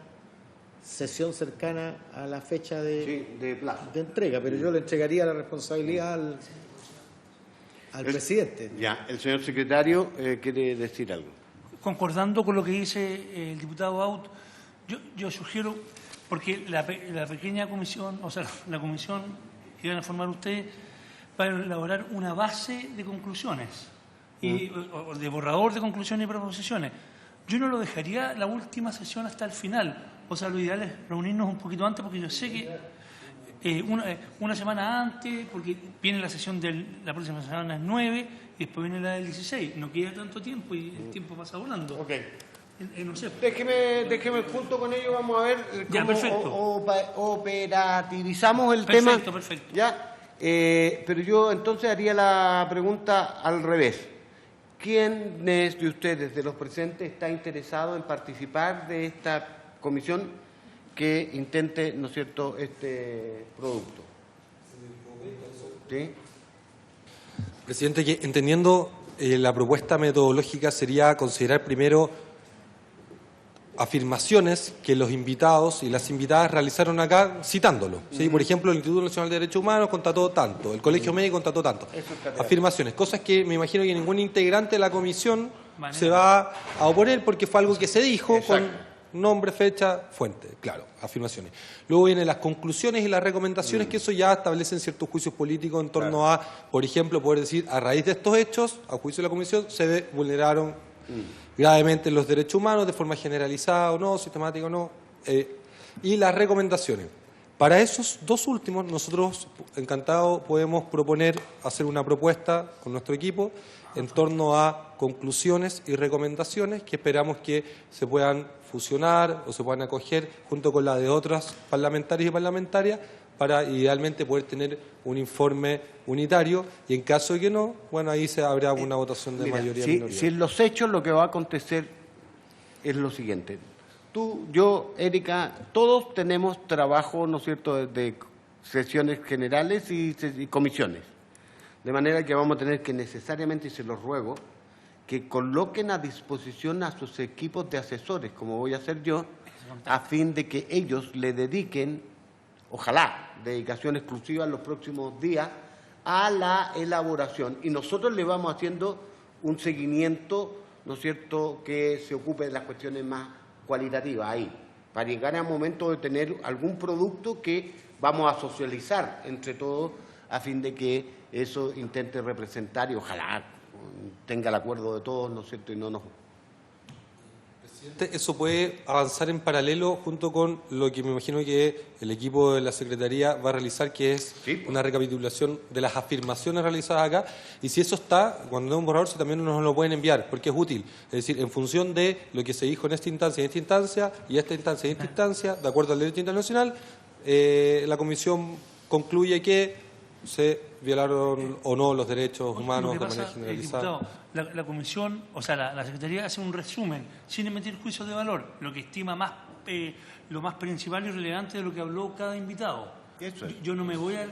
sesión cercana a la fecha de entrega. Pero yo le entregaría la responsabilidad al presidente. Ya, el señor secretario quiere decir algo. Concordando con lo que dice el diputado Aut, yo sugiero, porque la pequeña comisión, o sea, la comisión que van a formar ustedes, va a elaborar una base de conclusiones, o de borrador de conclusiones y proposiciones. Yo no lo dejaría la última sesión hasta el final. O sea, lo ideal es reunirnos un poquito antes, porque yo sé que una semana antes, porque viene la sesión de la próxima semana es 9 y después viene la del 16. No queda tanto tiempo y el tiempo pasa volando. Ok. No sé. Déjeme junto con ello, vamos a ver cómo operativizamos el tema. Perfecto. Ya, pero yo entonces haría la pregunta al revés. ¿Quiénes de ustedes, de los presentes, está interesado en participar de esta comisión que intente, ¿no es cierto?, este producto? ¿Sí? Presidente, que entendiendo la propuesta metodológica sería considerar primero afirmaciones que los invitados y las invitadas realizaron acá citándolo. ¿Sí? Por ejemplo, el Instituto Nacional de Derechos Humanos constató tanto, el Colegio Médico constató tanto. Afirmaciones, cosas que me imagino que ningún integrante de la comisión se va a oponer porque fue algo que se dijo con nombre, fecha, fuente. Claro, afirmaciones. Luego vienen las conclusiones y las recomendaciones, que eso ya establecen ciertos juicios políticos en torno a, por ejemplo, poder decir, a raíz de estos hechos, a juicio de la comisión, se vulneraron gravemente los derechos humanos de forma generalizada o no, sistemática o no, y las recomendaciones. Para esos dos últimos, nosotros, encantados, podemos proponer hacer una propuesta con nuestro equipo en torno a conclusiones y recomendaciones que esperamos que se puedan fusionar o se puedan acoger junto con la de otras parlamentarios y parlamentarias para idealmente poder tener un informe unitario, y en caso de que no, bueno, ahí habrá una votación de mayoría y minoría. Si en los hechos lo que va a acontecer es lo siguiente. Tú, yo, Erika, todos tenemos trabajo, ¿no es cierto?, de sesiones generales y comisiones. De manera que vamos a tener que necesariamente, y se los ruego, que coloquen a disposición a sus equipos de asesores, como voy a hacer yo, a fin de que ellos le dediquen, ojalá, dedicación exclusiva en los próximos días a la elaboración. Y nosotros le vamos haciendo un seguimiento, ¿no es cierto?, que se ocupe de las cuestiones más cualitativas ahí, para llegar al momento de tener algún producto que vamos a socializar entre todos a fin de que eso intente representar y ojalá tenga el acuerdo de todos, ¿no es cierto?, y no nos... Presidente, eso puede avanzar en paralelo junto con lo que me imagino que el equipo de la Secretaría va a realizar, que es una recapitulación de las afirmaciones realizadas acá, y si eso está, cuando dé un borrador, si también nos lo pueden enviar, porque es útil, es decir, en función de lo que se dijo en esta instancia, y esta instancia, de acuerdo al derecho internacional, la Comisión concluye que se violaron o no los derechos humanos de manera generalizada. Diputado, la Comisión, o sea, la Secretaría hace un resumen, sin emitir juicios de valor, lo que estima más, lo más principal y relevante de lo que habló cada invitado. Eso es. Yo no me voy a...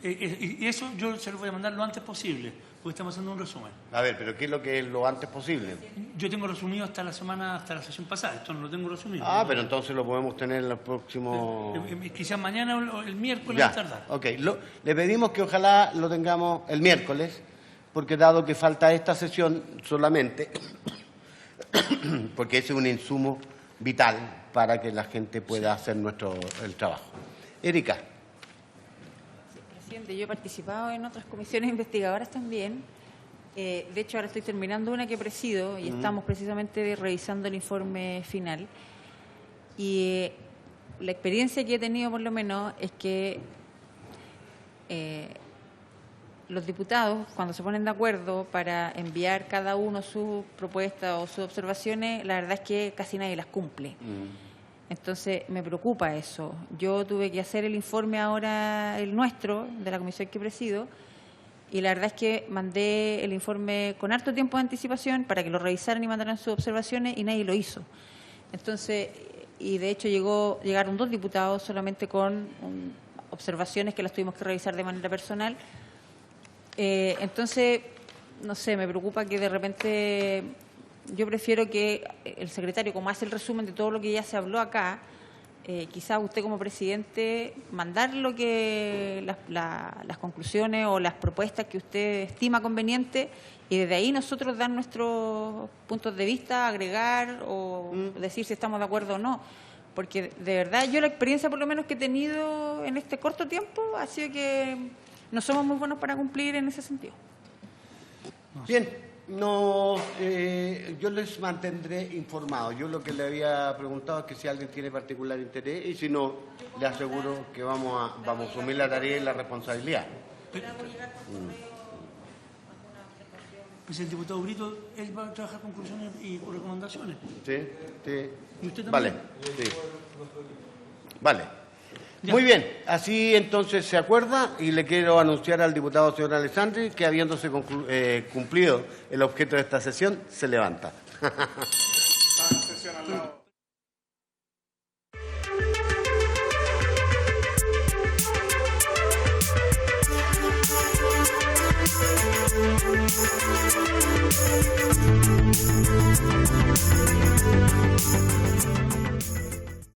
y eso yo se lo voy a mandar lo antes posible, porque estamos haciendo un resumen. A ver, pero ¿qué es lo que es lo antes posible? Yo tengo resumido hasta la sesión pasada, esto no lo tengo resumido. Ah, pero entonces lo podemos tener en el próximo... Quizás mañana o el miércoles ya, más tardar. Ok, le pedimos que ojalá lo tengamos el miércoles, porque dado que falta esta sesión solamente, porque ese es un insumo vital para que la gente pueda hacer el trabajo. Erika. Presidente, yo he participado en otras comisiones investigadoras también. De hecho, ahora estoy terminando una que presido y estamos precisamente revisando el informe final. Y la experiencia que he tenido, por lo menos, es que los diputados, cuando se ponen de acuerdo para enviar cada uno sus propuestas o sus observaciones, la verdad es que casi nadie las cumple. Entonces, me preocupa eso. Yo tuve que hacer el informe ahora, el nuestro, de la comisión que presido, y la verdad es que mandé el informe con harto tiempo de anticipación para que lo revisaran y mandaran sus observaciones, y nadie lo hizo. Entonces, y de hecho llegaron 2 diputados solamente con observaciones que las tuvimos que revisar de manera personal. Entonces, no sé, me preocupa que de repente... Yo prefiero que el secretario, como hace el resumen de todo lo que ya se habló acá, quizás usted como presidente mandar lo que las conclusiones o las propuestas que usted estima conveniente, y desde ahí nosotros dar nuestros puntos de vista, agregar o decir si estamos de acuerdo o no. Porque de verdad yo la experiencia por lo menos que he tenido en este corto tiempo ha sido que no somos muy buenos para cumplir en ese sentido. Bien. No, yo les mantendré informados. Yo lo que le había preguntado es que si alguien tiene particular interés, y si no, le aseguro que vamos a asumir la tarea y la responsabilidad. Pues el diputado Brito, él va a trabajar conclusiones y recomendaciones. Sí. ¿Y usted también? Vale. Sí. Vale. Ya. Muy bien, así entonces se acuerda, y le quiero anunciar al diputado señor Alessandri que, habiéndose cumplido el objeto de esta sesión, se levanta.